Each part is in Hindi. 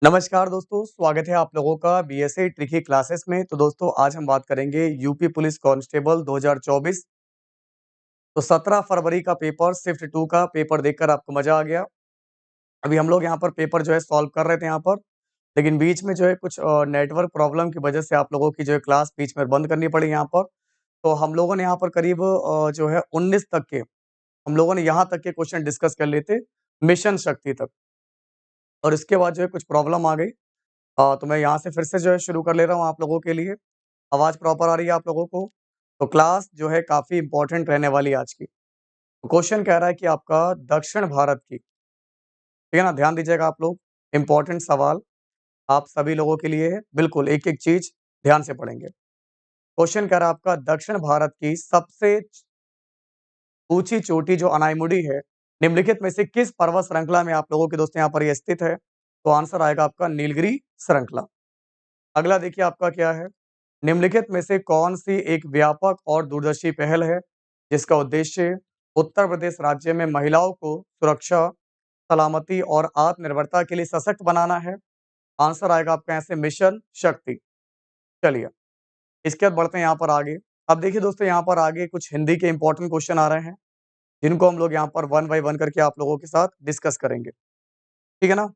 नमस्कार दोस्तों, स्वागत है आप लोगों का बीएसए ट्रिकी क्लासेस में। तो दोस्तों आज हम बात करेंगे यूपी पुलिस कांस्टेबल 2024। तो 17 फरवरी का पेपर शिफ्ट 2 का पेपर देखकर आपको मजा आ गया। अभी हम लोग यहाँ पर पेपर जो है सॉल्व कर रहे थे यहाँ पर, लेकिन बीच में जो है कुछ नेटवर्क प्रॉब्लम की वजह से आप लोगों की जो है क्लास बीच में बंद करनी पड़ी यहाँ पर। तो हम लोगों ने यहाँ पर करीब जो है 19 तक के हम लोगों ने यहाँ तक के क्वेश्चन डिस्कस कर लिए थे, मिशन शक्ति तक। और इसके बाद जो है कुछ प्रॉब्लम आ गई। तो मैं यहाँ से फिर से जो है शुरू कर ले रहा हूँ आप लोगों के लिए। आवाज़ प्रॉपर आ रही है आप लोगों को? तो क्लास जो है काफ़ी इम्पोर्टेंट रहने वाली है आज की। तो क्वेश्चन कह रहा है कि आपका दक्षिण भारत की, ठीक है ना? ध्यान दीजिएगा आप लोग, इम्पोर्टेंट सवाल आप सभी लोगों के लिए है। बिल्कुल, एक-एक चीज़ ध्यान से पढ़ेंगे। क्वेश्चन कह रहा है आपका दक्षिण भारत की सबसे ऊँची चोटी जो अनाईमुड़ी है, निम्नलिखित में से किस पर्वत श्रृंखला में आप लोगों के दोस्तों यहाँ पर ये स्थित है? तो आंसर आएगा आपका नीलगिरी श्रृंखला। अगला देखिए आपका क्या है? निम्नलिखित में से कौन-सी एक व्यापक और दूरदर्शी पहल है, जिसका उद्देश्य उत्तर प्रदेश राज्य में महिलाओं को सुरक्षा, सलामती और आत्मनिर्भरता के लिए सशक्त बनाना है? आंसर आएगा आपका यहाँ से मिशन शक्ति। चलिए, इसके बाद बढ़ते हैं यहाँ पर आगे। अब देखिए दोस्तों यहाँ पर आगे कुछ हिंदी के इम्पोर्टेंट क्वेश्चन आ रहे हैं, जिनको हम लोग यहाँ पर वन बाय वन करके आप लोगों के साथ डिस्कस करेंगे। ठीक है ना?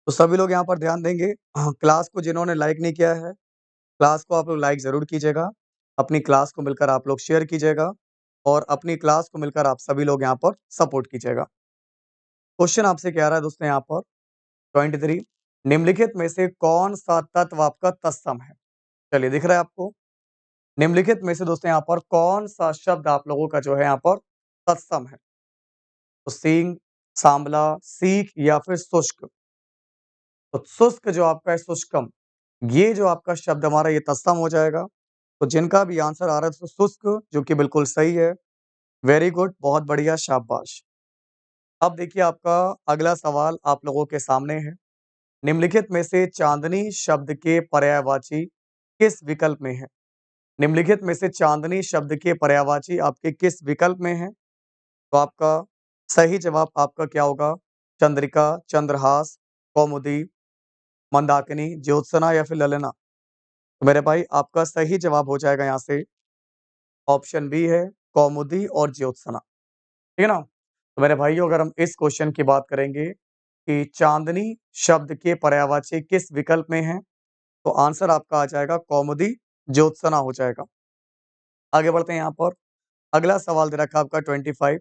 तो सभी लोग यहाँ पर ध्यान देंगे। हाँ, क्लास को जिन्होंने लाइक नहीं किया है, क्लास को आप लोग लाइक ज़रूर कीजिएगा। अपनी क्लास को मिलकर आप लोग शेयर कीजिएगा और अपनी क्लास को मिलकर आप सभी लोग यहाँ पर सपोर्ट कीजिएगा। क्वेश्चन आपसे क्या आ रहा है दोस्तों यहाँ पर 23 निम्नलिखित में से कौन-सा तत्व आपका तत्सम है? चलिए दिख रहा है आपको? निम्नलिखित में से दोस्तों यहाँ पर कौन-सा शब्द आप लोगों का जो है यहाँ पर तत्सम है? तो सींग, सांवला, सीख या फिर शुष्क? तो शुष्क जो आपका है शुष्कम, ये जो आपका शब्द हमारा ये तत्सम हो जाएगा। तो जिनका भी आंसर आ रहा है तो शुष्क जो कि बिल्कुल सही है। वेरी गुड, बहुत बढ़िया, शाबाश। अब देखिए आपका अगला सवाल आप लोगों के सामने है। निम्नलिखित में से चांदनी शब्द के पर्यायवाची किस विकल्प में है? निम्नलिखित में से चांदनी शब्द के पर्यायवाची आपके किस विकल्प में है? तो आपका सही जवाब आपका क्या होगा? चंद्रिका, चंद्रहास, कौमुदी, मंदाकिनी, ज्योत्सना या फिर ललना? तो मेरे भाई आपका सही जवाब हो जाएगा यहाँ से ऑप्शन बी है कौमुदी और ज्योत्सना। ठीक है ना? तो मेरे भाइयों अगर हम इस क्वेश्चन की बात करेंगे कि चांदनी शब्द के पर्यायवाची किस विकल्प में है, तो आंसर आपका आ जाएगा कौमुदी, ज्योत्सना हो जाएगा। आगे बढ़ते हैं यहाँ पर। अगला सवाल दे रखा है आपका 25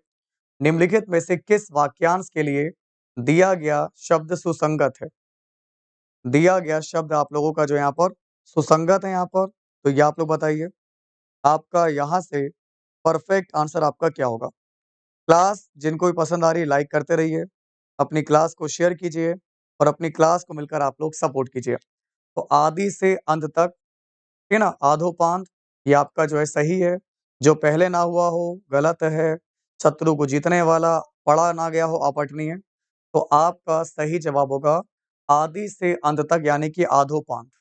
निम्नलिखित में से किस वाक्यांश के लिए दिया गया शब्द सुसंगत है? दिया गया शब्द आप लोगों का जो यहाँ पर सुसंगत है यहाँ पर, तो ये आप लोग बताइए। आपका यहाँ से परफेक्ट आंसर आपका क्या होगा? क्लास जिनको भी पसंद आ रही है लाइक करते रहिए, अपनी क्लास को शेयर कीजिए और अपनी क्लास को मिलकर आप लोग सपोर्ट कीजिए। तो आदि से अंत तक, ठीक है ना? आधोपांत ये आपका जो है सही है, जो पहले ना हुआ हो गलत है, शत्रु को जीतने वाला पढ़ा ना गया हो अपठनीय। तो आपका सही जवाब होगा आदि से अंत तक यानी कि आधोपांत।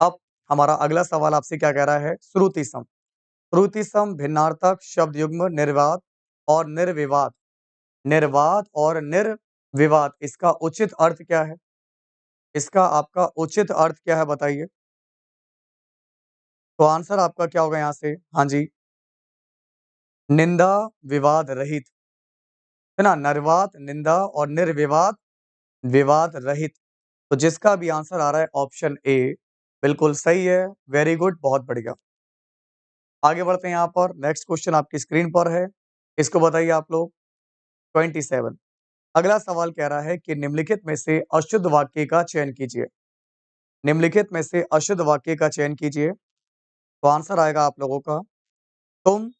अब हमारा अगला सवाल आपसे क्या कह रहा है? श्रुति सम। श्रुति सम, भिन्नार्थक, शब्द युग्म, निर्वात और निर्विवाद। निर्वात और निर्विवाद इसका उचित अर्थ क्या है? इसका आपका उचित अर्थ क्या है बताइए? तो आंसर आपका क्या होगा यहाँ से? हाँ जी, निंदा विवाद रहित, है ना? निर्वात निंदा और निर्विवाद विवाद रहित। तो जिसका भी आंसर आ रहा है ऑप्शन ए बिल्कुल सही है। वेरी गुड, बहुत बढ़िया। आगे बढ़ते हैं यहाँ पर। नेक्स्ट क्वेश्चन आपकी स्क्रीन पर है। इसको बताइए आप लोग। 27 अगला सवाल कह रहा है कि निम्नलिखित में से अशुद्ध वाक्य का चयन कीजिए। निम्नलिखित में से अशुद्ध वाक्य का चयन कीजिए। तो आंसर आएगा आप लोगों का तुम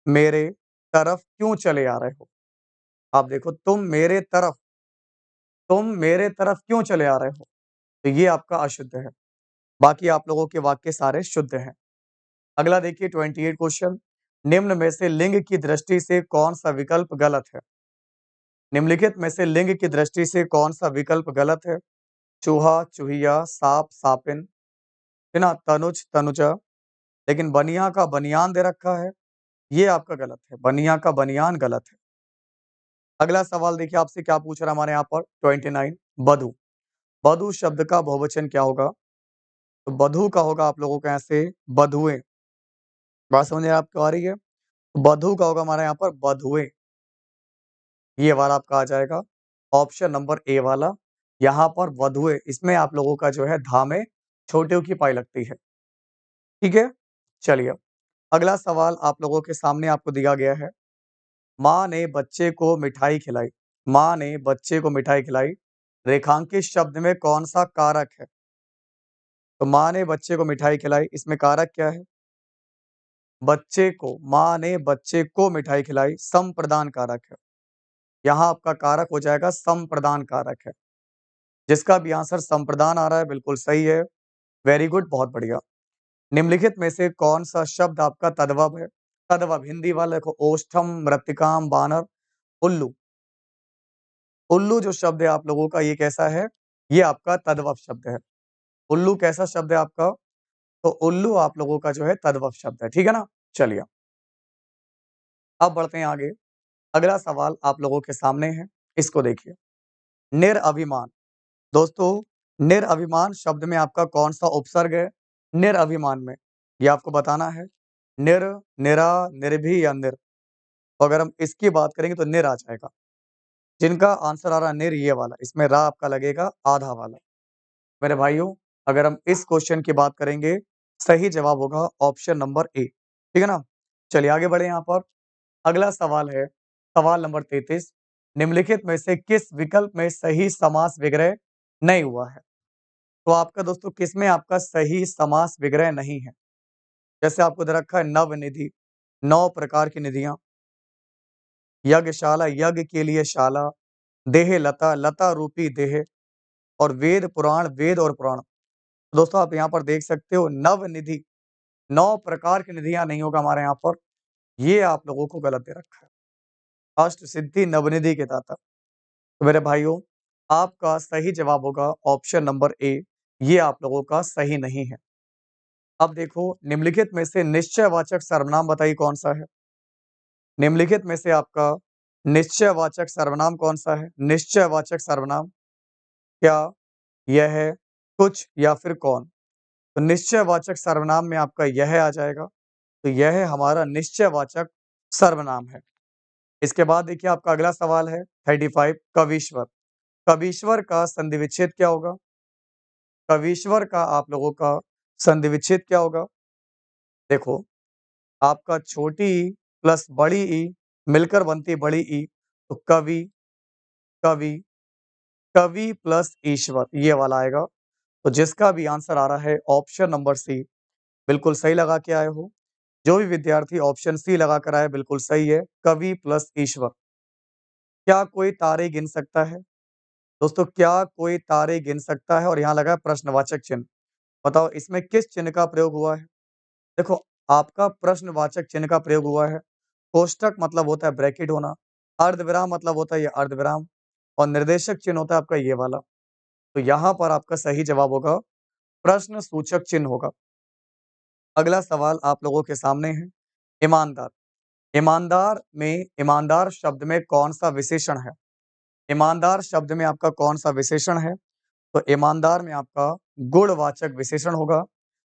मेरे तरफ क्यों चले आ रहे हो? आप देखो तुम मेरे तरफ क्यों चले आ रहे हो? तो ये आपका अशुद्ध है। बाकी आप लोगों के वाक्य सारे शुद्ध हैं। अगला देखिए 28 क्वेश्चन निम्न में से लिंग की दृष्टि से कौन सा विकल्प गलत है? निम्नलिखित में से लिंग की दृष्टि से कौन सा विकल्प गलत है? चूहा, चूहिया, साप, सापिन, है ना? तनुज, तनुजा। लेकिन बनिया का बनियान दे रखा है, ये आपका गलत है। बनिया का बनियान गलत है। अगला सवाल देखिए आपसे क्या पूछ रहा है हमारे यहाँ पर 29 बधु। बधू शब्द का बहुवचन क्या होगा? तो बधू का होगा आप लोगों के यहाँ से बधुएँ। बात समझ में आपको आ रही है? बधू का होगा हमारे यहाँ पर बधुएँ। ये वाला आपका आ जाएगा ऑप्शन नंबर ए वाला। यहाँ पर वधुएँ इसमें आप लोगों का जो है धा में छोटे ऊ की पाई लगती है। ठीक है? चलिए, अगला सवाल आप लोगों के सामने आपको दिया गया है। माँ ने बच्चे को मिठाई खिलाई। माँ ने बच्चे को मिठाई खिलाई। रेखांकित शब्द में कौन-सा कारक है? तो माँ ने बच्चे को मिठाई खिलाई, इसमें कारक क्या है? बच्चे को, माँ ने बच्चे को मिठाई खिलाई, संप्रदान कारक है। यहाँ आपका कारक हो जाएगा संप्रदान कारक है। जिसका भी आंसर संप्रदान आ रहा है बिल्कुल सही है। वेरी गुड, बहुत बढ़िया। निम्नलिखित में से कौन-सा शब्द आपका तद्भव है? तद्भव हिंदी वाला देखो ओष्ठम, मृत्तिकाम, बानर, उल्लू। उल्लू जो शब्द है आप लोगों का ये कैसा है? ये आपका तद्भव शब्द है। उल्लू कैसा शब्द है आपका? तो उल्लू आप लोगों का जो है तद्भव शब्द है, ठीक है ना? चलिए, अब बढ़ते हैं आगे। अगला सवाल आप लोगों के सामने है, इसको देखिए। निरअभिमान, दोस्तों निरअभिमान शब्द में आपका कौन-सा उपसर्ग है? निरअभिमान में, ये आपको बताना है। निर, निरा, निर्भी या निर। तो अगर हम इसकी बात करेंगे तो निर आ जाएगा। जिनका आंसर आ रहा है निर ये वाला, इसमें रा आपका लगेगा आधा वाला। मेरे भाइयों, अगर हम इस क्वेश्चन की बात करेंगे, सही जवाब होगा ऑप्शन नंबर ए, ठीक है ना? चलिए आगे बढ़े यहाँ पर। अगला सवाल है, सवाल नंबर 33। निम्नलिखित में से किस विकल्प में सही समास विग्रह नहीं हुआ है? तो आपका दोस्तों किसमें आपका सही समास विग्रह नहीं है? जैसे आपको दे रखा है नवनिधि, 9 प्रकार की निधियाँ, यज्ञशाला, यज्ञ के लिए शाला, देह लता, लता रूपी देह और वेद पुराण, वेद और पुराण। तो दोस्तों आप यहाँ पर देख सकते हो नवनिधि, 9 प्रकार की निधियाँ नहीं होगा हमारे यहाँ पर, ये आप लोगों को गलत दे रखा है। अष्ट सिद्धि नवनिधि के दाता। तो मेरे भाइयों, आपका सही जवाब होगा ऑप्शन नंबर ए, ये आप लोगों का सही नहीं है। अब देखो निम्नलिखित में से निश्चयवाचक सर्वनाम बताइए कौन-सा है? निम्नलिखित में से आपका निश्चयवाचक सर्वनाम कौन-सा है? निश्चयवाचक सर्वनाम, क्या, यह, कुछ या फिर कौन? तो निश्चयवाचक सर्वनाम में आपका यह आ जाएगा, तो यह हमारा निश्चयवाचक सर्वनाम है। इसके बाद देखिए आपका अगला सवाल है 35 कवीश्वर। कवीश्वर का संधि विच्छेद क्या होगा? कवीश्वर का आप लोगों का संधि विच्छेद क्या होगा? देखो, आपका छोटी ई प्लस बड़ी ई मिलकर बनती है बड़ी ई, तो कवि, कवि, कवि प्लस ईश्वर ये वाला आएगा। तो जिसका भी आंसर आ रहा है ऑप्शन नंबर सी, बिल्कुल सही लगा के आए हो। जो भी विद्यार्थी ऑप्शन सी लगा कर आए बिल्कुल सही है, कवि प्लस ईश्वर। क्या कोई तारे गिन सकता है? दोस्तों क्या कोई तारे गिन सकता है? और यहाँ लगा है प्रश्नवाचक चिन्ह। बताओ इसमें किस चिन्ह का प्रयोग हुआ है? देखो, आपका प्रश्नवाचक चिन्ह का प्रयोग हुआ है। कोष्ठक मतलब होता है ब्रैकेट होना, अर्धविराम मतलब होता है ये अर्धविराम और निर्देशक चिन्ह होता है आपका ये वाला। तो यहाँ पर आपका सही जवाब होगा प्रश्न सूचक चिन्ह होगा। अगला सवाल आप लोगों के सामने है, ईमानदार। ईमानदार में ईमानदार शब्द में कौन-सा विशेषण है? ईमानदार शब्द में आपका कौन-सा विशेषण है? तो ईमानदार में आपका गुणवाचक विशेषण होगा,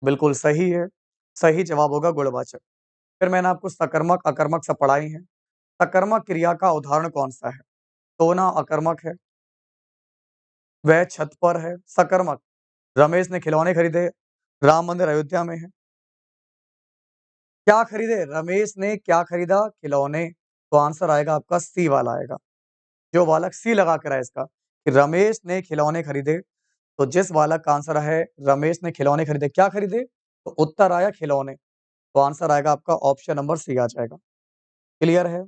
बिल्कुल सही है। सही जवाब होगा गुणवाचक। फिर मैंने आपको सकर्मक, अकर्मक सब पढ़ाई हैं। सकर्मक क्रिया का उदाहरण कौन-सा है? सोना अकर्मक है, वह छत पर है। सकर्मक, रमेश ने खिलौने खरीदे, राम मंदिर अयोध्या में है। क्या खरीदे? रमेश ने क्या खरीदा? खिलौने। तो आंसर आएगा आपका सी वाला आएगा। जो बालक सी लगा कर आए इसका, कि रमेश ने खिलौने खरीदे, तो जिस बालक का आंसर है रमेश ने खिलौने खरीदे, क्या खरीदे? तो उत्तर आया खिलौने। तो आंसर आएगा आपका ऑप्शन नंबर सी आ जाएगा। क्लियर है?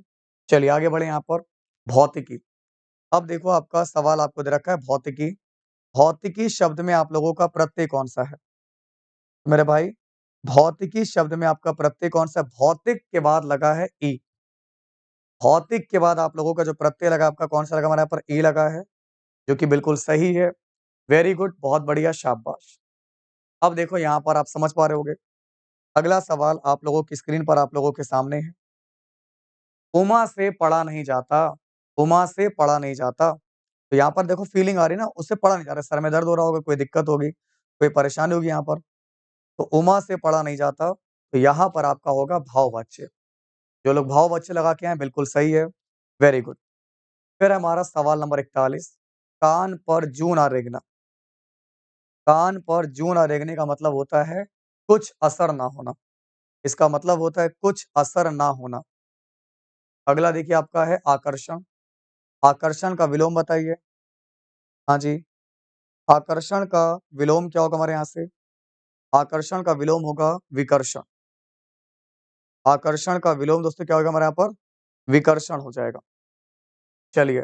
चलिए आगे बढ़े यहाँ पर, भौतिकी। अब देखो आपका सवाल आपको दे रखा है भौतिकी। भौतिकी शब्द में आप लोगों का प्रत्यय कौन-सा है? मेरे भाई, भौतिकी शब्द में आपका प्रत्यय कौन-सा है? भौतिक के बाद लगा है ई। भौतिक के बाद आप लोगों का जो प्रत्यय लगा आपका कौन-सा लगा हमारे यहाँ पर ई लगा है, जो कि बिल्कुल सही है। वेरी गुड, बहुत बढ़िया, शाबाश। अब देखो यहाँ पर आप समझ पा रहे होंगे। अगला सवाल आप लोगों की स्क्रीन पर आप लोगों के सामने है। उमा से पढ़ा नहीं जाता, उमा से पढ़ा नहीं जाता। तो तो यहाँ पर देखो फीलिंग आ रही है ना, उससे पढ़ा नहीं जा रहा, सर में दर्द हो रहा होगा, कोई दिक्कत होगी, कोई परेशानी होगी यहाँ पर, तो उमा से पढ़ा नहीं जाता, तो यहाँ पर आपका होगा भाववाच्य। जो लोग भाववाच्य लगा के आए बिल्कुल सही है, वेरी गुड। फिर हमारा सवाल नंबर 41, कान पर जूं ना रेंगना। कान पर जूं ना रेंगने का मतलब होता है कुछ असर ना होना। इसका मतलब होता है कुछ असर ना होना। अगला देखिए आपका है आकर्षण। आकर्षण का विलोम बताइए। हाँ जी, आकर्षण का विलोम क्या होगा हमारे यहाँ से? आकर्षण का विलोम होगा विकर्षण। आकर्षण का विलोम दोस्तों क्या होगा हमारे यहाँ पर? विकर्षण हो जाएगा। चलिए,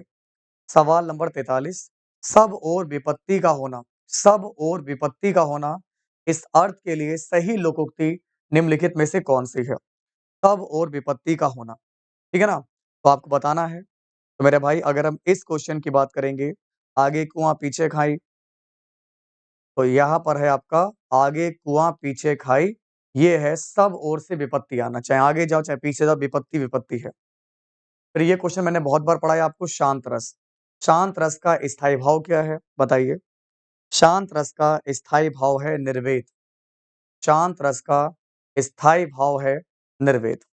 सवाल नंबर 43, सब और विपत्ति का होना। सब और विपत्ति का होना, इस अर्थ के लिए सही लोकोक्ति निम्नलिखित में से कौन सी है? सब और विपत्ति का होना, ठीक है ना? तो आपको बताना है। तो मेरे भाई अगर हम इस क्वेश्चन की बात करेंगे, आगे कुआँ पीछे खाई, तो यहाँ पर है आपका आगे कुआँ पीछे खाई, ये है सब ओर से विपत्ति आना, चाहे आगे जाओ चाहे पीछे जाओ, विपत्ति विपत्ति है। फिर ये क्वेश्चन मैंने बहुत बार पढ़ा है आपको, शांत रस। शांत रस का स्थायी भाव क्या है? बताइए। शांत रस का स्थायी भाव है निर्वेद। शांत रस का स्थायी भाव है निर्वेद।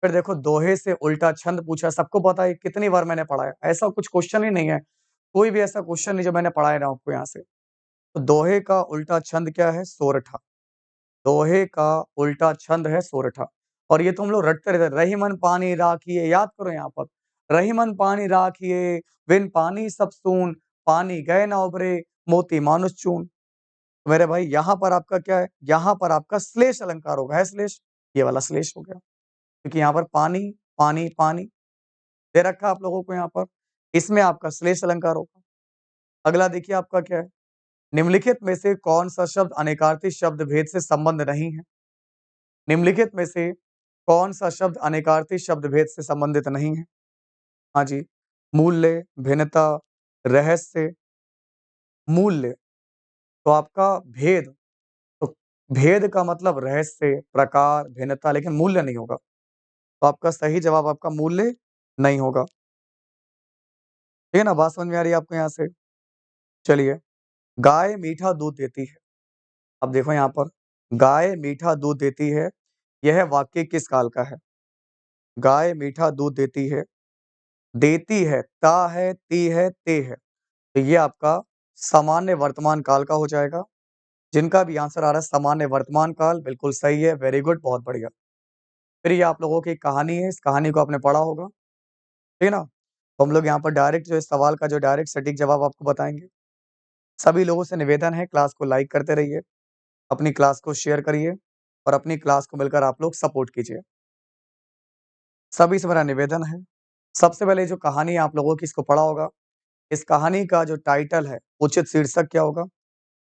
फिर देखो दोहे से उल्टा छंद पूछा, सबको पता है कितनी बार मैंने पढ़ा है, ऐसा कुछ क्वेश्चन ही नहीं है, कोई भी ऐसा क्वेश्चन नहीं जो मैंने पढ़ाया ना आपको यहाँ से। तो दोहे का उल्टा छंद क्या है? सोरठा। दोहे का उल्टा छंद है सोरठा। और ये तो हम लोग रटते रहते, रही मन पानी राखिए, याद करो यहाँ पर, रही मन पानी राखिए, बिन पानी सब सून, पानी गए ना उबरे, मोती मानुष चून। तो मेरे भाई यहाँ पर आपका क्या है? यहाँ पर आपका श्लेष अलंकार होगा, है श्लेष, ये वाला श्लेष हो गया, क्योंकि यहाँ पर पानी पानी पानी दे रखा है आप लोगों को यहाँ पर, इसमें आपका श्लेष अलंकार होगा। अगला देखिए आपका क्या है? निम्नलिखित में से कौन सा शब्द अनेकार्थी शब्द भेद से संबंध नहीं है? निम्नलिखित में से कौन सा शब्द अनेकार्थी शब्द भेद से संबंधित नहीं है? हाँ जी, मूल्य, भिन्नता, रहस्य, मूल्य, तो आपका भेद, तो भेद का मतलब रहस्य, प्रकार, भिन्नता, लेकिन मूल्य नहीं होगा। तो आपका सही जवाब आपका मूल्य नहीं होगा। ठीक है ना? बात समझ में आ रही है आपको यहाँ से? चलिए, गाय मीठा दूध देती है। अब देखो यहाँ पर, गाय मीठा दूध देती है, यह वाक्य किस काल का है? गाय मीठा दूध देती है, ता है, ती है, ते है। तो ये आपका सामान्य वर्तमान काल का हो जाएगा। जिनका भी आंसर आ रहा है सामान्य वर्तमान काल, बिल्कुल सही है, वेरी गुड, बहुत बढ़िया। फिर ये आप लोगों की कहानी है, इस कहानी को आपने पढ़ा होगा, ठीक है ना? तो हम लोग यहाँ पर डायरेक्ट जो इस सवाल का जो डायरेक्ट सटीक जवाब आपको बताएँगे। सभी लोगों से निवेदन है, क्लास को लाइक करते रहिए, अपनी क्लास को शेयर करिए और अपनी क्लास को मिलकर आप लोग सपोर्ट कीजिए। सभी से मेरा निवेदन है, सबसे पहले जो कहानी आप लोगों की इसको पढ़ा होगा, इस कहानी का जो टाइटल है, उचित शीर्षक क्या होगा?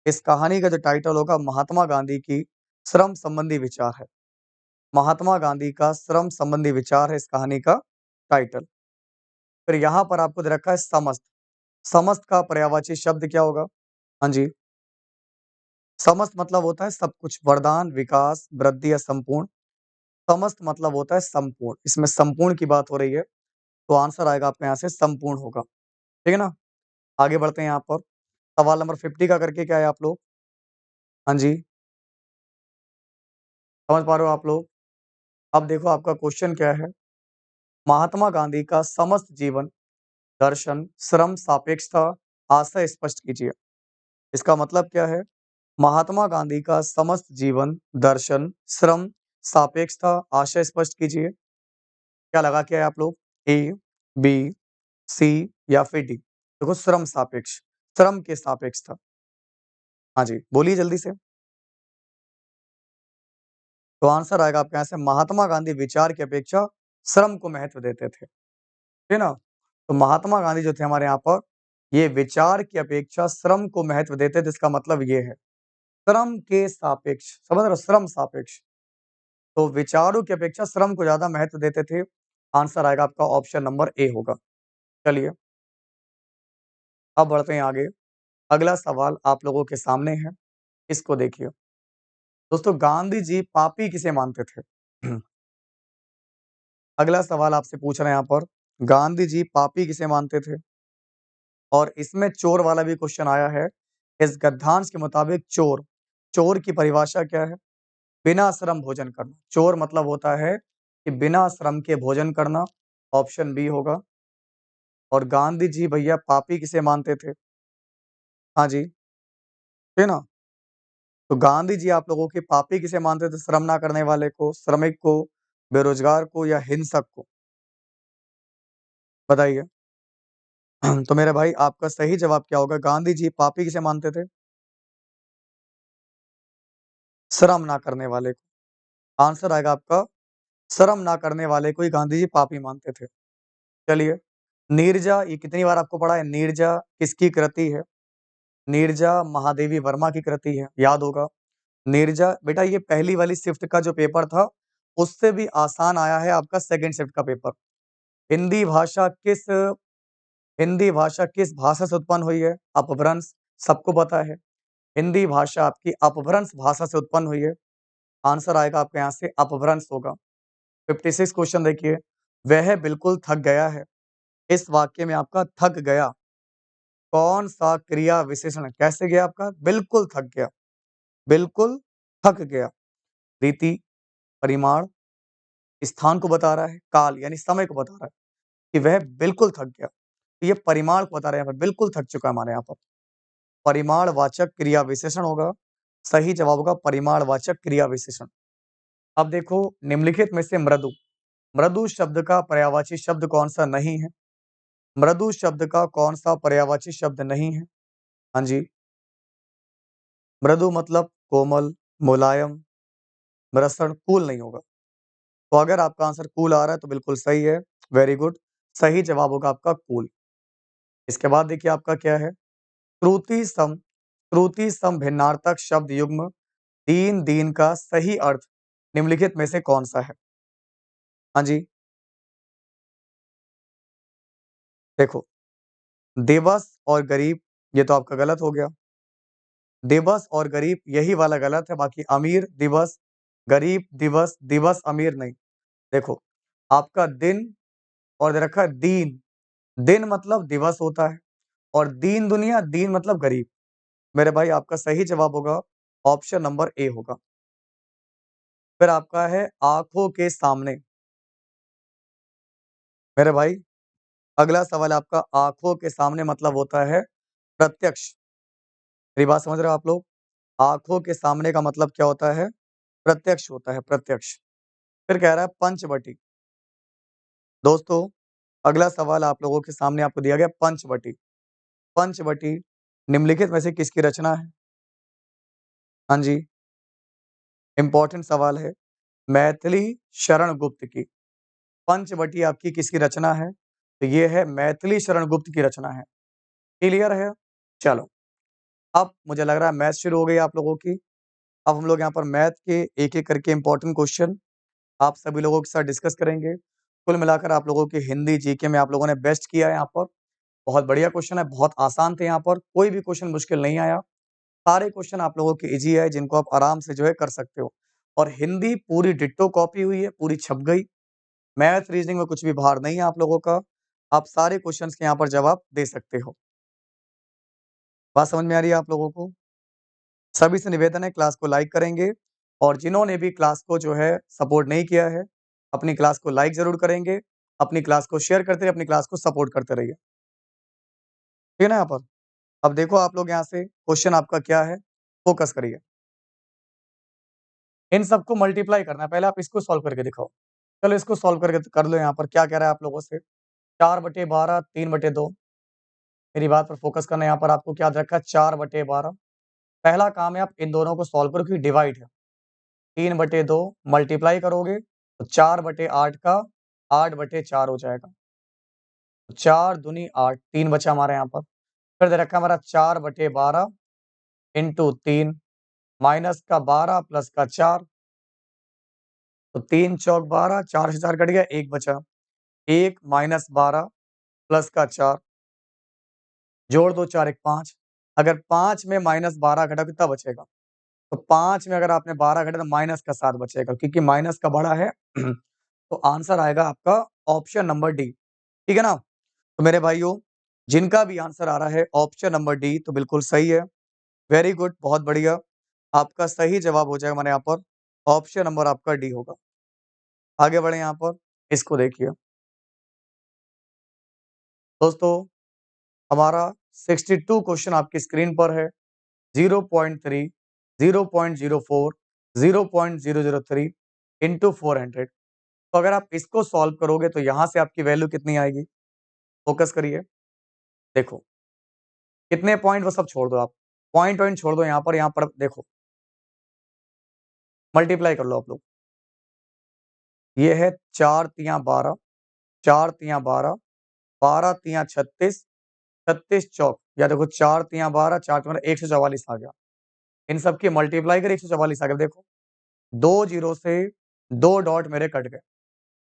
इस कहानी का जो टाइटल होगा महात्मा गांधी की श्रम संबंधी विचार है। महात्मा गांधी का श्रम संबंधी विचार है इस कहानी का टाइटल। फिर यहाँ पर आपको दे रखा है समस्त। समस्त का पर्यायवाची शब्द क्या होगा? हाँ जी, समस्त मतलब होता है सब कुछ, वरदान, विकास, वृद्धि या संपूर्ण। समस्त मतलब होता है संपूर्ण, इसमें संपूर्ण की बात हो रही है, तो आंसर आएगा आपके यहाँ से संपूर्ण होगा। ठीक है ना? आगे बढ़ते हैं यहाँ पर। सवाल नंबर 50 का करके क्या है आप लोग? हाँ जी, समझ पा रहे हो आप लोग? अब देखो आपका क्वेश्चन क्या है? महात्मा गांधी का समस्त जीवन, दर्शन, श्रम, सापेक्षता, आशय स्पष्ट कीजिए। इसका मतलब क्या है? महात्मा गांधी का समस्त जीवन, दर्शन, श्रम, सापेक्षता, आशय स्पष्ट कीजिए। क्या लगा के आए आप लोग? ए, बी, सी या फिर डी? देखो श्रम सापेक्ष, श्रम के सापेक्ष था। हाँ जी, बोलिए जल्दी से। तो आंसर आएगा आपके यहाँ से महात्मा गांधी विचार की अपेक्षा श्रम को महत्व देते थे। है ना? तो महात्मा गांधी जो थे हमारे यहाँ पर, ये विचार की अपेक्षा श्रम को महत्व देते थे, इसका मतलब ये है, श्रम के सापेक्ष, समझ रहे हो? श्रम सापेक्ष। तो विचारों की अपेक्षा श्रम को ज़्यादा महत्व देते थे। आंसर आएगा आपका ऑप्शन नंबर ए होगा। चलिए, अब बढ़ते हैं आगे। अगला सवाल आप लोगों के सामने है, इसको देखिए। दोस्तों गांधी जी पापी किसे मानते थे? अगला सवाल आपसे पूछ रहे हैं यहाँ पर, गांधी जी पापी किसे मानते थे? और इसमें चोर वाला भी क्वेश्चन आया है। इस गद्यांश के मुताबिक चोर की परिभाषा क्या है? बिना श्रम भोजन करना। चोर मतलब होता है कि बिना श्रम के भोजन करना, ऑप्शन बी होगा। और गांधी जी भैया पापी किसे मानते थे? हाँ जी, है ना? तो गांधी जी आप लोगों के पापी किसे मानते थे? श्रम ना करने वाले को, श्रमिक को, बेरोजगार को या हिंसक को? बताइए। तो मेरे भाई आपका सही जवाब क्या होगा? गांधी जी पापी किसे मानते थे? श्रम ना करने वाले को। आंसर आएगा आपका श्रम ना करने वाले को ही गांधी जी पापी मानते थे। चलिए, नीरजा ये कितनी बार आपको पढ़ा है? नीरजा किसकी कृति है? नीरजा महादेवी वर्मा की कृति है, याद होगा। नीरजा बेटा ये पहली वाली शिफ्ट का जो पेपर था, उससे भी आसान आया है आपका सेकंड शिफ्ट का पेपर। हिंदी भाषा किस हिंदी भाषा किस भाषा से उत्पन्न हुई है? अपभ्रंश, सबको पता है। हिंदी भाषा आपकी अपभ्रंश भाषा से उत्पन्न हुई है। आंसर आएगा आपका यहाँ से अपभ्रंश होगा। 56 क्वेश्चन देखिए, वह बिल्कुल थक गया है। इस वाक्य में आपका थक गया कौन सा क्रिया विशेषण है? कैसे गया आपका? बिल्कुल थक गया, बिल्कुल थक गया। रीति, परिमाण, स्थान को बता रहा है, काल यानी समय को बता रहा है कि वह बिल्कुल थक गया। तो ये परिमाण को बता रहा है, यहाँ पर बिल्कुल थक चुका है हमारे यहाँ पर। परिमाणवाचक क्रिया विशेषण होगा। सही जवाब होगा परिमाणवाचक क्रिया विशेषण। अब देखो निम्नलिखित में से मृदु शब्द का पर्यायवाची शब्द कौन सा नहीं है? मृदु शब्द का कौन सा पर्यायवाची शब्द नहीं है? हाँ जी, मृदु मतलब कोमल, मुलायम, मृषण, कूल नहीं होगा। तो अगर आपका आंसर कूल आ रहा है तो बिल्कुल सही है, वेरी गुड। सही जवाब होगा आपका कूल। इसके बाद देखिए आपका क्या है? श्रुति सम भिन्नार्थक शब्द युग्म दीन दीन का सही अर्थ निम्नलिखित में से कौन सा है? हाँ जी, देखो दिवस और गरीब ये तो आपका गलत हो गया। दिवस और गरीब यही वाला गलत है, बाकी अमीर दिवस, गरीब दिवस, दिवस अमीर नहीं। देखो आपका दिन और दे रखा है दीन, दिन मतलब दिवस होता है और दीन दुनिया, दीन मतलब गरीब। मेरे भाई आपका सही जवाब होगा ऑप्शन नंबर ए होगा। फिर आपका है आंखों के सामने। मेरे भाई अगला सवाल आपका आंखों के सामने मतलब होता है प्रत्यक्ष। मेरी बात समझ रहे हो आप लोग? आंखों के सामने का मतलब क्या होता है? प्रत्यक्ष होता है, प्रत्यक्ष। फिर कह रहा है पंचवटी। दोस्तों अगला सवाल आप लोगों के सामने आपको दिया गया पंचवटी। पंचवटी निम्नलिखित में से किसकी रचना है? हाँ जी, इंपॉर्टेंट सवाल है। मैथिली शरण गुप्त की। पंचवटी आपकी किसकी रचना है? तो ये है मैथिली शरण गुप्त की रचना है। क्लियर है? चलो, अब मुझे लग रहा है मैथ शुरू हो गई आप लोगों की। अब हम लोग यहाँ पर मैथ के एक-एक करके इंपॉर्टेंट क्वेश्चन आप सभी लोगों के साथ डिस्कस करेंगे। कुल मिलाकर आप लोगों की हिंदी जीके में आप लोगों ने बेस्ट किया है यहाँ पर। बहुत बढ़िया क्वेश्चन है, बहुत आसान थे यहाँ पर, कोई भी क्वेश्चन मुश्किल नहीं आया। सारे क्वेश्चन आप लोगों के ईज़ी है, जिनको आप आराम से जो है कर सकते हो। और हिंदी पूरी डिट्टो कॉपी हुई है, पूरी छप गई। मैथ, रीजनिंग में कुछ भी भार नहीं है आप लोगों का। आप सारे क्वेश्चंस के यहाँ पर जवाब दे सकते हो। बात समझ में आ रही है आप लोगों को? सभी से निवेदन है क्लास को लाइक करेंगे और जिन्होंने भी क्लास को जो है सपोर्ट नहीं किया है, अपनी क्लास को लाइक ज़रूर करेंगे, अपनी क्लास को शेयर करते रहिए, अपनी क्लास को सपोर्ट करते रहिए। ठीक है ना यहाँ पर? अब देखो आप लोग यहाँ से क्वेश्चन आपका क्या है, फ़ोकस करिए। इन सबको मल्टीप्लाई करना है, पहले आप इसको सॉल्व करके दिखाओ। चलो इसको सॉल्व करके कर लो यहाँ पर, क्या कह रहा है आप लोगों से? 4/12 3/2 मेरी बात पर फ़ोकस करना है यहाँ पर आपको क्या याद रखा है 4/12 पहला काम है आप इन दोनों को सॉल्व करो क्योंकि डिवाइड है। 3/2 मल्टीप्लाई करोगे तो 4/8 का 8/4 हो जाएगा। 4 दूनी 8 3 बचा हमारे यहाँ पर। फिर दे रखा है हमारा 4/12 इंटू 3 माइनस का 12 प्लस का 4 तो 3 चौक 12 4 से 4 कट गया 1 बचा। 1 माइनस 12 प्लस का 4 जोड़ दो 4 1 5 अगर 5 में माइनस 12 घटा कितना बचेगा? तो 5 में अगर आपने 12 घटा तो माइनस का 7 बचेगा क्योंकि माइनस का बड़ा है तो आंसर आएगा आपका ऑप्शन नंबर डी। ठीक है ना? तो मेरे भाइयों जिनका भी आंसर आ रहा है ऑप्शन नंबर डी तो बिल्कुल सही है। वेरी गुड, बहुत बढ़िया। आपका सही जवाब हो जाएगा माने यहाँ पर ऑप्शन नंबर आपका डी होगा। आगे बढ़े यहाँ पर, इसको देखिए। दोस्तों, हमारा 62 क्वेश्चन आपकी स्क्रीन पर है। 0.3, 0.04, 0.003 इंटू 400। तो अगर आप इसको सॉल्व करोगे तो यहाँ से आपकी वैल्यू कितनी आएगी? फोकस करिए। देखो, कितने पॉइंट वो सब छोड़ दो आप। पॉइंट वॉइंट छोड़ दो यहाँ पर देखो। मल्टीप्लाई कर लो आप लोग। ये है 4 तिया 12, 4 तिया 12, 12 तिया 36, 36 चौक या देखो 4 तिया 12, 4 तिया 12, 144 आ गया। इन सब की मल्टीप्लाई कर 144 आ गया। देखो, 2 जीरो से 2 डॉट मेरे कट गए।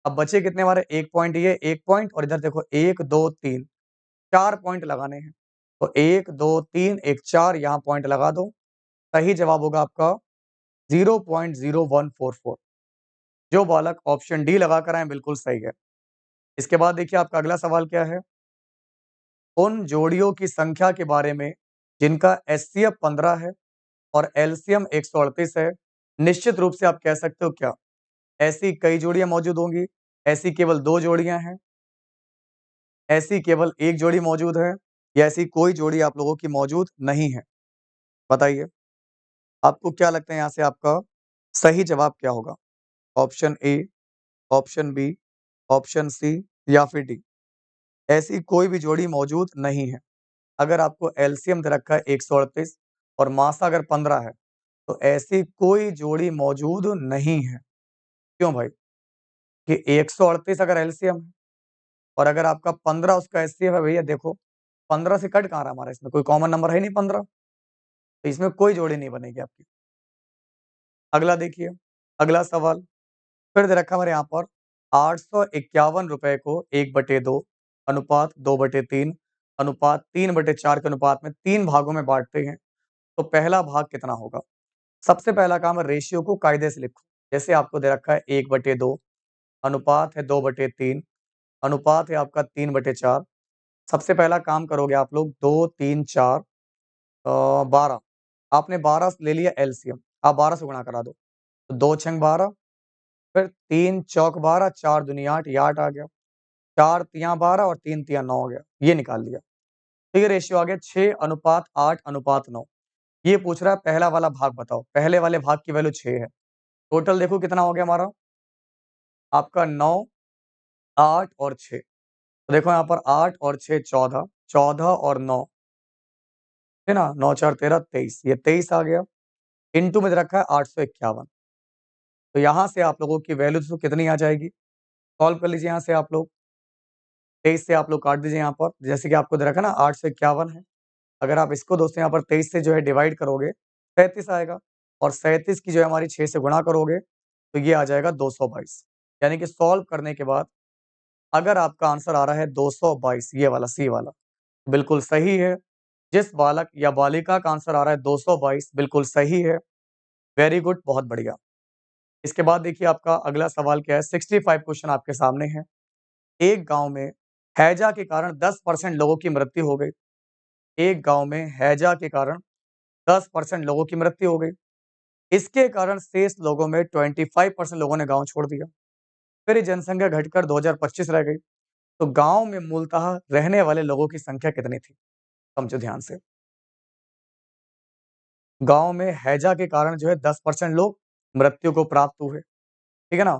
अब बचे कितने हमारे? 1 पॉइंट, ये 1 पॉइंट और इधर देखो 1 2 3 4 पॉइंट लगाने हैं। तो 1 2 3 1 4 यहाँ पॉइंट लगा दो। सही जवाब होगा आपका 0.0144। जो बालक ऑप्शन डी लगा कर आए बिल्कुल सही है। इसके बाद देखिए आपका अगला सवाल क्या है? उन जोड़ियों की संख्या के बारे में जिनका एचसीएफ 15 है और एलसीएम 138 है, निश्चित रूप से आप कह सकते हो क्या? ऐसी कई जोड़ियां मौजूद होंगी, ऐसी केवल 2 जोड़ियां हैं, ऐसी केवल 1 जोड़ी मौजूद है या ऐसी कोई जोड़ी आप लोगों की मौजूद नहीं है? बताइए, आपको क्या लगता है यहाँ से आपका सही जवाब क्या होगा? Option A, option B, option C या फिर डी? ऐसी कोई भी जोड़ी मौजूद नहीं है। अगर आपको एलसीएम दे रखा है 138 और मासा अगर 15 है, तो ऐसी कोई जोड़ी मौजूद नहीं है। क्यों भाई? कि 138 अगर एलसीएम है और अगर आपका 15 उसका एचसीएफ है, भैया देखो 15 से कट कहाँ रहा हमारा? इसमें कोई कॉमन नंबर है नहीं 15, तो इसमें कोई जोड़ी नहीं बनेगी आपकी। अगला देखिए, अगला सवाल फिर दे रखा है हमारे यहाँ पर 851 रुपए को 1/2 अनुपात 2/3 अनुपात 3/4 के अनुपात में 3 भागों में बांटते हैं, तो पहला भाग कितना होगा? सबसे पहला काम है रेशियो को कायदे से लिखो। जैसे आपको दे रखा है 1/2, अनुपात है 2/3, अनुपात है आपका 3/4। सबसे पहला काम करोगे आप लोग 2 3 4 12। आपने 12 ले लिया एलसीएम, आप 12 से गुणा करा दो। तो 2 छंग 12, फिर 3 चौक 12, 4 दूनी 8, ये 8 आ गया। 4 तिया 12 और 3 तिया 9 हो गया, ये निकाल लिया। तो ये रेशियो आ गया 6 अनुपात 8 अनुपात 9। ये पूछ रहा है पहला वाला भाग बताओ। पहले वाले भाग की वैल्यू 6 है। टोटल देखो कितना हो गया हमारा? आपका 9, 8 और 6। तो देखो यहाँ पर 8 और 6 14, 14 और 9 है ना, 9 4 13 23, ये 23 आ गया। इंटू में दे रखा है 851। तो यहाँ से आप लोगों की वैल्यू तो कितनी आ जाएगी? सॉल्व कर लीजिए यहाँ से आप लोग। 23 से आप लोग काट दीजिए यहाँ पर, जैसे कि आपको दे रखा है ना 851 है। अगर आप इसको दोस्तों यहाँ पर 23 से जो है डिवाइड करोगे, 37 आएगा और 37 की जो है हमारी 6 से गुणा करोगे, तो ये आ जाएगा 222। यानी कि सॉल्व करने के बाद अगर आपका आंसर आ रहा है 222, ये वाला सी वाला, बिल्कुल सही है। जिस बालक या बालिका का आंसर आ रहा है 222 बिल्कुल सही है। वेरी गुड, बहुत बढ़िया। इसके बाद देखिए आपका अगला सवाल क्या है? 65 क्वेश्चन आपके सामने है। एक गांव में हैजा के कारण 10% लोगों की मृत्यु हो गई। एक गांव में हैजा के कारण 10% लोगों की मृत्यु हो गई। इसके कारण शेष लोगों में 25% लोगों ने गांव छोड़ दिया। फिर ये जनसंख्या घटकर 2025 रह गई। तो गांव में मूलतः रहने वाले लोगों की संख्या कितनी थी? समझो ध्यान से। गांव में हैजा के कारण जो है 10% लोग मृत्यु को प्राप्त हुए, ठीक है ना?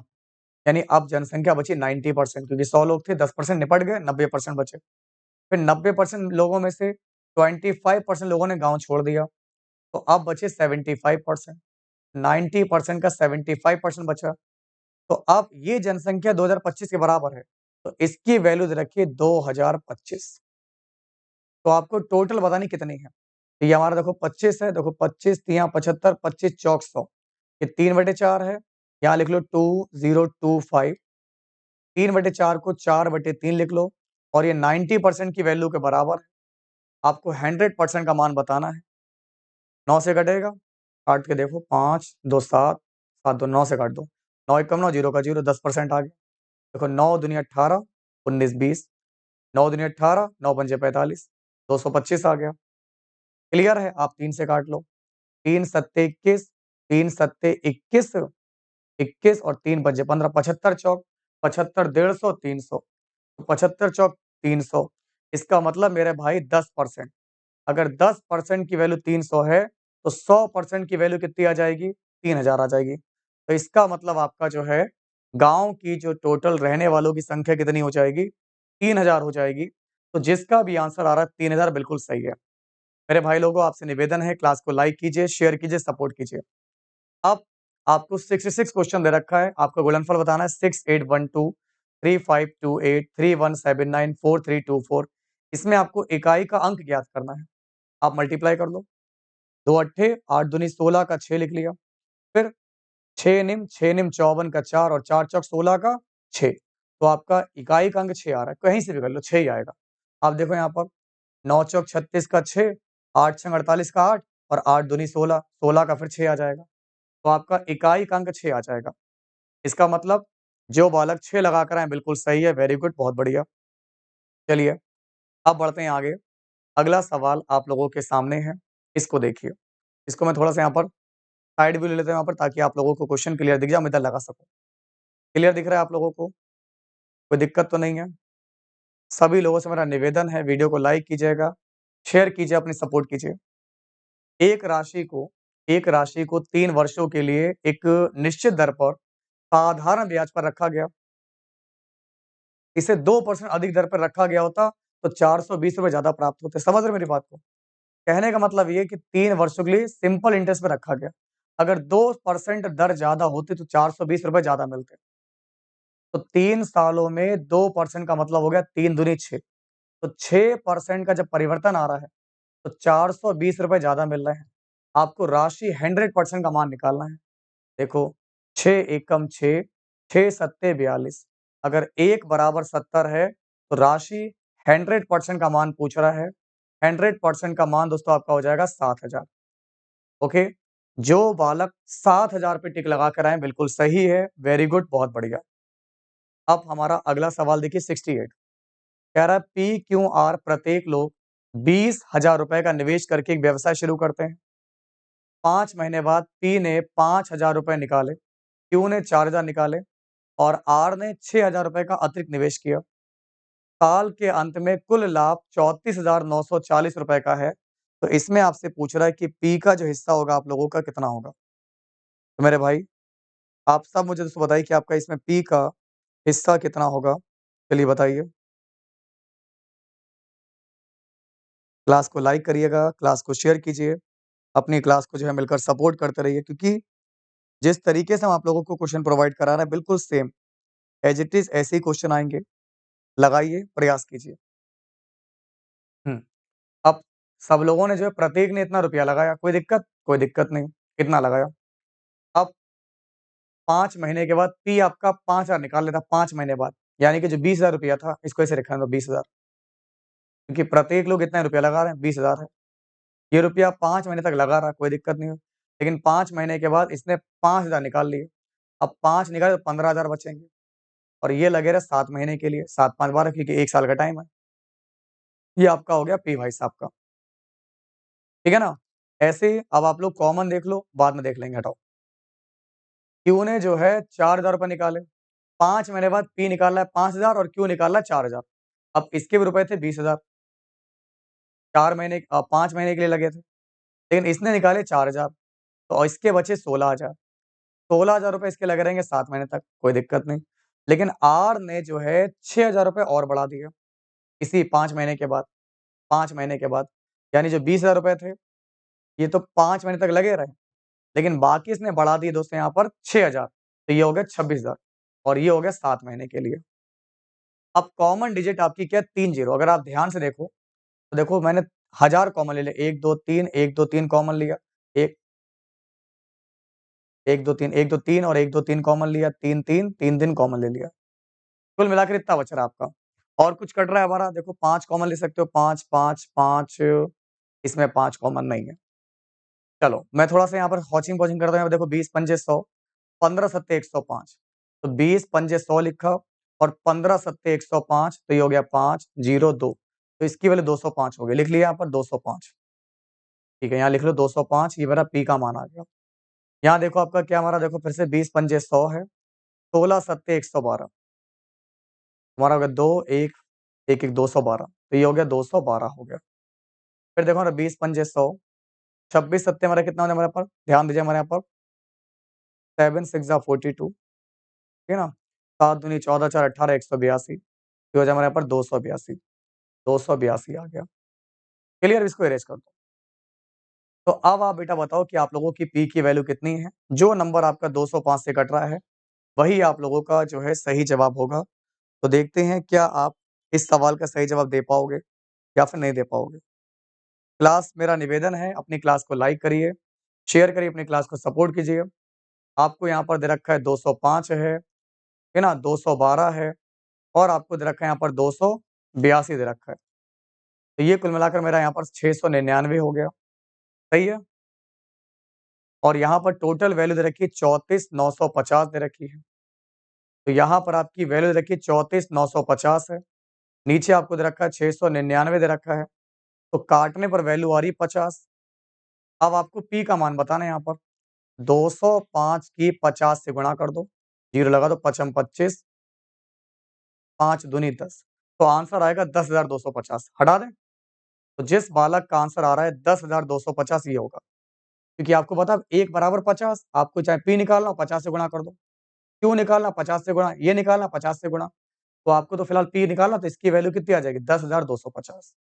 यानी अब जनसंख्या बची 90%, क्योंकि 100 लोग थे, 10% निपट गए, 90% बचे। फिर 90% लोगों में से 25% लोगों ने गांव छोड़ दिया, तो अब बचे 75%। 90% का 75% बचा। तो अब ये जनसंख्या 2025 के बराबर है। तो इसकी वैल्यू दे रखी है 2025। तो आपको टोटल बतानी कितनी है? तो ये हमारा देखो 25 है, देखो 25 तिया 75, 25 चौक 100, ये 3/4 है। यहाँ लिख लो 2025। 3/4 को 4/3 लिख लो और ये 90% की वैल्यू के बराबर है। आपको 100% का मान बताना है। 9 से कटेगा, काट के देखो 5 2 7, 7 2 9 से काट दो। 9 एकम 9, 0 का 0, 10% आ गया। देखो 9 दूनी 18, 19 20, 9 दूनी 18, 9 पंजे 45, 225 आ गया। क्लियर है? आप 3 से काट लो। 3 सत्ते 21, 3 सत्ते 21, 21 और 3 पंजे 15, 75 चौक, 75 150, 300, तो 75 चौक 300। इसका मतलब मेरे भाई 10%। अगर 10% की वैल्यू 300 है, तो 100% की वैल्यू कितनी आ जाएगी? 3000 आ जाएगी। तो इसका मतलब आपका जो है, गाँव की जो टोटल रहने वालों की संख्या कितनी हो जाएगी? 3000 हो जाएगी। तो जिसका भी आंसर आ रहा है 3000 बिल्कुल सही है। मेरे भाई लोगों, आपसे निवेदन है, क्लास को लाइक कीजिए, शेयर कीजिए, सपोर्ट कीजिए। अब आपको 66 क्वेश्चन दे रखा है, आपको गुणनफल बताना है 6812, 3528, 3179, 4324। इसमें आपको इकाई का अंक ज्ञात करना है। आप मल्टीप्लाई कर लो। 2 अट्ठे 8 दूनी 16 का 6 लिख लिया। फिर 6 निम 54 का 4 और 4 चौक 16 का 6। तो आपका इकाई का अंक 6 आ रहा है। कहीं से भी कर लो 6 ही आएगा। आप देखो यहाँ पर 9 चौक 36 का 6, 8 छंग 48 का 8 और 8 दूनी 16, 16 का फिर 6 आ जाएगा। तो आपका इकाई का अंक 6 आ जाएगा। इसका मतलब जो बालक 6 लगाकर आए बिल्कुल सही है, वेरी गुड, बहुत बढ़िया। चलिए, अब बढ़ते हैं आगे। अगला सवाल आप लोगों के सामने है, इसको देखिए। इसको मैं थोड़ा-सा यहाँ पर साइड व्यू ले लेते हैं यहाँ पर, ताकि आप लोगों को क्वेश्चन क्लियर दिख जाए, मैं इधर लगा सकूँ। क्लियर दिख रहा है आप लोगों को? कोई दिक्कत तो नहीं है? सभी लोगों से मेरा निवेदन है, वीडियो को लाइक कीजिएगा, शेयर कीजिए, अपनी सपोर्ट कीजिए। एक राशि को एक राशि को 3 वर्षों के लिए एक निश्चित दर पर साधारण ब्याज पर रखा गया। इसे 2% अधिक दर पर रखा गया होता, तो ₹420 ज़्यादा प्राप्त होते। समझ रहे हैं मेरी बात को? कहने का मतलब ये है कि 3 वर्षों के लिए सिंपल इंटरेस्ट पे रखा गया। अगर 2% दर ज़्यादा होती, तो ₹420 ज़्यादा मिलते। तो 3 सालों में 2% का मतलब हो गया 3 दूनी 6। तो 6% का जब परिवर्तन आ रहा है, तो ₹420 ज़्यादा मिल रहे हैं। आपको राशि 100% का मान निकालना है। देखो, 6 एकम 6, 6 सत्ते 42। अगर 1 बराबर 70 है, तो राशि 100% का मान पूछ रहा है। 100% का मान दोस्तों आपका हो जाएगा 7000। ओके? जो बालक 7000 पे टिक लगा कर आए, बिल्कुल सही है, वेरी गुड, बहुत बढ़िया। अब हमारा अगला सवाल देखिए 68। कह रहा है पी-क्यू-आर प्रत्येक लोग ₹20,000 का निवेश करके एक व्यवसाय शुरू करते हैं। 5 महीने बाद पी ने ₹5000 निकाले, क्यू ने 4000 निकाले और आर ने ₹6000 का अतिरिक्त निवेश किया। साल के अंत में कुल लाभ ₹34,940 का है। तो इसमें आपसे पूछ रहा है कि पी का जो हिस्सा होगा आप लोगों का कितना होगा? तो मेरे भाई, आप सब मुझे दोस्तों बताइए कि आपका इसमें पी का हिस्सा कितना होगा? चलिए बताइए। क्लास को लाइक करिएगा, क्लास को शेयर कीजिए, अपनी क्लास को जो है मिलकर सपोर्ट करते रहिए, क्योंकि जिस तरीके से हम आप लोगों को क्वेश्चन प्रोवाइड करा रहे हैं, बिल्कुल सेम एज़ इट इज़ ऐसे ही क्वेश्चन आएँगे। लगाइए, प्रयास कीजिए। हुँ। अब सब लोगों ने जो है प्रत्येक ने इतना रुपया लगाया, कोई दिक्कत? कोई दिक्कत नहीं। कितना लगाया? अब 5 महीने के बाद पी आपका 5000 निकाल लेता 5 महीने बाद, यानी कि जो ₹20,000 था, इसको ऐसे रखने दो 20,000, क्योंकि प्रत्येक लोग इतना रुपया लगा रहे हैं, 20,000 है। ये रुपया 5 महीने तक लगा रहा, कोई दिक्कत नहीं है। लेकिन 5 महीने के बाद इसने 5000 निकाल लिए। अब 5 निकाले तो 15,000 बचेंगे और ये लगे रहे 7 महीने के लिए, 7 5 12, क्योंकि 1 साल का टाइम है। ये आपका हो गया पी भाई साहब का। ठीक है ना? ऐसे ही अब आप लोग कॉमन देख लो, बाद में देख लेंगे, हटाओ। क्यू ने जो है ₹4000 निकाले, 5 महीने बाद पी निकाल रहा है 5000 और क्यू निकाल रहा है 4000। अब इसके भी रुपए थे 20,000, 5 महीने के लिए लगे थे, लेकिन इसने निकाले 4000, तो इसके बचे 16,000। ₹16,000 इसके लगे रहेंगे 7 महीने तक, कोई दिक्कत नहीं। लेकिन आर ने जो है ₹6000 और बढ़ा दिए, इसी 5 महीने के बाद, 5 महीने के बाद। यानी जो ₹20,000 थे, ये तो 5 महीने तक लगे रहे, लेकिन बाकी इसने बढ़ा दिए दोस्तों यहाँ पर 6000, तो ये हो गया 26,000 और ये हो गया 7 महीने के लिए। अब कॉमन डिजिट आपकी क्या है? 3 ज़ीरो। अगर आप ध्यान से देखो, तो देखो मैंने 1000 कॉमन ले लिया, 1 2 3, 1 2 3 कॉमन लिया, 1 1 2 3, 1 2 3 और 1 2 3 कॉमन लिया, 3 3, 3 कॉमन ले लिया। कुल मिलाकर इतना बच रहा है आपका। और कुछ कट रहा है हमारा, देखो 5 कॉमन ले सकते हो, 5 5 5, इसमें 5 कॉमन नहीं है। चलो, मैं थोड़ा-सा यहाँ पर हौचिंग-पौचिंग करता हूँ, देखो 20 पंजे 100, 15 सत्ते 105। तो 20 पंजे 100 लिखा, और 15 सत्ते 105, तो ये हो गया 502, तो इसकी वैल्यू 205 हो गई। लिख लिया यहाँ पर 205। ठीक है, यहाँ लिख लो 205, ये मेरा पी का मान आ गया। यहाँ देखो आपका क्या हमारा, देखो फिर से 20 पंजे 100 है, 16 सत्ते 112, हमारा हो गया 2 1 1 1 212, तो ये हो गया 212 हो गया। फिर देखो हमारा 20 पंजे 100, 26 सत्ते हमारा कितना हो गया हमारे पर, ध्यान दीजिए हमारे यहाँ पर 7 6 42, ठीक है ना, 7 दूनी 14 4 18 182, तो हो जाए हमारे यहाँ पर 282, 282 आ गया। क्लियर, इसको इरेज कर दो। तो अब आप बेटा बताओ कि आप लोगों की पी की वैल्यू कितनी है। जो नंबर आपका 205 से कट रहा है वही आप लोगों का जो है सही जवाब होगा। तो देखते हैं क्या आप इस सवाल का सही जवाब दे पाओगे या फिर नहीं दे पाओगे। क्लास, मेरा निवेदन है अपनी क्लास को लाइक करिए, शेयर करिए, अपनी क्लास को सपोर्ट कीजिए। आपको यहाँ पर दे रखा है 205 है ना, 212 है, और आपको दे रखा है यहाँ पर 282 दे रखा है। तो ये कुल मिलाकर मेरा यहाँ पर 699 हो गया, सही है। और यहाँ पर टोटल वैल्यू दे रखी है 34,950 दे रखी है। तो यहाँ पर आपकी वैल्यू दे रखी है 34,950 है, नीचे आपको दे रखा है 699 दे रखा है, तो काटने पर वैल्यू आ रही 50। अब आपको पी का मान बताना है यहाँ पर, 205 की 50 से गुणा कर दो, जीरो लगा दो, पचम 25, 5 दूनी 10, तो आंसर आएगा 10,250। हटा दें, तो जिस बालक का आंसर आ रहा है 10,250 ये होगा, क्योंकि आपको पता है 1 बराबर 50, आपको चाहे पी निकालना हो 50 से गुणा कर दो, क्यों निकालना 50 से गुणा, ये निकालना 50 से गुणा, तो आपको तो फिलहाल पी निकालना, तो इसकी वैल्यू कितनी आ जाएगी 10,250।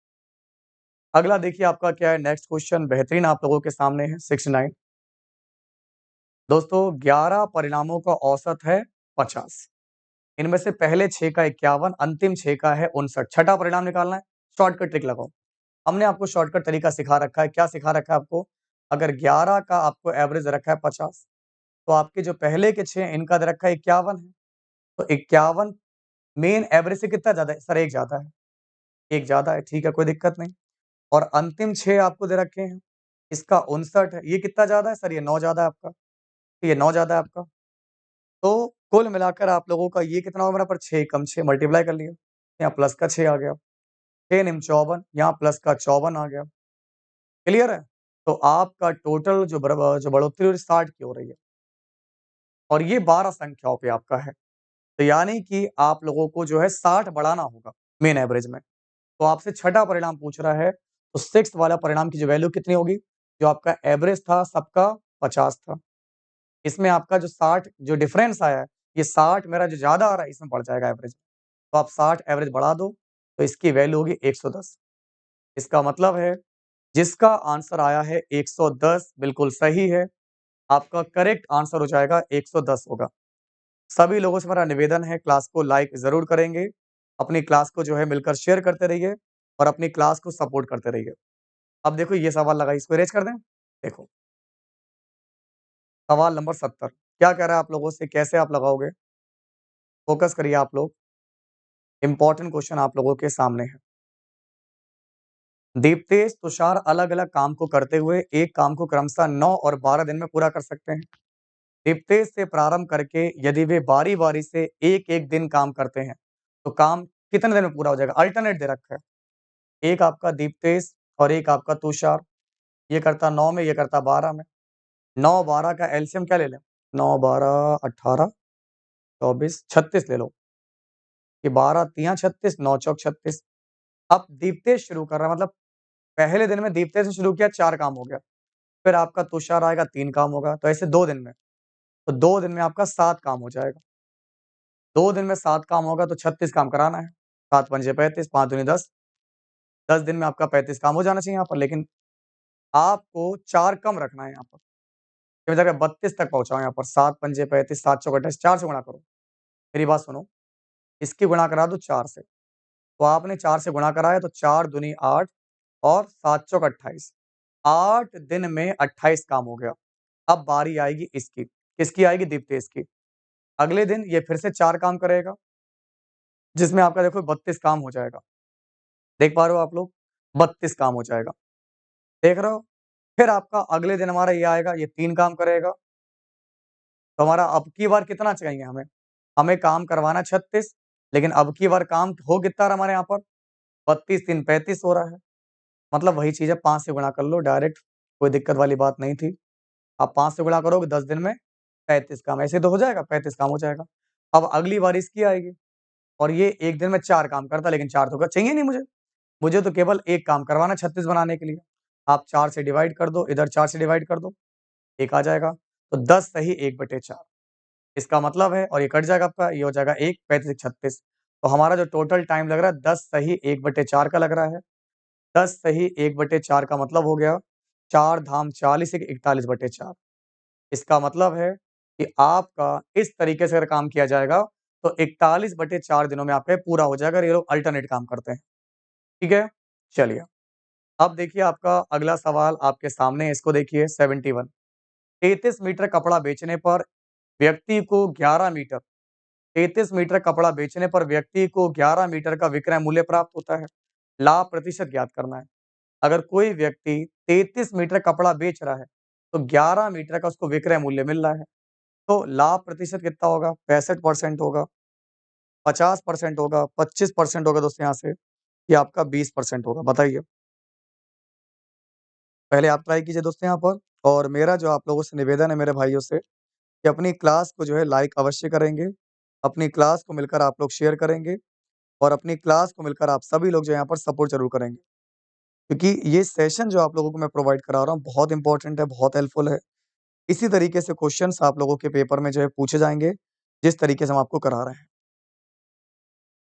अगला देखिए आपका क्या है, नेक्स्ट क्वेश्चन बेहतरीन आप लोगों के सामने है 69। दोस्तों 11 परिणामों का औसत है 50, इनमें से पहले 6 का 51, अंतिम 6 का है 59, छठा परिणाम निकालना है। शॉर्टकट ट्रिक लगाओ, हमने आपको शॉर्टकट तरीका सिखा रखा है। क्या सिखा रखा है आपको, अगर 11 का आपको एवरेज रखा है 50, तो आपके जो पहले के 6 इनका दे रखा है 51 है, तो 51 मेन एवरेज से कितना ज्यादा है सर, एक ज्यादा है, एक ज्यादा है, ठीक है, कोई दिक्कत नहीं। और अंतिम 6 आपको दे रखे हैं, इसका 59 है, ये कितना ज्यादा है सर, ये 9 ज्यादा है आपका, तो ये 9 ज्यादा है आपका। तो कुल मिलाकर आप लोगों का ये कितना होगा मेरा पर, 6 कम 6 मल्टीप्लाई कर लिया, यहाँ प्लस का 6 आ गया, 6 निम 54, यहाँ प्लस का 54 आ गया। क्लियर है, तो आपका टोटल जो बढ़ोतरी 60 की हो रही है, और ये 12 संख्याओं पे आपका है, तो यानी कि आप लोगों को जो है 60 बढ़ाना होगा मेन एवरेज में। तो आपसे छठा परिणाम पूछ रहा है, तो सिक्स्थ वाला परिणाम की जो वैल्यू कितनी होगी, जो आपका एवरेज था सबका 50 था, इसमें आपका जो 60 जो डिफरेंस आया है, ये 60 मेरा जो ज्यादा आ रहा है इसमें बढ़ जाएगा एवरेज, तो आप 60 एवरेज बढ़ा दो, तो इसकी वैल्यू होगी 110। इसका मतलब है जिसका आंसर आया है 110 बिल्कुल सही है, आपका करेक्ट आंसर हो जाएगा 110 होगा। सभी लोगों से मेरा निवेदन है, क्लास को लाइक ज़रूर करेंगे, अपनी क्लास को जो है मिलकर शेयर करते रहिए और अपनी क्लास को सपोर्ट करते रहिए। अब देखो ये सवाल लगा, इसको इरेज़ कर दें? देखो, सवाल नंबर 70 क्या कह रहा है आप लोगों से, कैसे आप लगाओगे? फ़ोकस करिए आप लोग, इम्पोर्टेंट क्वेश्चन आप लोगों के सामने है। दीप्तेश, तुषार अलग-अलग काम को करते हुए एक काम को क्रमशः 9 और 12 दिन में पूरा कर सकते हैं। दीप्तेश से प्रारंभ करके यदि वे बारी-बारी से एक-एक दिन काम करते हैं, तो काम कितने दिन में पूरा हो जाएगा? अल्टरनेट दे रखा है। एक आपका दीप्तेश और एक आपका तुषार, ये करता 9 में, ये करता 12 में। 9-12 का एलसीएम क्या ले लें? 9 12 18 24 36 ले लो, कि 12 तिया 36 9 चौक 36। अब दीप्तेश शुरू कर रहा है, मतलब पहले दिन में दीप्तेश ने शुरू किया 4 काम हो गया। फिर आपका तुषार आएगा 3 काम होगा, तो ऐसे 2 दिन में। तो 2 दिन में आपका 7 काम हो जाएगा। 2 दिन में 7 काम होगा तो 36 काम कराना है। 7 पंजे 35, 5 दूनी 10, 10 दिन में आपका 35 काम हो जाना चाहिए यहाँ पर, लेकिन आपको 4 कम रखना है यहाँ पर। ये जाकर 32 तक पहुँचाओ यहाँ पर, 7 पंजे 35, 7 चौक 28, 4 से गुणा करो। मेरी बात सुनो, इसकी गुणा करा दो 4 से। तो आपने 4 से गुणा कराया तो 4 दूनी 8 और 7 चौक 28। 8 दिन में 28 काम हो गया। अब बारी आएगी इसकी, किसकी आएगी? दीप्तेश की। अगले दिन ये फिर से 4 काम करेगा, जिसमें आपका देखो 32 काम हो जाएगा। देख पा रहे हो आप लोग? 32 काम हो जाएगा। देख रहे हो? फिर आपका अगले दिन हमारा ये आएगा, ये 3 काम करेगा। तो हमारा अब की बार कितना चाहिए हमें? हमें काम करवाना 36, लेकिन अब की बार काम हो कितना रहा हमारे यहाँ पर? 32 3 35 हो रहा है। मतलब वही चीज़ है, 5 से गुणा कर लो डायरेक्ट, कोई दिक्कत वाली बात नहीं थी। आप 5 से गुणा करोगे 10 दिन में 35 काम, ऐसे तो हो जाएगा, 35 काम हो जाएगा। अब अगली बारी इसकी आएगी और ये 1 दिन में 4 काम करता है, लेकिन 4 तो चाहिए नहीं मुझे। मुझे तो केवल 1 काम करवाना है 36 बनाने के लिए। आप 4 से डिवाइड कर दो, इधर 4 से डिवाइड कर दो, 1 आ जाएगा। तो 10 सही 1/4, इसका मतलब है, और ये कट जाएगा आपका, ये हो जाएगा 1, 35 36। तो हमारा जो टोटल टाइम लग रहा है 10 सही 1/4 का लग रहा है। 10 सही 1/4 का मतलब हो गया 4 धाम 40 41/4। इसका मतलब है कि आपका इस तरीके से अगर काम किया जाएगा तो 41/4 दिनों में आपका ये पूरा हो जाएगा। ये लोग अल्टरनेट काम करते हैं। ठीक है? चलिए, अब देखिए आपका अगला सवाल आपके सामने है, इसको देखिए 71। 33 मीटर कपड़ा बेचने पर व्यक्ति को 11 मीटर 33 मीटर कपड़ा बेचने पर व्यक्ति को 11 मीटर का विक्रय मूल्य प्राप्त होता है। लाभ प्रतिशत ज्ञात करना है। अगर कोई व्यक्ति 33 मीटर कपड़ा बेच रहा है, तो 11 मीटर का उसको विक्रय मूल्य मिल रहा है। तो लाभ प्रतिशत कितना होगा? 65% होगा, 50% होगा, 25% होगा दोस्तों यहाँ से, या आपका 20% होगा? बताइए। पहले आप ट्राई कीजिए दोस्तों यहाँ पर, और मेरा जो आप लोगों से निवेदन है मेरे भाइयों से, कि अपनी क्लास को जो है लाइक अवश्य करेंगे। अपनी क्लास को मिलकर आप लोग शेयर करेंगे, और अपनी क्लास को मिलकर आप सभी लोग जो यहाँ पर सपोर्ट ज़रूर करेंगे। क्योंकि ये सेशन जो आप लोगों को मैं प्रोवाइड करा रहा हूँ बहुत इम्पोर्टेंट है, बहुत हेल्पफुल है। इसी तरीके से क्वेश्चन्स आप लोगों के पेपर में जो है पूछे जाएँगे, जिस तरीके से हम आपको करा रहे हैं।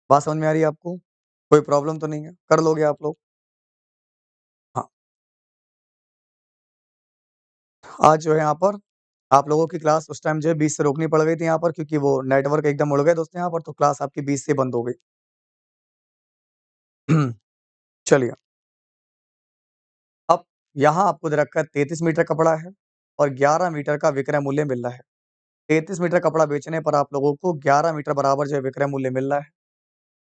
बात समझ में आ रही है आपको? कोई प्रॉब्लम तो नहीं है? कर लोगे आप लोग? हाँ, आज जो है यहाँ पर आप लोगों की क्लास उस टाइम जो है बीच से रोकनी पड़ गई थी यहाँ पर, क्योंकि वो नेटवर्क एकदम उड़ गए दोस्तों यहाँ पर, तो क्लास आपकी बीच से बंद हो गई। चलिए, अब यहाँ आपको दे रखा है 33 मीटर कपड़ा है और 11 मीटर का विक्रय मूल्य मिल रहा है। 33 मीटर कपड़ा बेचने पर आप लोगों को 11 मीटर बराबर जो है विक्रय मूल्य मिल रहा है।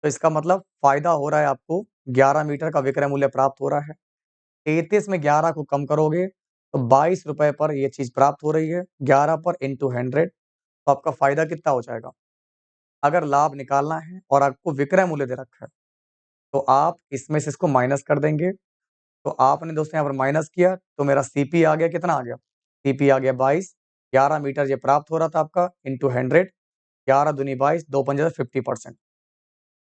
तो इसका मतलब फ़ायदा हो रहा है आपको, 11 मीटर का विक्रय मूल्य प्राप्त हो रहा है। 33 में 11 को कम करोगे तो ₹22 पर ये चीज़ प्राप्त हो रही है। 11 पर इंटू 100, तो आपका फ़ायदा कितना हो जाएगा? अगर लाभ निकालना है और आपको विक्रय मूल्य दे रखा है, तो आप इसमें से इसको माइनस कर देंगे। तो आपने दोस्तों यहाँ पर माइनस किया, तो मेरा सीपी आ गया, कितना आ गया? सीपी आ गया 22, 11 मीटर ये प्राप्त हो रहा था आपका इंटू 100, 11 दूनी 22, 2 पंजे 50%।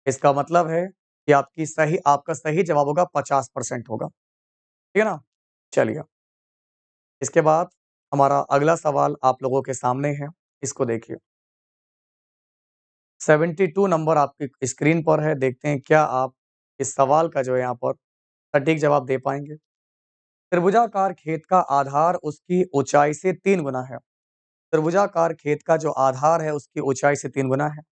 इसका मतलब है कि आपका सही जवाब होगा 50% होगा। ठीक है ना? चलिए, इसके बाद हमारा अगला सवाल आप लोगों के सामने है, इसको देखिए। 72 नंबर आपकी स्क्रीन पर है, देखते हैं क्या आप इस सवाल का जो है यहाँ पर सटीक जवाब दे पाएँगे। त्रिभुजाकार खेत का आधार उसकी ऊँचाई से 3 गुना है। त्रिभुजाकार खेत का जो आधार है उसकी ऊँचाई से 3 गुना है।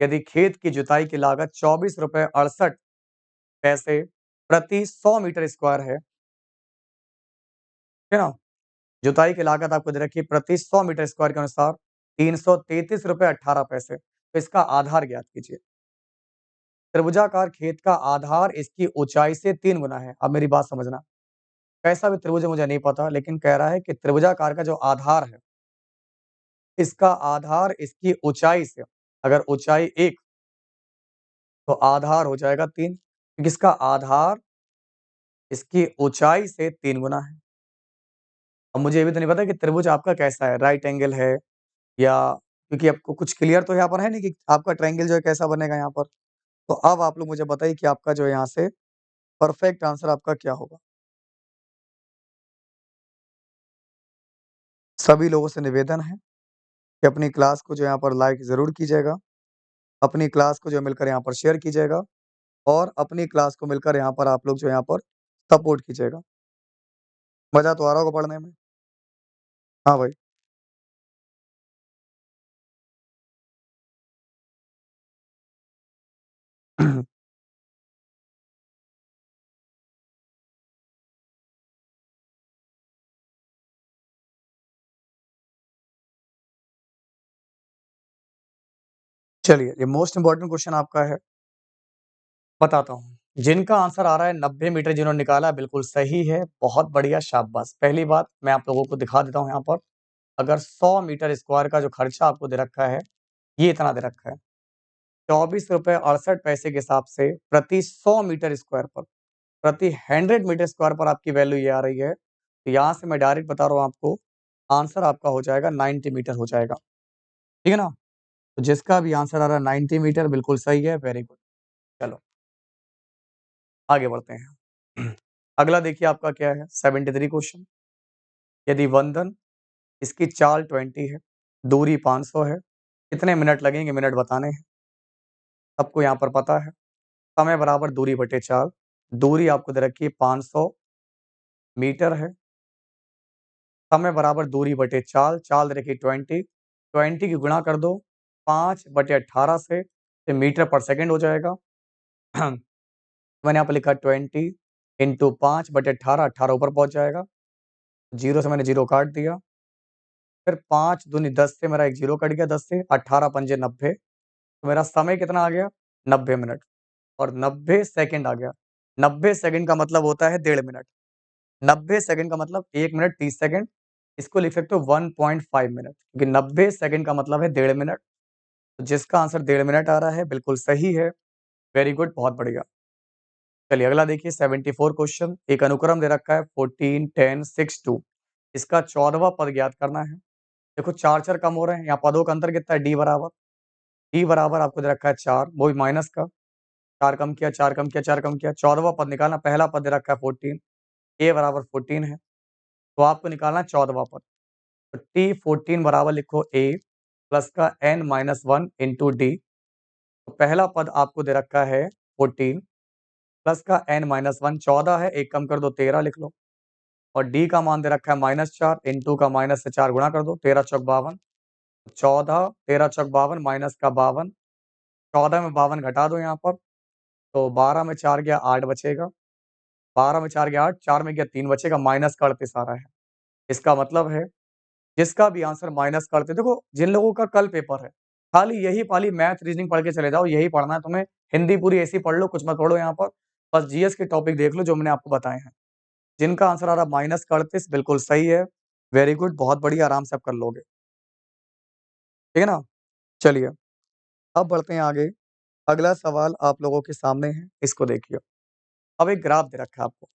यदि खेत की जुताई की लागत ₹24.68 प्रति 100 मीटर स्क्वायर है, ठीक है ना? जुताई की लागत आपको दे रखी है प्रति 100 मीटर स्क्वायर के अनुसार ₹333.18। तो इसका आधार ज्ञात कीजिए। त्रिभुजाकार खेत का आधार इसकी ऊँचाई से 3 गुना है। अब मेरी बात समझना, कैसा भी त्रिभुज है मुझे नहीं पता, लेकिन कह रहा है कि त्रिभुजाकार का जो आधार है, इसका आधार इसकी ऊँचाई से, अगर ऊँचाई 1 तो आधार हो जाएगा 3, क्योंकि इसका आधार इसकी ऊँचाई से 3 गुना है। अब मुझे ये भी तो नहीं पता कि त्रिभुज आपका कैसा है, राइट एंगल है या, क्योंकि आपको कुछ क्लियर तो यहाँ पर है नहीं कि आपका ट्रायंगल जो है कैसा बनेगा यहाँ पर। तो अब आप लोग मुझे बताइए कि आपका जो है यहाँ से परफेक्ट आंसर आपका क्या होगा? सभी लोगों से निवेदन है कि अपनी क्लास को जो यहाँ पर लाइक ज़रूर कीजिएगा, अपनी क्लास को जो मिलकर यहाँ पर शेयर कीजिएगा, और अपनी क्लास को मिलकर यहाँ पर आप लोग जो यहाँ पर सपोर्ट कीजिएगा। मज़ा तो आ रहा होगा पढ़ने में? हाँ भाई। चलिए, ये मोस्ट इम्पोर्टेंट क्वेश्चन आपका है, बताता हूँ। जिनका आंसर आ रहा है 90 मीटर जिन्होंने निकाला बिल्कुल सही है, बहुत बढ़िया, शाबाश। पहली बात मैं आप लोगों को दिखा देता हूँ यहाँ पर, अगर 100 मीटर स्क्वायर का जो खर्चा आपको दे रखा है, ये इतना दे रखा है। ₹24.68 के हिसाब से प्रति 100 मीटर स्क्वायर पर, प्रति 100 मीटर स्क्वायर पर आपकी वैल्यू ये आ रही है। तो यहाँ से मैं डायरेक्ट बता रहा हूँ आपको, आंसर आपका हो जाएगा 90 मीटर हो जाएगा। ठीक है ना? तो जिसका भी आंसर आ रहा है 90 मीटर बिल्कुल सही है, वेरी गुड। चलो, आगे बढ़ते हैं। अगला देखिए आपका क्या है 73 क्वेश्चन। यदि वंदन इसकी चाल 20 है, दूरी 500 है, कितने मिनट लगेंगे मिनट बताने हैं। सबको यहाँ पर पता है, समय बराबर दूरी बटे चाल। दूरी आपको दे रखी है 500 मीटर है, समय बराबर दूरी बटे चाल, चाल दे रखी है 20 की गुणा कर दो 5/18 से, तो मीटर पर सेकंड हो जाएगा। मैंने यहाँ पे लिखा 20 इंटू 5/18, 18 ऊपर पहुंच जाएगा। जीरो से मैंने जीरो काट दिया, फिर 5 दूनी 10 से मेरा एक जीरो कट गया, 10 से 18 पंजे 90, तो मेरा समय कितना आ गया 90 मिनट और 90 सेकंड आ गया। 90 सेकंड का मतलब होता है 1.5 मिनट। 90 सेकंड का मतलब 1 मिनट 30 सेकंड। इसको लिख सकते हो 1.5 मिनट, क्योंकि 90 सेकंड का मतलब है 1.5 मिनट। तो जिसका आंसर 1.5 मिनट आ रहा है बिल्कुल सही है, वेरी गुड, बहुत बढ़िया। चलिए अगला देखिए 74 क्वेश्चन। एक अनुक्रम दे रखा है 14 10 6 2, इसका 14वां पद ज्ञात करना है। देखो चार चार कम हो रहे हैं, यहाँ पदों का अंतर कितना है, डी बराबर आपको दे रखा है 4, वो भी माइनस का। 4 कम किया, 4 कम किया, 4 कम किया, 14वां पद निकालना। पहला पद दे रखा है 14, ए बराबर 14 है, तो आपको निकालना है 14वां पद। तो टी 14 बराबर लिखो ए प्लस का n माइनस 1 इंटू डी। तो पहला पद आपको दे रखा है 14 प्लस का n माइनस 1, 14 है, एक कम कर दो 13 लिख लो। और डी का मान दे रखा है -4, इंटू का माइनस से 4 गुणा कर दो, 13 चौक 52, 14, 13 चौक 52 माइनस का 52, 14 में 52 घटा दो यहाँ पर, तो 12 में 4 गया 8 बचेगा, 12 में 4 गया 8, 4 में गया 3 बचेगा, माइनस का 38 आ रहा है। इसका मतलब है जिसका भी आंसर माइनस का 38, देखो जिन लोगों का कल पेपर है, खाली यही पाली मैथ रीजनिंग पढ़ के चले जाओ, यही पढ़ना है तुम्हें। हिंदी पूरी ऐसी पढ़ लो, कुछ मत पढ़ो यहाँ पर, बस जीएस के टॉपिक देख लो जो मैंने आपको बताए हैं। जिनका आंसर आ रहा है माइनस का 38 बिल्कुल सही है, वेरी गुड, बहुत बढ़िया, आराम से आप कर लोगे। ठीक है ना? चलिए, अब बढ़ते हैं आगे। अगला सवाल आप लोगों के सामने है, इसको देखिए। अब एक ग्राफ दे रखा है आपको।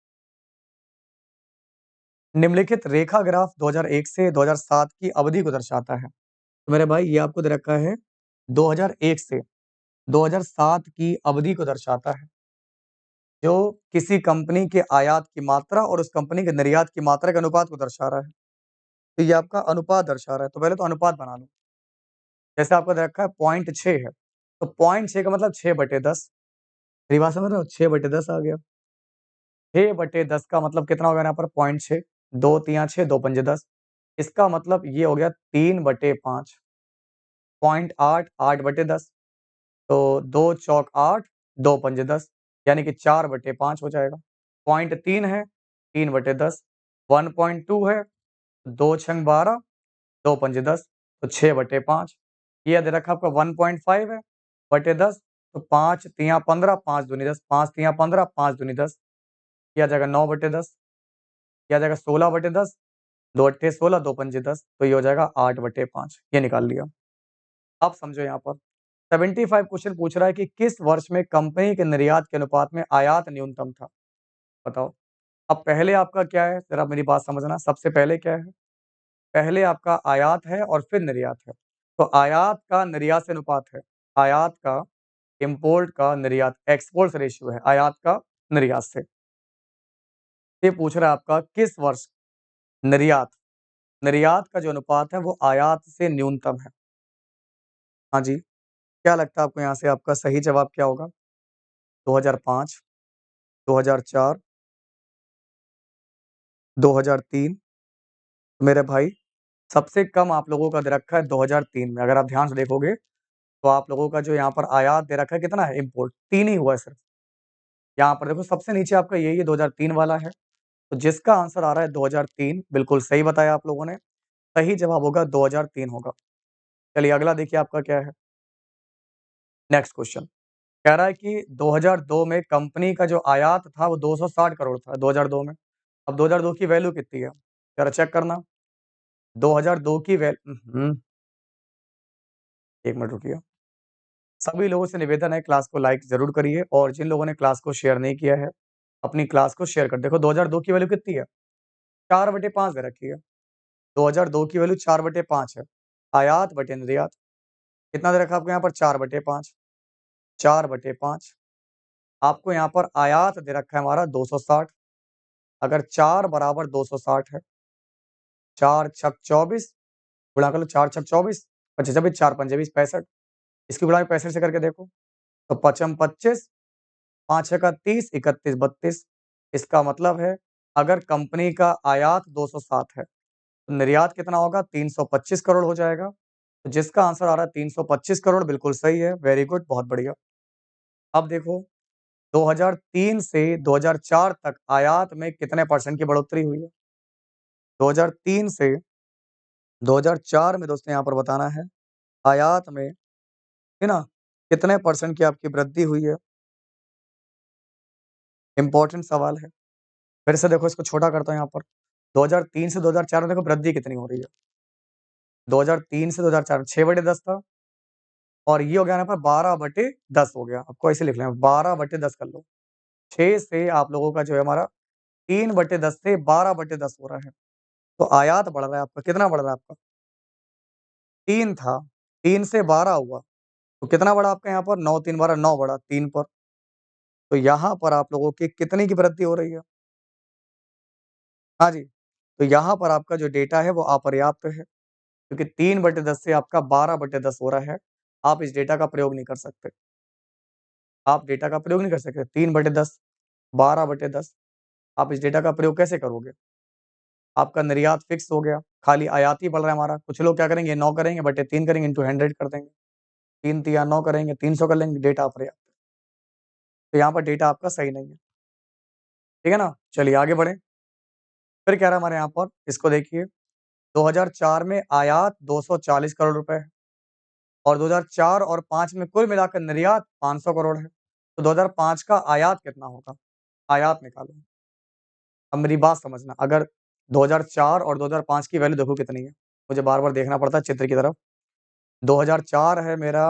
निम्नलिखित रेखा ग्राफ 2001 से 2007 की अवधि को दर्शाता है। तो मेरे भाई ये आपको दे रखा है 2001 से 2007 की अवधि को दर्शाता है, जो किसी कंपनी के आयात की मात्रा और उस कंपनी के निर्यात की मात्रा के अनुपात को दर्शा रहा है। तो ये आपका अनुपात दर्शा रहा है, तो पहले तो अनुपात बना लो। जैसे आपको दे रखा है 0.6 है, तो 0.6 का मतलब 6/10। मेरी बात समझ रहे हो? 6/10 आ गया। 6/10 का मतलब कितना हो गया यहाँ पर 0.6, 2 तिया 6, 2 पंजे 10। इसका मतलब ये हो गया 3/5, 0.8, 8/10। तो 2 चौक 8, 2 पंजे 10, यानी कि 4/5 हो जाएगा। 0.3 है, 3/10, 1.2 है, 2 छंग 12, 2 पंजे 10, तो 6/5। ये दे रखा आपका 1.5 है, बटे 10, तो 5 तिया 15, 5 दूनी 10, 5 तिया 15, 5 दूनी 10, ये आ जाएगा 9/10, ये आ जाएगा 16/10, 2 अट्ठे 16, 2 पंजे 10, तो ये हो जाएगा 8/5, ये निकाल लिया। अब समझो यहाँ पर 75 क्वेश्चन पूछ रहा है कि किस वर्ष में कंपनी के निर्यात के अनुपात में आयात न्यूनतम था? बताओ। अब पहले आपका क्या है, जरा मेरी बात समझना, सबसे पहले क्या है? पहले आपका आयात है और फिर निर्यात है। तो आयात का निर्यात से अनुपात है। आयात का इम्पोर्ट का निर्यात, एक्सपोर्ट रेशियो है आयात का निर्यात से। ये पूछ रहा है आपका किस वर्ष निर्यात, निर्यात का जो अनुपात है वो आयात से न्यूनतम है। हाँ जी, क्या लगता है आपको यहाँ से आपका सही जवाब क्या होगा? 2005, 2004, 2003? मेरे भाई सबसे कम आप लोगों का दे रखा है 2003 में। अगर आप ध्यान से देखोगे तो आप लोगों का जो यहाँ पर आयात दे रखा है कितना है, इम्पोर्ट 3 ही हुआ है सिर्फ। यहाँ पर देखो सबसे नीचे आपका यही है 2003 वाला है। तो जिसका आंसर आ रहा है 2003, बिल्कुल सही बताया आप लोगों ने। सही जवाब होगा 2003 होगा। चलिए अगला देखिए आपका क्या है। नेक्स्ट क्वेश्चन कह रहा है कि 2002 में कंपनी का जो आयात था वो 260 करोड़ था 2002 में। अब 2002 की वैल्यू कितनी है? जरा चेक करना। 2002 की 1 मिनट रुकिए। सभी लोगों से निवेदन है क्लास को लाइक ज़रूर करिए और जिन लोगों ने क्लास को शेयर नहीं किया है, अपनी क्लास को शेयर कर देखो 2002 की वैल्यू कितनी है? 4/5 दे रखी है। 2002 की वैल्यू 4/5 है। आयात बटे निर्यात कितना दे रखा है आपको यहाँ पर 4/5 4/5 आपको यहाँ पर आयात दे रखा है हमारा 260 अगर 4 बराबर 260 है 4 छक 24 गुणा कर लो 4 छक 24 25 छब्बीस 4 पंजे 20 65 इसकी गुणा 65 से करके देखो तो पचम 25 5 छक्का 30 31 32 इसका मतलब है अगर कंपनी का आयात 260 है तो निर्यात कितना होगा 325 करोड़ हो जाएगा तो जिसका आंसर आ रहा है 325 करोड़ बिल्कुल सही है वेरी गुड बहुत बढ़िया अब देखो 2003 से 2004 तक आयात में कितने परसेंट की बढ़ोतरी हुई है 2003 से 2004 में दोस्तों यहाँ पर बताना है आयात में है ना कितने परसेंट की आपकी वृद्धि हुई है इंपॉर्टेंट सवाल है फिर से देखो इसको छोटा करता हूँ यहाँ पर 2003 से 2004 में देखो वृद्धि कितनी हो रही है 2003 से 2004 6/10 था और ये हो गया यहाँ पर 12/10 हो गया आपको ऐसे लिख लेना 12/10 कर लो 6 से आप लोगों का जो है हमारा 3/10 से 12/10 हो रहा है तो आयात बढ़ रहा है आपका कितना बढ़ रहा है आपका 3 था 3 से 12 हुआ तो कितना बढ़ा आपका यहाँ पर 9 3 12 9 बढ़ा 3 पर तो यहाँ पर आप लोगों की कितनी की वृद्धि हो रही है हाँ जी तो यहाँ पर आपका जो डेटा है वो अपर्याप्त है क्योंकि 3/10 से आपका 12/10 हो रहा है आप इस डेटा का प्रयोग नहीं कर सकते आप डेटा का प्रयोग नहीं कर सकते 3/10 12/10 आप इस डेटा का प्रयोग कैसे करोगे आपका निर्यात फिक्स हो गया खाली आयात ही बढ़ रहा है हमारा कुछ लोग क्या करेंगे 9 करेंगे बटे 3 करेंगे इंटू 100 कर देंगे 3 तिया 9 करेंगे 300 कर लेंगे डेटा अपर्याप्त तो यहाँ पर डेटा आपका सही नहीं है ठीक है ना चलिए आगे बढ़े फिर कह रहा है हमारे यहाँ पर इसको देखिए 2004 में आयात 240 करोड़ रुपए है और 2004 और 5 में कुल मिलाकर निर्यात 500 करोड़ है तो 2005 का आयात कितना होगा आयात निकालो अब मेरी बात समझना अगर 2004 और 2005 की वैल्यू देखो कितनी है मुझे बार बार देखना पड़ता है चित्र की तरफ 2004 है मेरा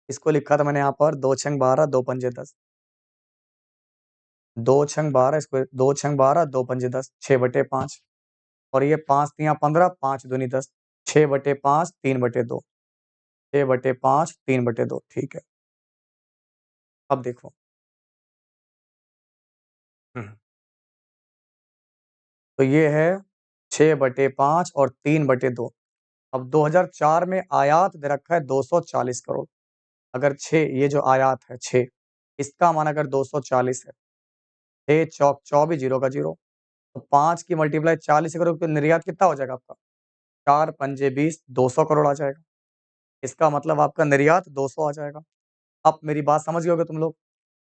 इसको लिखा था मैंने यहाँ पर 2 छंग 12 2 पंजे 10 2 छंग 12 इसको 2 छंग 12 2 पंजे 10 6/5 और ये 5 तिया 15 5 दूनी 10 6/5 3/2 6/5 3/2 ठीक है अब देखो हम्म, तो ये है 6/5 और 3/2 अब 2004 में आयात दे रखा है 240 करोड़ अगर 6 ये जो आयात है 6 इसका मान अगर 240 है 6 चौक 24 जीरो का जीरो तो 5 की मल्टीप्लाई 40 से करोगे तो निर्यात कितना हो जाएगा आपका 4 पंजे 20 200 करोड़ आ जाएगा इसका मतलब आपका निर्यात 200 आ जाएगा अब मेरी बात समझ गए होगे तुम लोग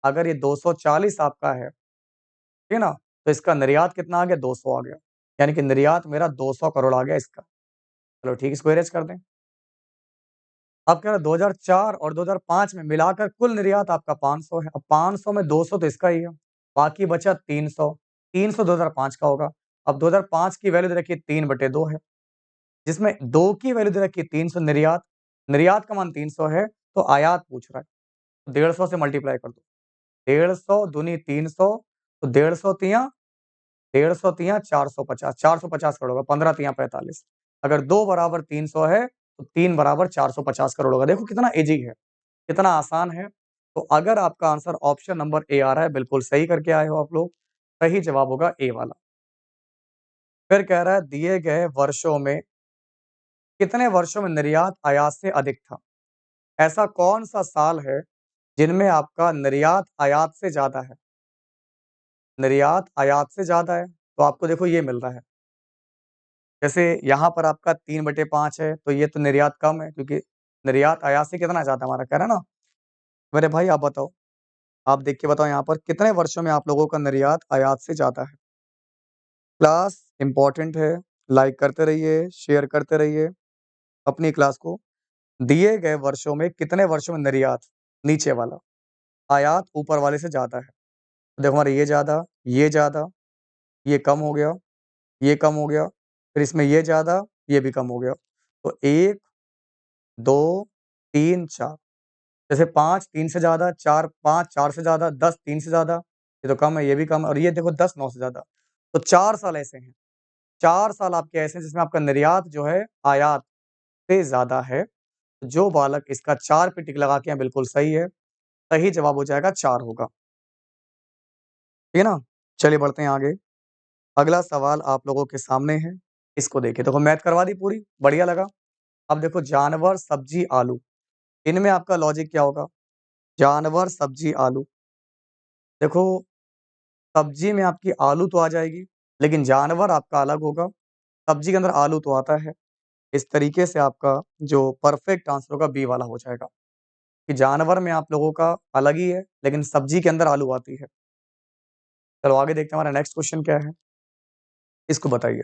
अगर ये 240 आपका है ठीक है ना तो इसका निर्यात कितना आ गया 200 आ गया यानी कि निर्यात मेरा 200 करोड़ आ गया इसका चलो ठीक इसको अरेंज कर दें अब कह रहा है 2004 और 2005 में मिलाकर कुल निर्यात आपका 500 है अब 500 में 200 तो इसका ही है बाकी बचा 300 300 2005 का होगा अब 2005 की वैल्यू दे रखी है 3/2 है जिसमें 2 की वैल्यू दे रखी है 300 निर्यात निर्यात का मान 300 है तो आयात पूछ रहा है तो 150 से मल्टीप्लाई कर दो 150 दूनी 300 तो 150 तिया 150 तिया 450 450 करोड़ होगा 15 तिया 45 अगर 2 बराबर 300 है तो 3 बराबर 450 करोड़ होगा देखो कितना इजी है कितना आसान है तो अगर आपका आंसर ऑप्शन नंबर ए आ रहा है बिल्कुल सही करके आए हो आप लोग सही जवाब होगा ए वाला फिर कह रहा है दिए गए वर्षों में कितने वर्षों में निर्यात आयात से अधिक था ऐसा कौन सा साल है जिनमें आपका निर्यात आयात से ज्यादा है निर्यात आयात से ज्यादा है तो आपको देखो ये मिल रहा है जैसे यहाँ पर आपका 3/5 है तो ये तो निर्यात कम है क्योंकि निर्यात आयात से कितना ज्यादा हमारा कह रहा है ना मेरे भाई आप बताओ आप देख के बताओ यहाँ पर कितने वर्षों में आप लोगों का निर्यात आयात से ज्यादा है क्लास इंपॉर्टेंट है लाइक करते रहिए शेयर करते रहिए अपनी क्लास को दिए गए वर्षों में कितने वर्षों में निर्यात नीचे वाला आयात ऊपर वाले से ज्यादा है देखो हमारे ये ज्यादा ये कम हो गया ये कम हो गया फिर इसमें ये ज्यादा ये भी कम हो गया तो 1 2 3 4 जैसे 5 3 से ज़्यादा, 4 5 4 से ज़्यादा, 10 3 से ज़्यादा, ये तो कम है, ये भी कम है और ये देखो 10 9 से ज़्यादा। तो 4 साल ऐसे हैं, 4 साल आपके ऐसे हैं जिसमें आपका निर्यात जो है आयात से ज़्यादा है। जो बालक इसका 4 पे टिक लगा के हैं बिल्कुल सही है। सही जवाब हो जाएगा 4 होगा। ठीक है ना? चलिए बढ़ते हैं आगे। अगला सवाल आप लोगों के सामने है। इसको देखिए, देखो मैथ करवा दी पूरी, बढ़िया लगा। अब देखो जानवर, सब्जी, आलू, इनमें आपका लॉजिक क्या होगा? जानवर, सब्जी, आलू। देखो सब्जी में आपकी आलू तो आ जाएगी, लेकिन जानवर आपका अलग होगा। सब्जी के अंदर आलू तो आता है। इस तरीके से आपका जो परफेक्ट आंसर होगा बी वाला हो जाएगा, कि जानवर में आप लोगों का अलग ही है, लेकिन सब्जी के अंदर आलू आती है। चलो आगे देखते हैं हमारा नेक्स्ट क्वेश्चन क्या है? इसको बताइए।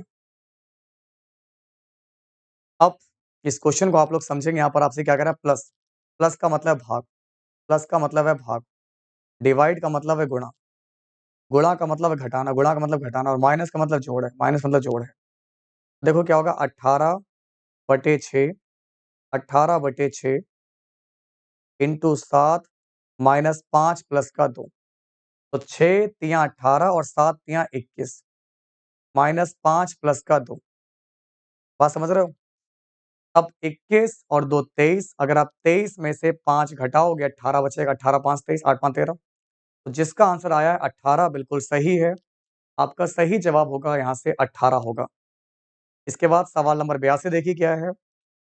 अब इस क्वेश्चन को आप लोग समझेंगे, यहाँ पर आपसे क्या कह रहा है प्लस। प्लस का मतलब भाग, प्लस का मतलब है भाग, डिवाइड का मतलब है गुणा, गुणा का मतलब है घटाना, गुणा का मतलब घटाना और माइनस का मतलब जोड़ है, माइनस मतलब जोड़ है। देखो क्या होगा 18/6, 18/6 इंटू 7 माइनस 5 प्लस का 2। तो 6 तिया 18 और 7 तिया 21 माइनस 5 प्लस का 2। बात समझ रहे हो? अब 21 और 2 23, अगर आप 23 में से 5 घटाओगे 18 बचेगा, 18 5 23, 8 5 13। तो जिसका आंसर आया है 18 बिल्कुल सही है। आपका सही जवाब होगा यहाँ से 18 होगा। इसके बाद सवाल नंबर 82 देखिए क्या है?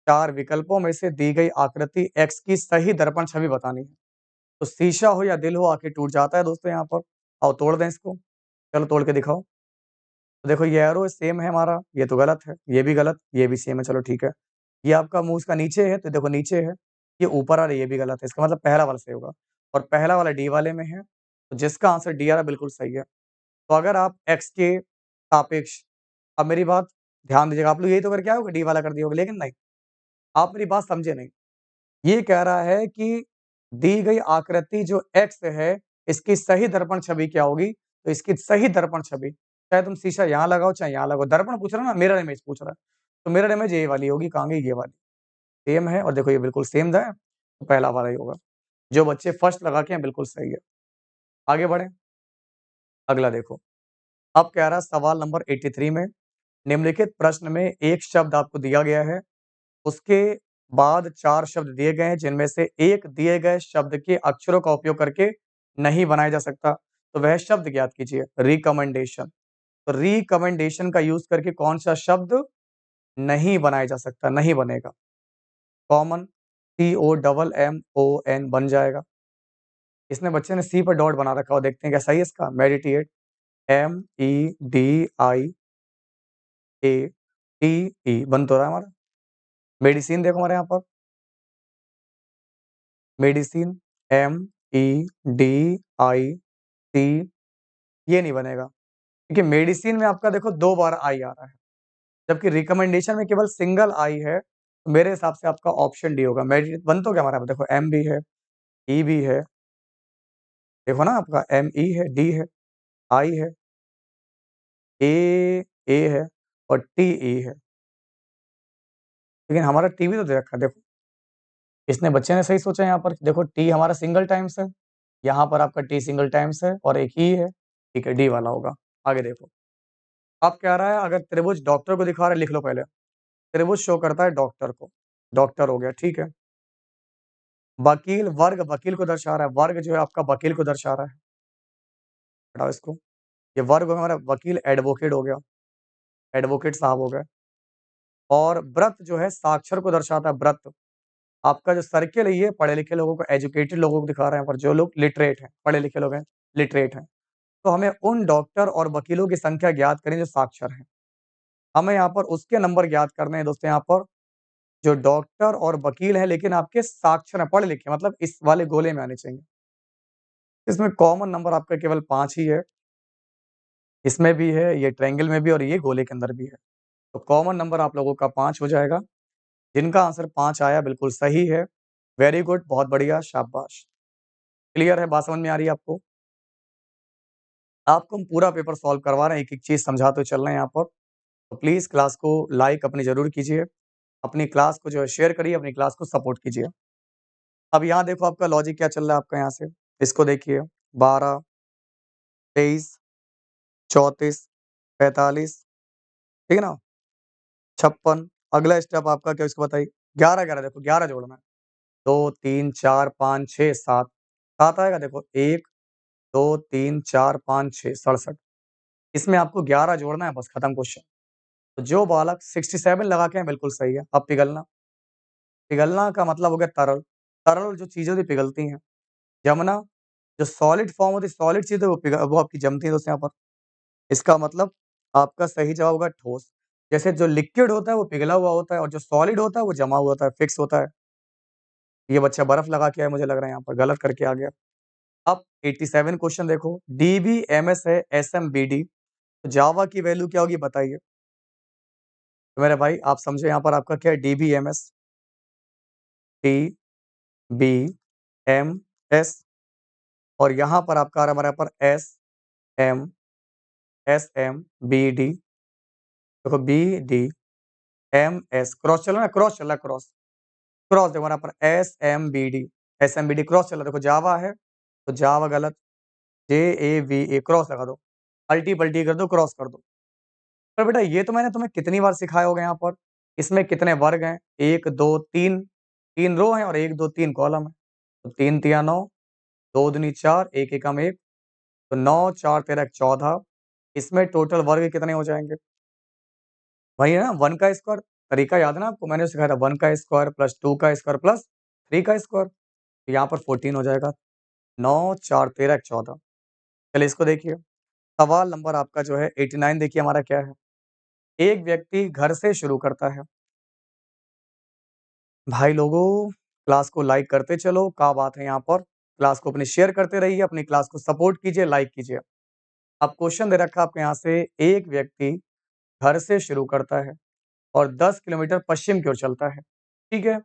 4 विकल्पों में से दी गई आकृति x की सही दर्पण छवि बतानी है। तो शीशा हो या दिल हो आखिर टूट जाता है दोस्तों यहाँ पर। आओ तोड़ दें इसको। चलो तोड़ के दिखाओ। तो देखो ये एरो सेम है हमारा, ये तो गलत है, ये भी गलत, ये भी सेम है, चलो ठीक है। ये आपका मुँह इसका नीचे है, तो देखो नीचे है। ये ऊपर आ रहा है, ये भी गलत है, इसका मतलब पहला वाला सही होगा और पहला वाला डी वाले में है, तो जिसका आंसर डी आ रहा है बिल्कुल सही है। तो अगर आप x के सापेक्ष, अब मेरी बात ध्यान दीजिएगा, आप लोग यही तो करके आए होगे, डी वाला कर दिए होगे, लेकिन नहीं, आप मेरी बात समझे नहीं। ये कह रहा है कि दी गई आकृति जो x है, इसकी सही दर्पण छवि क्या होगी? तो इसकी सही दर्पण छवि, चाहे तुम शीशा यहाँ लगाओ, चाहे यहाँ लगाओ, दर्पण पूछ रहा है ना, मिरर इमेज पूछ रहा है। तो मिरर इमेज ये वाली होगी, कहाँ गई? ये वाली। सेम है और देखो ये बिल्कुल सेम है, तो पहला वाला ही होगा। जो बच्चे फर्स्ट लगा के हैं बिल्कुल सही है। आगे बढ़ें, अगला देखो। अब कह रहा है सवाल नंबर 83 में, निम्नलिखित प्रश्न में एक शब्द आपको दिया गया है, उसके बाद 4 शब्द दिए गए हैं, जिनमें से एक दिए गए शब्द के अक्षरों का उपयोग करके नहीं बनाया जा सकता। तो वह शब्द ज्ञात कीजिए। रिकमेंडेशन। तो रिकमेंडेशन का यूज़ करके कौन-सा शब्द नहीं बनाया जा सकता, नहीं बनेगा? कॉमन, COMMON बन जाएगा। इसने बच्चे ने सी पर डॉट बना रखा हो, देखते हैं क्या सही है इसका? मेडिटेट, MEDIATE बन तो रहा है हमारा। मेडिसिन देखो हमारे यहाँ पर, मेडिसिन, MEDIC, ये नहीं बनेगा, क्योंकि मेडिसिन में आपका देखो 2 बार आई आ रहा है, जबकि रिकमेंडेशन में केवल सिंगल आई है। तो मेरे हिसाब से आपका ऑप्शन डी होगा। मेडि बन तो क्या हमारा यहाँ पे देखो, एम भी है, ई भी है, देखो ना आपका ME है, डी है, आई है, ए है और TE है। लेकिन हमारा टी भी तो दे रखा है, देखो। इसने बच्चे ने सही सोचा यहाँ पर, देखो टी हमारा सिंगल टाइम्स है, यहाँ पर आपका टी सिंगल टाइम्स है और एक ही है, ठीक है, डी वाला होगा। आगे देखो। अब क्या रहा है, अगर त्रिभुज डॉक्टर को दिखा रहा है, लिख लो पहले। त्रिभुज शो करता है डॉक्टर को, डॉक्टर हो गया, ठीक है। वकील, वर्ग वकील को दर्शा रहा है, वर्ग जो है आपका वकील को दर्शा रहा है, हटाओ इसको। ये वर्ग हमारा वकील एडवोकेट हो गया, एडवोकेट साहब हो गए। और व्रत जो है साक्षर को दर्शाता है, व्रत। आपका जो सर्किल है ये पढ़े लिखे लोगों को, एजुकेटेड लोगों को दिखा रहे हैं, पर जो लोग लिटरेट हैं, पढ़े लिखे लोग हैं, लिटरेट हैं। तो हमें उन डॉक्टर और वकीलों की संख्या ज्ञात करनी जो साक्षर हैं। हमें यहाँ पर उसके नंबर ज्ञात करने हैं दोस्तों, यहाँ पर जो डॉक्टर और वकील हैं लेकिन आपके साक्षर हैं, पढ़े लिखे, मतलब इस वाले गोले में आने चाहिए। इसमें कॉमन नंबर आपका केवल 5 ही है, इसमें भी है, ये ट्रायंगल में भी और ये गोले के अंदर भी है। तो कॉमन नंबर आप लोगों का 5 हो जाएगा। जिनका आंसर 5 आया बिल्कुल सही है। वेरी गुड, बहुत बढ़िया, शाबाश। क्लियर है, बात समझ में आ रही है आपको? आपको हम पूरा पेपर सॉल्व करवा रहे हैं, एक-एक चीज़ समझाते चल रहे हैं यहाँ पर। तो प्लीज़ क्लास को लाइक अपनी ज़रूर कीजिए। अपनी क्लास को जो है शेयर करिए, अपनी क्लास को सपोर्ट कीजिए। अब यहाँ देखो आपका लॉजिक क्या चल रहा है आपका यहाँ से, इसको देखिए 12, 23, 34, 45, ठीक है ना? 56, अगला स्टेप आपका क्या इसको बताइए? 11-11 देखो 11 जोड़ना है। 2, 3, 4, 5, 6, 7, 7 आएगा देखो 1, 2, 3, 4, 5, 6, 67। इसमें आपको 11 जोड़ना है बस खत्म क्वेश्चन। तो जो बालक 67 लगा के हैं बिल्कुल सही है। अब पिघलना, पिघलना का मतलब हो गया तरल। तरल जो चीज़ें होती पिघलती हैं। जमना, जो सॉलिड फॉर्म होती है, सॉलिड चीज़ें वो आपकी जमती है दोस्तों यहाँ पर। इसका मतलब आपका सही जवाब होगा ठोस। जैसे जो लिक्विड होता है वो पिघला हुआ होता है और जो सॉलिड होता है वो जमा हुआ होता है, फिक्स होता है। ये बच्चा बर्फ लगा के आया मुझे लग रहा है यहाँ पर, गलत करके आ गया। अब 87 क्वेश्चन देखो, डीबीएमएस है एसएमबीडी, तो जावा की वैल्यू क्या होगी बताइए? तो मेरे भाई आप समझे यहाँ पर आपका क्या है DBMS, T, B, M, S और यहाँ पर आपका आ रहा है हमारे यहाँ पर S, M, S, M, B, D. देखो B, D, M, S cross चलो ना, क्रॉस चल रहा है क्रॉस। क्रॉस देखो यहाँ पर S, M, B, D, S, M, B, D cross चल रहा है। देखो जावा है, तो जावा गलत, जे, ए, वी, ए क्रॉस लगा दो। अल्टी-पल्टी कर दो, क्रॉस कर दो। पर बेटा ये तो मैंने तुम्हें कितनी बार सिखाया होगा यहाँ पर। इसमें कितने वर्ग हैं? 1, 2, 3, 3 रो हैं और 1, 2, 3 कॉलम है। तो 3 तिया 9, 2 दूनी 4, 1 एकम 1, तो 9, 4 तेरह 14। इसमें टोटल वर्ग कितने हो जाएँगे? वही है ना 1 का स्क्वायर, तरीका याद है ना आपको? मैंने सिखाया था 1 का स्क्वायर प्लस 2 का स्क्वायर प्लस 3 का स्क्वायर। तो यहाँ पर 14 हो जाएगा। 9, 4 13 14। चलिए इसको देखिए। सवाल नंबर आपका जो है 89 देखिए हमारा क्या है? एक व्यक्ति घर से शुरू करता है। भाई लोगों, क्लास को लाइक करते चलो, क्या बात है यहाँ पर। क्लास को अपनी शेयर करते रहिए, अपनी क्लास को सपोर्ट कीजिए, लाइक कीजिए। अब क्वेश्चन दे रखा है आपके यहाँ से, एक व्यक्ति घर से शुरू करता है और 10 किलोमीटर पश्चिम की ओर चलता है। ठीक है?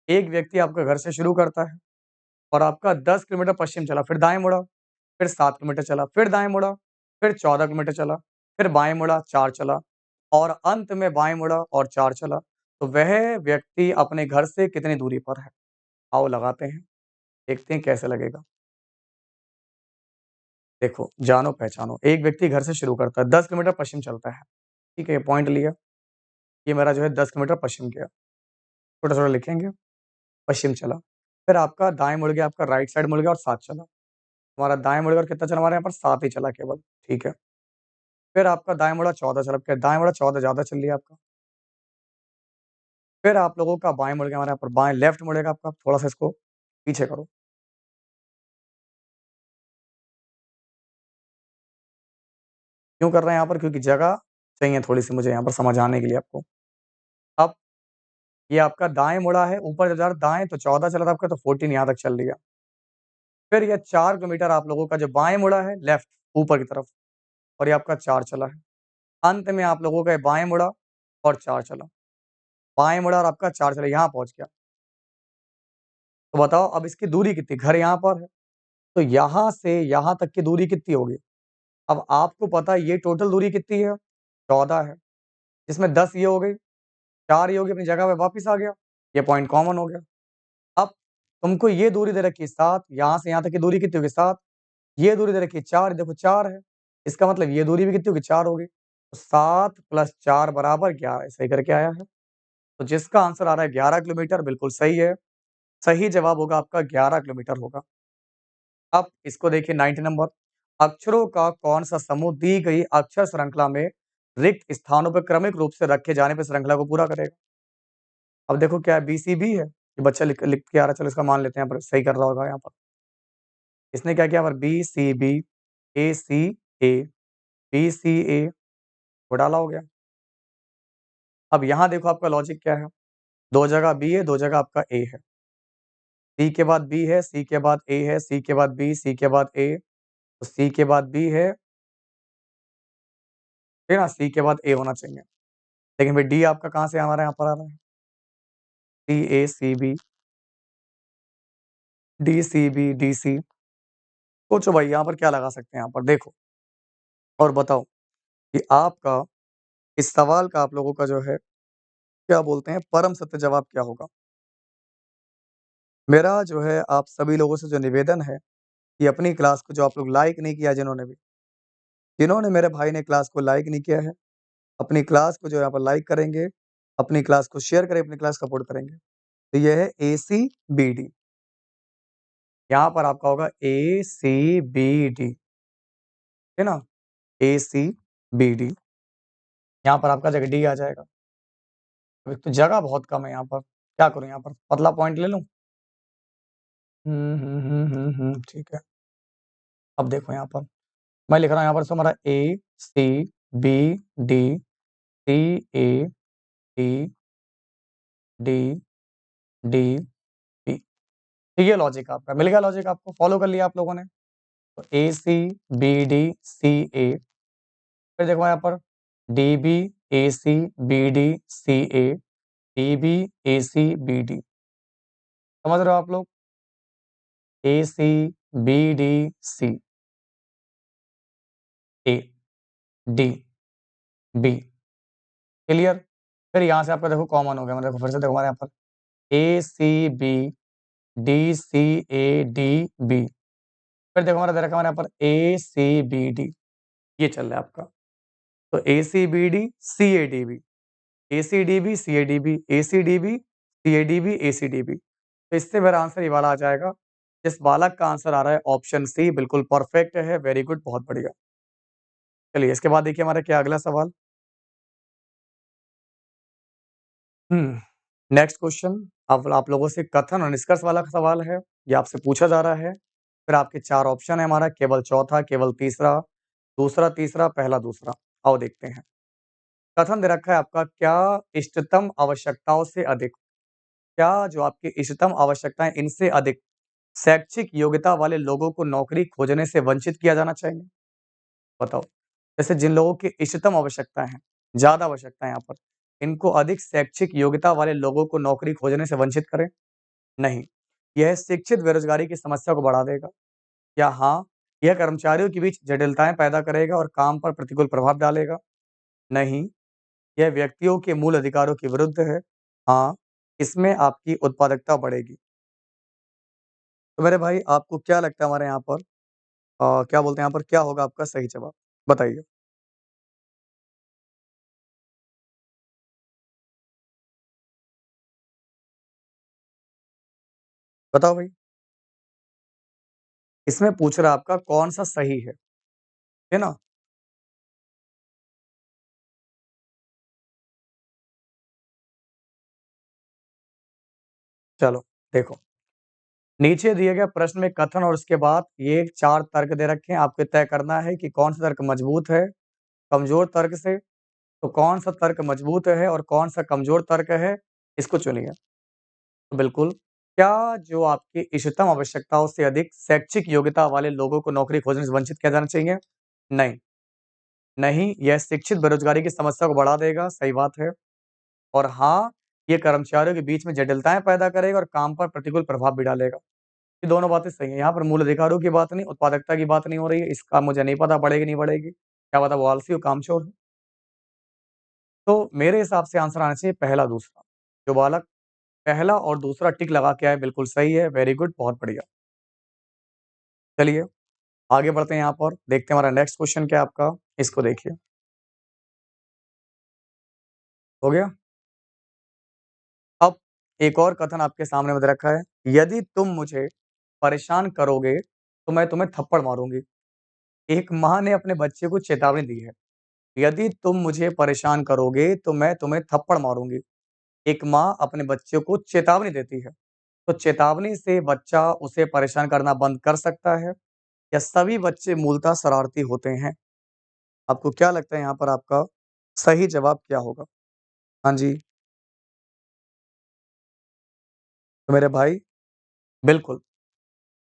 एक व्यक्ति आपका घर से शुरू करता है और आपका 10 किलोमीटर पश्चिम चला, फिर दाएँ मुड़ा, फिर 7 किलोमीटर चला, फिर दाएँ मुड़ा, फिर 14 किलोमीटर चला, फिर बाएँ मुड़ा, 4 चला और अंत में बाएँ मुड़ा और 4 चला। तो वह व्यक्ति अपने घर से कितनी दूरी पर है? आओ लगाते हैं, देखते हैं कैसे लगेगा। देखो, जानो-पहचानो, एक व्यक्ति घर से शुरू करता है, 10 किलोमीटर पश्चिम चलता है, ठीक है? ये पॉइंट लिया, ये मेरा जो है 10 किलोमीटर पश्चिम गया, छोटा-छोटा लिखेंगे, पश्चिम चला। फिर आपका दाएँ मुड़ गया, आपका राइट साइड मुड़ गया और 7 चला। हमारा दाएँ मुड़कर कितना चला हमारे यहाँ पर 7 ही चला केवल, ठीक है। फिर आपका दाएँ मुड़ा 14 चला, क्या दाएँ मुड़ा 14 ज़्यादा चल लिया आपका। फिर आप लोगों का बाएँ मुड़ गया हमारे यहाँ पर, बाएँ लेफ्ट मुड़ेगा आपका, थोड़ा-सा इसको पीछे करो। क्यों कर रहे हैं यहाँ पर? क्योंकि जगह चाहिए थोड़ी-सी मुझे यहाँ पर समझाने के लिए आपको। अब ये आपका दाएँ मुड़ा है, ऊपर जब जा रहा दाएँ तो 14 चला था आपका तो 14 यहाँ तक चल लिया। फिर ये 4 किलोमीटर आप लोगों का जो बाएँ मुड़ा है लेफ्ट ऊपर की तरफ और ये आपका 4 चला है। अंत में आप लोगों का ये बाएँ मुड़ा और 4 चला। बाएँ मुड़ा और आपका 4 चला, यहाँ पहुँच गया। तो बताओ अब इसकी दूरी कितनी? घर यहाँ पर है, तो यहाँ से यहाँ तक की दूरी कितनी होगी? अब आपको पता है ये टोटल दूरी कितनी है? 14 है। इसमें 10 ये हो गई, 4 ये हो गई, अपनी जगह पे वापिस आ गया। ये पॉइंट कॉमन हो गया। अब तुमको ये दूरी दे रखी है 7, यहाँ से यहाँ तक की दूरी कितनी होगी? 7। ये दूरी दे रखी है 4, देखो 4 है। इसका मतलब ये दूरी भी कितनी होगी? 4 होगी। तो 7 प्लस 4 बराबर 11 सही करके आया है। तो जिसका आंसर आ रहा है 11 किलोमीटर बिल्कुल सही है। सही जवाब होगा आपका 11 किलोमीटर होगा। अब इसको देखिए 90 नंबर। अक्षरों का कौन-सा समूह दी गई अक्षर श्रृंखला में रिक्त स्थानों पे क्रमिक रूप से रखे जाने पे श्रृंखला को पूरा करेगा? अब देखो क्या है बीसीबी है? ये बच्चा लिख लिख के आ रहा है, चलो इसका मान लेते हैं यहाँ पर, सही कर रहा होगा यहाँ पर। इसने क्या किया यहाँ पर बीसीबी, एसीए, बीसीए घोटाला हो गया। अब यहाँ देखो आपका लॉजिक क्या है? 2 जगह बी है, 2 जगह आपका ए है। सी के बाद बी है, सी के बाद ए है, सी के बाद बी, सी के बाद ए, तो सी के बाद बी है, ठीक है ना? सी के बाद ए होना चाहिए। लेकिन फिर डी आपका कहाँ से हमारे यहाँ पर आ रहा है? सी, ए, सी, बी, डी, सी, बी, डी, सी। सोचो भाई यहाँ पर क्या लगा सकते हैं यहाँ पर देखो और बताओ कि आपका इस सवाल का आप लोगों का जो है क्या बोलते हैं परम सत्य जवाब क्या होगा? मेरा जो है आप सभी लोगों से जो निवेदन है कि अपनी क्लास को जो आप लोग लाइक नहीं किया जिन्होंने भी, जिन्होंने मेरे भाई ने क्लास को लाइक नहीं किया है, अपनी क्लास को जो है यहाँ पर लाइक करेंगे, अपनी क्लास को शेयर करें, अपनी क्लास सपोर्ट करेंगे। तो ये है ACBD, यहाँ पर आपका होगा ACBD, है ना? ACBD, यहाँ पर आपका जगह डी आ जाएगा। अब एक तो जगह बहुत कम है यहाँ पर, क्या करूँ यहाँ पर? पतला पॉइंट ले लूँ? ठीक है। अब देखो यहाँ पर, मैं लिख रहा हूँ यहाँ पर से हमारा ACBD, CAD, डी, पी। तो ये लॉजिक आपका मिल गया, लॉजिक आपको फॉलो कर लिया आप लोगों ने। तो ACBD, CA, फिर देखो यहाँ पर DB, ACBD, CA, DB, ACBD, समझ रहे हो आप लोग? ACBD, CADB, clear? फिर यहाँ से आपका देखो कॉमन हो गया, देखो फिर से देखो हमारे यहाँ पर ACBD, CADB, फिर देखो हमारा दे रखा है हमारे यहाँ पर ACBD, ये चल रहा है आपका। तो ACBD, CADB, ACDB, CADB, ACDB, CADB, ACDB, तो इससे मेरा आंसर ये वाला आ जाएगा। इस बालक का आंसर आ रहा है ऑप्शन सी, बिल्कुल परफेक्ट है, वेरी गुड, बहुत बढ़िया। चलिए इसके बाद देखिए हमारा क्या अगला सवाल। नेक्स्ट क्वेश्चन, अब आप लोगों से कथन और निष्कर्ष वाला सवाल है, ये आपसे पूछा जा रहा है। फिर आपके 4 ऑप्शन है हमारा, केवल चौथा, केवल तीसरा, दूसरा तीसरा, पहला दूसरा। आओ देखते हैं। कथन दे रखा है आपका, क्या इष्टतम आवश्यकताओं से अधिक, क्या जो आपकी इष्टतम आवश्यकताएं इनसे अधिक शैक्षिक योग्यता वाले लोगों को नौकरी खोजने से वंचित किया जाना चाहिए? बताओ। जैसे जिन लोगों की इष्टतम आवश्यकताएं हैं, ज्यादा आवश्यकता है यहाँ पर, इनको अधिक शैक्षिक योग्यता वाले लोगों को नौकरी खोजने से वंचित करें? नहीं। यह शिक्षित बेरोजगारी की समस्या को बढ़ा देगा। या हाँ, यह कर्मचारियों के बीच जटिलताएं पैदा करेगा और काम पर प्रतिकूल प्रभाव डालेगा? नहीं। यह व्यक्तियों के मूल अधिकारों के विरुद्ध है। हाँ, इसमें आपकी उत्पादकता बढ़ेगी। तो मेरे भाई आपको क्या लगता है हमारे यहाँ पर क्या बोलते हैं यहाँ पर क्या होगा आपका सही जवाब? बताइए। बताओ भाई। इसमें पूछ रहा है आपका कौन-सा सही है ना? चलो, देखो। नीचे दिए गए प्रश्न में कथन और उसके बाद ये 4 तर्क दे रखे हैं, आपको तय करना है कि कौन-सा तर्क मजबूत है, कमज़ोर तर्क से, तो कौन-सा तर्क मजबूत है और कौन-सा कमज़ोर तर्क है, इसको चुनिए। तो बिल्कुल, क्या जो आपकी इष्टतम आवश्यकताओं से अधिक शैक्षिक योग्यता वाले लोगों को नौकरी खोजने से वंचित किया जाना चाहिए? नहीं। नहीं, यह शिक्षित बेरोज़गारी की समस्या को बढ़ा देगा, सही बात है। और हाँ, ये कर्मचारियों के बीच में जटिलताएँ पैदा करेगा और काम पर प्रतिकूल प्रभाव भी डालेगा। ये दोनों बातें सही हैं। यहाँ पर मूल अधिकारों की बात नहीं, उत्पादकता की बात नहीं हो रही है। इसका मुझे नहीं पता बढ़ेगी, नहीं बढ़ेगी। क्या पता वो आलसी हो, कामचोर हो। तो मेरे हिसाब से आंसर आना चाहिए पहला, दूसरा। जो बालक पहला और दूसरा टिक लगा के आए, बिल्कुल सही है, वेरी गुड, बहुत बढ़िया। चलिए, आगे बढ़ते हैं यहाँ पर, देखते हैं हमारा नेक्स्ट क्वेश्चन क्या है आपका, इसको देखिए। हो गया? अब एक और कथन आपके सामने में दे रखा है, यदि तुम मुझे परेशान करोगे, तो मैं तुम्हें थप्पड़ मारूँगी। एक माँ ने अपने बच्चे को चेतावनी दी है, यदि तुम मुझे परेशान करोगे, तो मैं तुम्हें थप्पड़ मारूँगी। एक माँ अपने बच्चे को चेतावनी देती है, तो चेतावनी से बच्चा उसे परेशान करना बंद कर सकता है या सभी बच्चे मूलतः शरारती होते हैं? आपको क्या लगता है यहाँ पर आपका सही जवाब क्या होगा? हाँ जी, तो मेरे भाई बिल्कुल,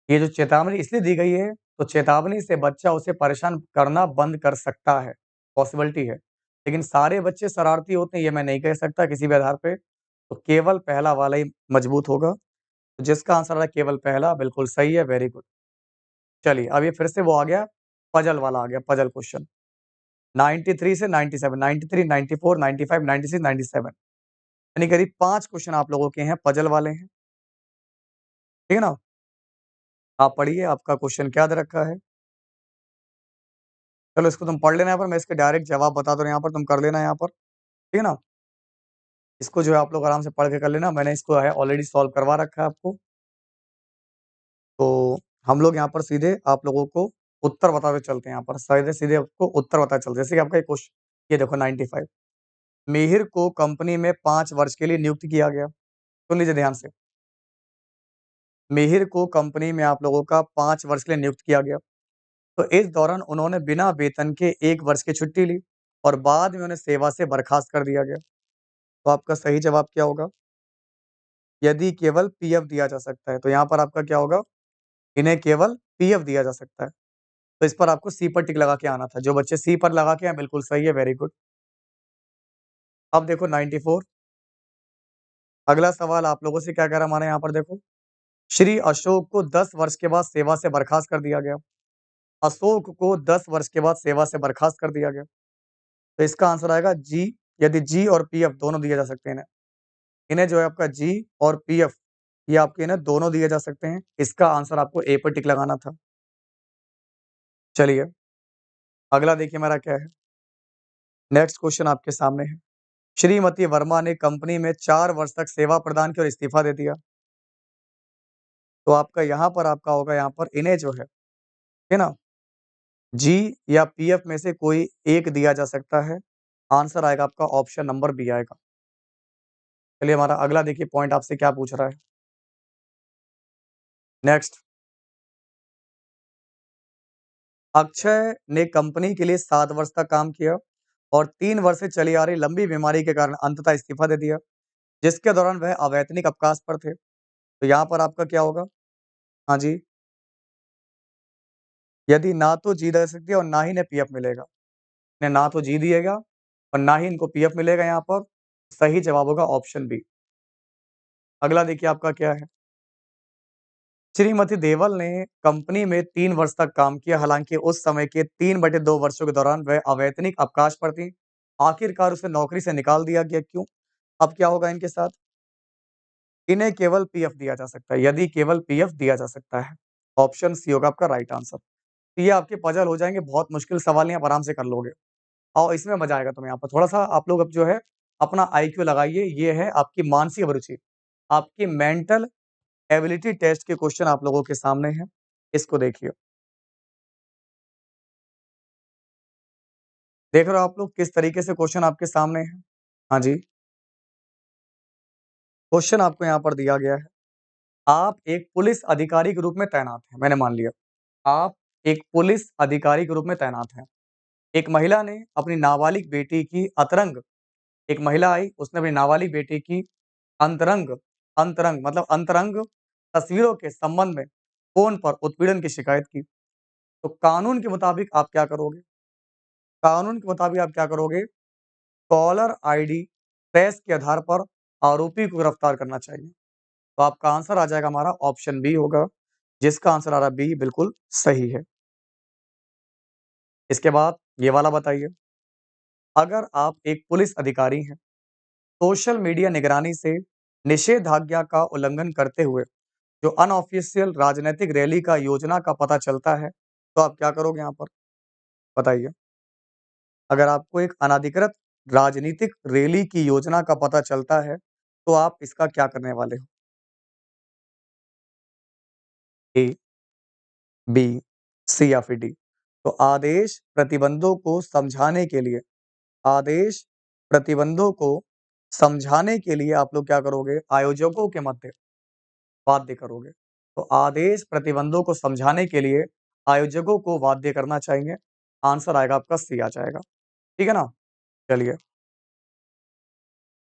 ये जो चेतावनी इसलिए दी गई है, तो चेतावनी से बच्चा उसे परेशान करना बंद कर सकता है, पॉसिबिलिटी है। लेकिन सारे बच्चे शरारती होते हैं, ये मैं नहीं कह सकता किसी भी आधार पे, तो केवल पहला वाला ही मजबूत होगा। तो जिसका आंसर है केवल पहला, बिल्कुल सही है, वेरी गुड। चलिए, अब ये फिर से वो आ गया, पज़ल वाला आ गया, पज़ल क्वेश्चन। 93 से 97, 93, 94, 95, 96, 97, यानी करीब 5 क्वेश्चन आप लोगों के हैं, पज़ल वाले हैं। ठीक है ना? आप पढ़िए, आपका क्वेश्चन क्या दे रखा है? चलो इसको तुम पढ़ लेना यहाँ पर, मैं इसके डायरेक्ट जवाब बता दो यहाँ पर, तुम कर लेना यहाँ पर, ठीक है ना? इसको जो है आप लोग आराम से पढ़ के कर लेना, मैंने इसको है ऑलरेडी सॉल्व करवा रखा है आपको। तो हम लोग यहाँ पर सीधे आप लोगों को उत्तर बताते चलते हैं यहाँ पर, सीधे-सीधे आपको उत्तर बताते चलते हैं। जैसे कि आपका एक ये देखो 95 मिहिर को कंपनी में 5 वर्ष के लिए नियुक्त किया गया। सुन लीजिए ध्यान से। मिहिर को कंपनी में आप लोगों का 5 वर्ष के लिए नियुक्त किया गया। तो इस दौरान उन्होंने बिना वेतन के 1 वर्ष की छुट्टी ली और बाद में उन्हें सेवा से बर्खास्त कर दिया गया। तो आपका सही जवाब क्या होगा? यदि केवल पीएफ दिया जा सकता है, तो यहाँ पर आपका क्या होगा? इन्हें केवल पीएफ दिया जा सकता है। तो इस पर आपको सी पर टिक लगा के आना था। जो बच्चे सी पर लगा के आए बिल्कुल सही है, वेरी गुड। अब देखो 94 अगला सवाल आप लोगों से क्या कह रहा है हमारे यहाँ पर देखो। श्री अशोक को 10 वर्ष के बाद सेवा से बर्खास्त कर दिया गया। अशोक को 10 वर्ष के बाद सेवा से बर्खास्त कर दिया गया। तो इसका आंसर आएगा जी, यदि जी और पीएफ दोनों दिए जा सकते हैं इन्हें। इन्हें जो है आपका जी और पीएफ ये आपके इन्हें दोनों दिए जा सकते हैं। इसका आंसर आपको ए पर टिक लगाना था। चलिए, अगला देखिए मेरा क्या है। नेक्स्ट क्वेश्चन आपके सामने है। श्रीमती वर्मा ने कंपनी में 4 वर्ष तक सेवा प्रदान की और इस्तीफा दे दिया। तो आपका यहाँ पर आपका होगा यहाँ पर इन्हें जो है ना? जी या पीएफ में से कोई एक दिया जा सकता है। आंसर आएगा आपका ऑप्शन नंबर बी आएगा। चलिए हमारा अगला देखिए पॉइंट आपसे क्या पूछ रहा है। नेक्स्ट, अक्षय ने कंपनी के लिए 7 वर्ष तक काम किया और 3 वर्ष से चली आ रही लंबी बीमारी के कारण अंततः इस्तीफा दे दिया, जिसके दौरान वह अवैतनिक अवकाश पर थे। तो यहाँ पर आपका क्या होगा? हाँ जी, यदि ना तो जी दे सकती है और ना ही इन्हें पीएफ मिलेगा। इन्हें ना तो जी दिएगा और ना ही इनको पीएफ मिलेगा यहाँ पर। सही जवाब होगा ऑप्शन बी। अगला देखिए आपका क्या है। श्रीमती देवल ने कंपनी में 3 वर्ष तक काम किया, हालांकि उस समय के 3/2 वर्षों के दौरान वह अवैतनिक अवकाश पर थी। आखिरकार उसे नौकरी से निकाल दिया गया, क्यों? अब क्या होगा इनके साथ? इन्हें केवल पीएफ दिया जा सकता है, यदि केवल पीएफ दिया जा सकता है। ऑप्शन सी होगा आपका राइट आंसर। तो ये आपके पजल हो जाएँगे, बहुत मुश्किल सवाल नहीं, आप आराम से कर लोगे। और इसमें मज़ा आएगा तुम्हें यहाँ पर। थोड़ा-सा आप लोग अब जो है अपना आईक्यू लगाइए, ये है आपकी मानसिक अभिरुचि। आपकी मेंटल एबिलिटी टेस्ट के क्वेश्चन आप लोगों के सामने हैं। इसको देखिए। देख रहे हो आप लोग किस तरीके से क्वेश्चन आपके सामने हैं? हाँ जी, क्वेश्चन आपको यहाँ पर दिया गया है। आप एक पुलिस अधिकारी के रूप में तैनात हैं, मैंने मान लिया। आप एक पुलिस अधिकारी के रूप में तैनात हैं। एक महिला ने अपनी नाबालिग बेटी की अतरंग एक महिला आई, उसने अपनी नाबालिग बेटी की अंतरंग अंतरंग मतलब अंतरंग तस्वीरों के संबंध में फ़ोन पर उत्पीड़न की शिकायत की। तो कानून के मुताबिक आप क्या करोगे? कानून के मुताबिक आप क्या करोगे? कॉलर आईडी ट्रेस के आधार पर आरोपी को गिरफ्तार करना चाहिए। तो आपका आंसर आ जाएगा हमारा ऑप्शन बी होगा, जिसका आंसर आ रहा है बी बिल्कुल सही है। इसके बाद ये वाला बताइए, अगर आप एक पुलिस अधिकारी हैं, सोशल मीडिया निगरानी से निषेधाज्ञा का उल्लंघन करते हुए जो अनऑफिशियल राजनैतिक रैली का योजना का पता चलता है, तो आप क्या करोगे यहाँ पर? बताइए। अगर आपको एक अनधिकृत राजनीतिक रैली की योजना का पता चलता है, तो आप इसका क्या करने वाले हो? ए, बी, सी या फिर डी? तो आदेश प्रतिबंधों को समझाने के लिए आप लोग क्या करोगे? आयोजकों के मध्य वाद्य करोगे। तो आदेश प्रतिबंधों को समझाने के लिए आयोजकों को वाद्य करना चाहिए। आंसर आएगा आपका सी आ जाएगा। ठीक है ना? चलिए,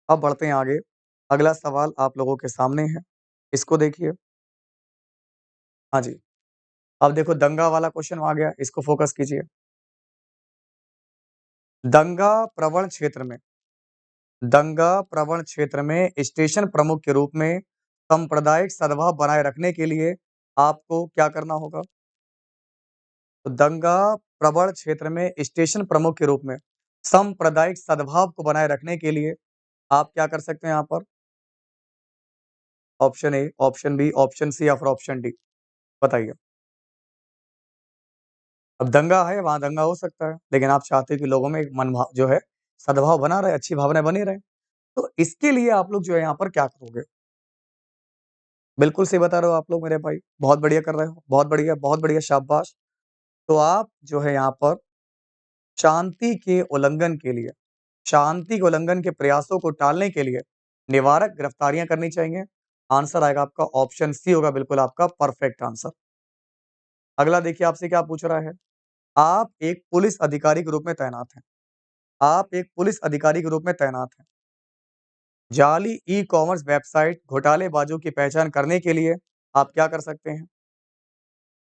अब बढ़ते हैं आगे। अगला सवाल आप लोगों के सामने है। इसको देखिए। हाँ जी, अब देखो दंगा वाला क्वेश्चन आ गया, इसको फ़ोकस कीजिए। दंगा प्रवण क्षेत्र में दंगा प्रवण क्षेत्र में स्टेशन प्रमुख के रूप में सांप्रदायिक सद्भाव बनाए रखने के लिए आपको क्या करना होगा? तो दंगा प्रवण क्षेत्र में स्टेशन प्रमुख के रूप में सांप्रदायिक सद्भाव को बनाए रखने के लिए आप क्या कर सकते हैं यहाँ पर? Option A, option B, option C या फिर ऑप्शन डी? बताइए। अब दंगा है, वहाँ दंगा हो सकता है, लेकिन आप चाहते हो कि लोगों में एक मनभाव जो है, सद्भाव बना रहे, अच्छी भावनाएँ बनी रहें। तो इसके लिए आप लोग जो है यहाँ पर क्या करोगे? बिल्कुल सही बता रहे हो आप लोग मेरे भाई, बहुत बढ़िया कर रहे हो, बहुत बढ़िया, शाबाश। तो आप जो है यहाँ पर शांति के उल्लंघन के लिए शांति के उल्लंघन के प्रयासों को टालने के लिए निवारक गिरफ्तारियाँ करनी चाहिए। आंसर आएगा आपका ऑप्शन सी होगा बिल्कुल आपका परफेक्ट आंसर। अगला देखिए आपसे क्या पूछ रहा है? आप एक पुलिस अधिकारी के रूप में तैनात हैं। आप एक पुलिस अधिकारी के रूप में तैनात हैं। जाली ई-कॉमर्स वेबसाइट घोटालेबाजों की पहचान करने के लिए आप क्या कर सकते हैं?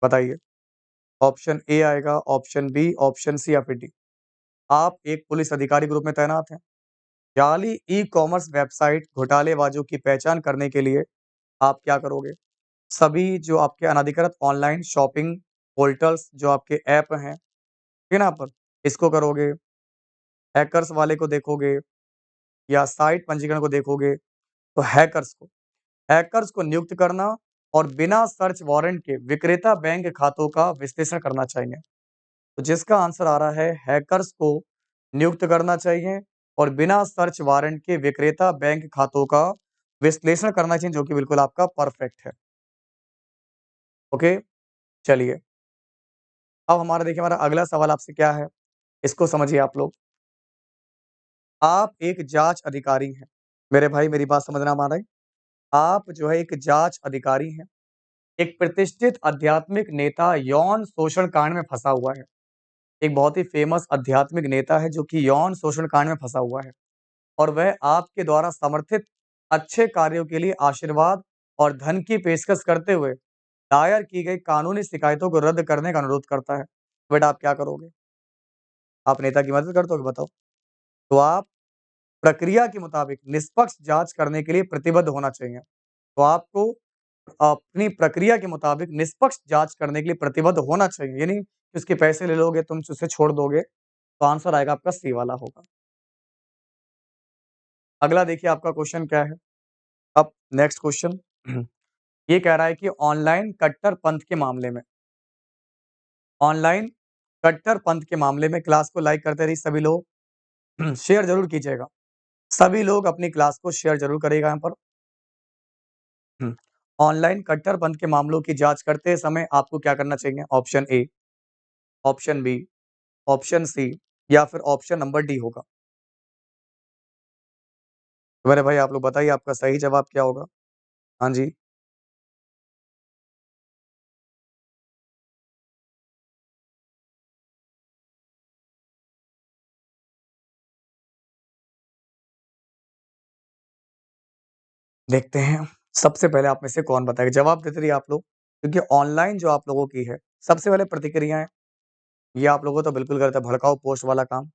बताइए। ऑप्शन ए आएगा, ऑप्शन बी, ऑप्शन सी या फिर डी? आप एक पुलिस अधिकारी के रूप में तैनात हैं। जाली ई-कॉमर्स वेबसाइट घोटालेबाजों की पहचान करने के लिए आप क्या करोगे? सभी जो आपके अनधिकृत ऑनलाइन शॉपिंग पोर्टल्स जो आपके ऐप हैं, ठीक है ना पर इसको करोगे, हैकर्स वाले को देखोगे या साइट पंजीकरण को देखोगे, तो हैकर्स को नियुक्त करना और बिना सर्च वारंट के विक्रेता बैंक खातों का विश्लेषण करना चाहिए। तो जिसका आंसर आ रहा है हैकर्स को नियुक्त करना चाहिए और बिना सर्च वारंट के विक्रेता बैंक खातों का विश्लेषण करना चाहिए, जो कि बिल्कुल आपका परफेक्ट है। ओके, चलिए। अब हमारा अगला सवाल आपसे क्या है, इसको समझिए आप लोग। आप एक जाँच अधिकारी हैं। मेरे भाई मेरी बात समझना मान रहे हैं? आप जो है एक जाँच अधिकारी हैं। एक प्रतिष्ठित आध्यात्मिक नेता यौन शोषण कांड में फँसा हुआ है। एक बहुत ही फ़ेमस आध्यात्मिक नेता है जो कि यौन शोषण कांड में फँसा हुआ है और वह आपके द्वारा समर्थित अच्छे कार्यों के लिए आशीर्वाद और धन की पेशकश करते हुए दायर की गई कानूनी शिकायतों को रद्द करने का अनुरोध करता है। बेटा आप क्या करोगे? आप नेता की मदद कर दोगे बताओ? तो आप प्रक्रिया के मुताबिक निष्पक्ष जाँच करने के लिए प्रतिबद्ध होना चाहिए। तो आपको अपनी प्रक्रिया के मुताबिक निष्पक्ष जाँच करने के लिए प्रतिबद्ध होना चाहिए। ये नहीं कि उसके पैसे ले लोगे, तुम उसे छोड़ दोगे। तो आंसर आएगा आपका सी वाला होगा। अगला देखिए आपका क्वेश्चन क्या है? अब नेक्स्ट क्वेश्चन ये कह रहा है कि ऑनलाइन कट्टरपंथ के मामले में क्लास को लाइक करते रहिए सभी लोग शेयर ज़रूर कीजिएगा। सभी लोग अपनी क्लास को शेयर ज़रूर करिएगा यहाँ पर। ऑनलाइन कट्टरपंथ के मामलों की जाँच करते समय आपको क्या करना चाहिए? Option A, option B, option C या फिर ऑप्शन नंबर डी होगा। तो मेरे भाई आप लोग बताइए आपका सही जवाब क्या होगा? हाँ जी। देखते हैं, सबसे पहले आप में से कौन बताएगा? जवाब देते रहिए आप लोग, क्योंकि ऑनलाइन जो आप लोगों की है, सबसे पहले प्रतिक्रियाएँ, ये आप लोगों तो बिल्कुल गलत है, भड़काऊ पोस्ट वाला काम।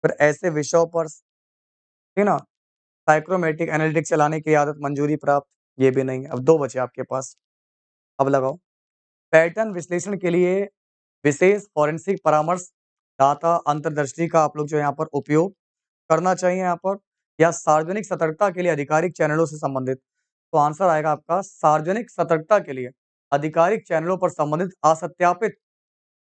फिर ऐसे विषयों पर है ना, साइक्रोमैटिक एनालिटिक्स चलाने की आदत मंजूरी प्राप्त, ये भी नहीं है। अब 2 बचे आपके पास, अब लगाओ। पैटर्न विश्लेषण के लिए विशेष फोरेंसिक परामर्श, डाटा अंतर्दृष्टि का आप लोग जो यहाँ पर उपयोग करना चाहिए यहाँ पर या सार्वजनिक सतर्कता के लिए आधिकारिक चैनलों से संबंधित। तो आंसर आएगा आपका सार्वजनिक सतर्कता के लिए आधिकारिक चैनलों पर संबंधित असत्यापित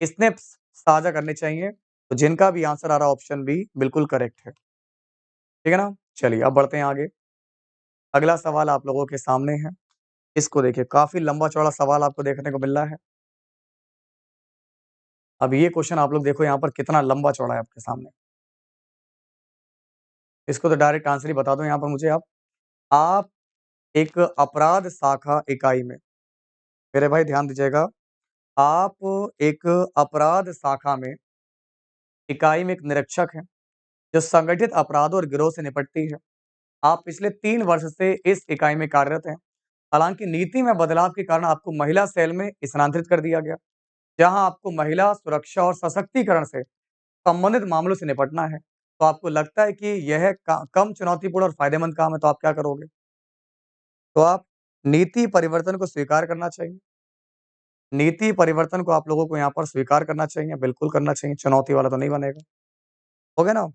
स्नैप्स साझा करने चाहिए। तो जिनका भी आंसर आ रहा है ऑप्शन बी बिल्कुल करेक्ट है। ठीक है ना? चलिए अब बढ़ते हैं आगे। अगला सवाल आप लोगों के सामने है। इसको देखिए काफ़ी लंबा-चौड़ा सवाल आपको देखने को मिल रहा है। अब ये क्वेश्चन आप लोग देखो यहाँ पर कितना लंबा-चौड़ा है आपके सामने। इसको तो डायरेक्ट आंसर ही बता दो यहाँ पर मुझे आप। आप एक अपराध शाखा इकाई में मेरे भाई ध्यान दीजिएगा, आप एक अपराध शाखा में इकाई में एक निरीक्षक हैं, जो संगठित अपराधों और गिरोह से निपटती है। आप पिछले 3 वर्ष से इस इकाई में कार्यरत हैं। हालाँकि नीति में बदलाव के कारण आपको महिला सेल में स्थानांतरित कर दिया गया, जहाँ आपको महिला सुरक्षा और सशक्तिकरण से संबंधित मामलों से निपटना है। तो आपको लगता है कि यह कम चुनौतीपूर्ण और फ़ायदेमंद काम है, तो आप क्या करोगे? तो आप नीति परिवर्तन को स्वीकार करना चाहिए। नीति परिवर्तन को आप लोगों को यहाँ पर स्वीकार करना चाहिए, बिल्कुल करना चाहिए, चुनौती वाला तो नहीं बनेगा। हो गया ना?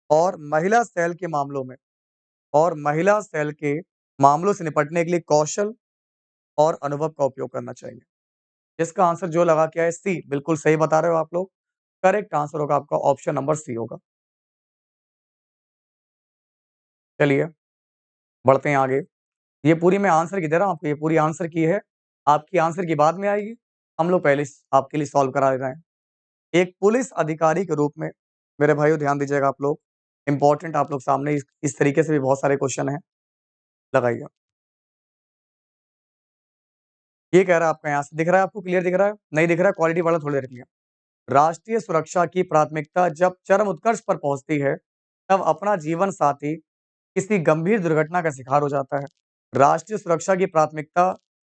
और महिला सेल के मामलों से निपटने के लिए कौशल और अनुभव का उपयोग करना चाहिए। इसका आंसर जो लगा के आए सी, बिल्कुल सही बता रहे हो आप लोग। करेक्ट आंसर होगा आपका ऑप्शन नंबर सी होगा। चलिए, बढ़ते हैं आगे। ये पूरी मैं आंसर की दे रहा हूँ आपको, ये पूरी आंसर की है। आपकी आंसर की बाद में आएगी। हम लोग पहले आपके लिए सॉल्व करा रहे हैं। एक पुलिस अधिकारी के रूप में मेरे भाइयों ध्यान दीजिएगा आप लोग, इम्पोर्टेंट आप लोग सामने इस तरीके से भी बहुत सारे क्वेश्चन हैं, लगाइए। ये कह रहा है आपका यहाँ से दिख रहा है आपको, क्लियर दिख रहा है? नहीं दिख रहा है, क्वालिटी वाला थोड़ी देर के लिए। राष्ट्रीय सुरक्षा की प्राथमिकता जब चरम उत्कर्ष पर पहुंचती है, तब अपना जीवन साथी किसी गंभीर दुर्घटना का शिकार हो जाता है। राष्ट्रीय सुरक्षा की प्राथमिकता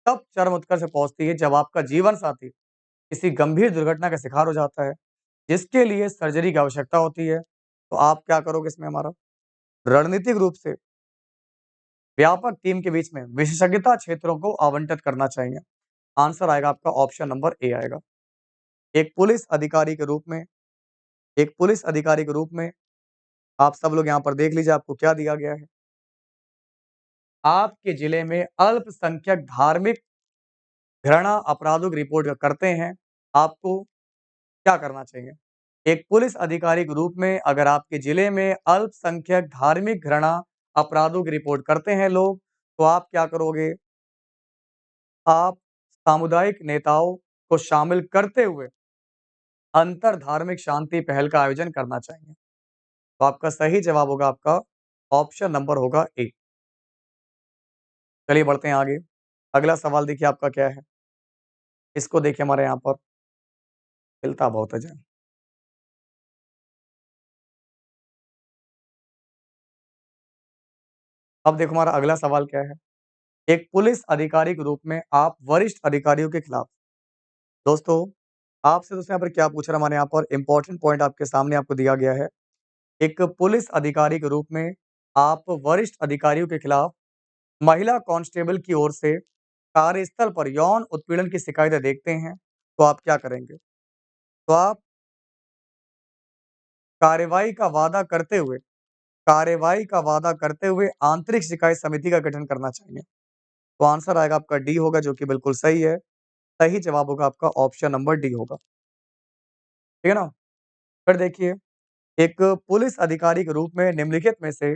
तब चरम उत्कर्ष पर पहुंचती है जब आपका जीवन साथी किसी गंभीर दुर्घटना का शिकार हो जाता है, जिसके लिए सर्जरी की आवश्यकता होती है। तो आप क्या करोगे इसमें हमारा? रणनीतिक रूप से व्यापक टीम के बीच में विशेषज्ञता क्षेत्रों को आवंटित करना चाहिए। आंसर आएगा आपका ऑप्शन नंबर ए आएगा। एक पुलिस अधिकारी के रूप में एक पुलिस अधिकारी के रूप में आप सब लोग यहाँ पर देख लीजिए आपको क्या दिया गया है। आपके जिले में अल्पसंख्यक धार्मिक घृणा अपराधों की रिपोर्ट करते हैं, आपको क्या करना चाहिए? एक पुलिस अधिकारी के रूप में अगर आपके जिले में अल्पसंख्यक धार्मिक घृणा अपराधों की रिपोर्ट करते हैं लोग, तो आप क्या करोगे? आप सामुदायिक नेताओं को शामिल करते हुए अंतर धार्मिक शांति पहल का आयोजन करना चाहिए। तो आपका सही जवाब होगा आपका ऑप्शन नंबर होगा ए। चलिए बढ़ते हैं आगे। अगला सवाल देखिए आपका क्या है? इसको देखिए हमारे यहाँ पर हिलता बहुत है जय। अब देखो हमारा अगला सवाल क्या है? एक पुलिस अधिकारी के रूप में आप वरिष्ठ अधिकारियों के खिलाफ दोस्तों, आपसे दोस्तों यहाँ पर क्या पूछ रहा है हमारे यहाँ पर इम्पोर्टेंट पॉइंट आपके सामने आपको दिया गया है। एक पुलिस अधिकारी के रूप में आप वरिष्ठ अधिकारियों के खिलाफ महिला कांस्टेबल की ओर से कार्यस्थल पर यौन उत्पीड़न की शिकायतें देखते हैं, तो आप क्या करेंगे? तो आप कार्रवाई का वादा करते हुए आंतरिक शिकायत समिति का गठन करना चाहिए। तो आंसर आएगा आपका डी होगा जो कि बिल्कुल सही है। सही जवाब होगा आपका ऑप्शन नंबर डी होगा। ठीक है ना? फिर देखिए, एक पुलिस अधिकारी के रूप में निम्नलिखित में से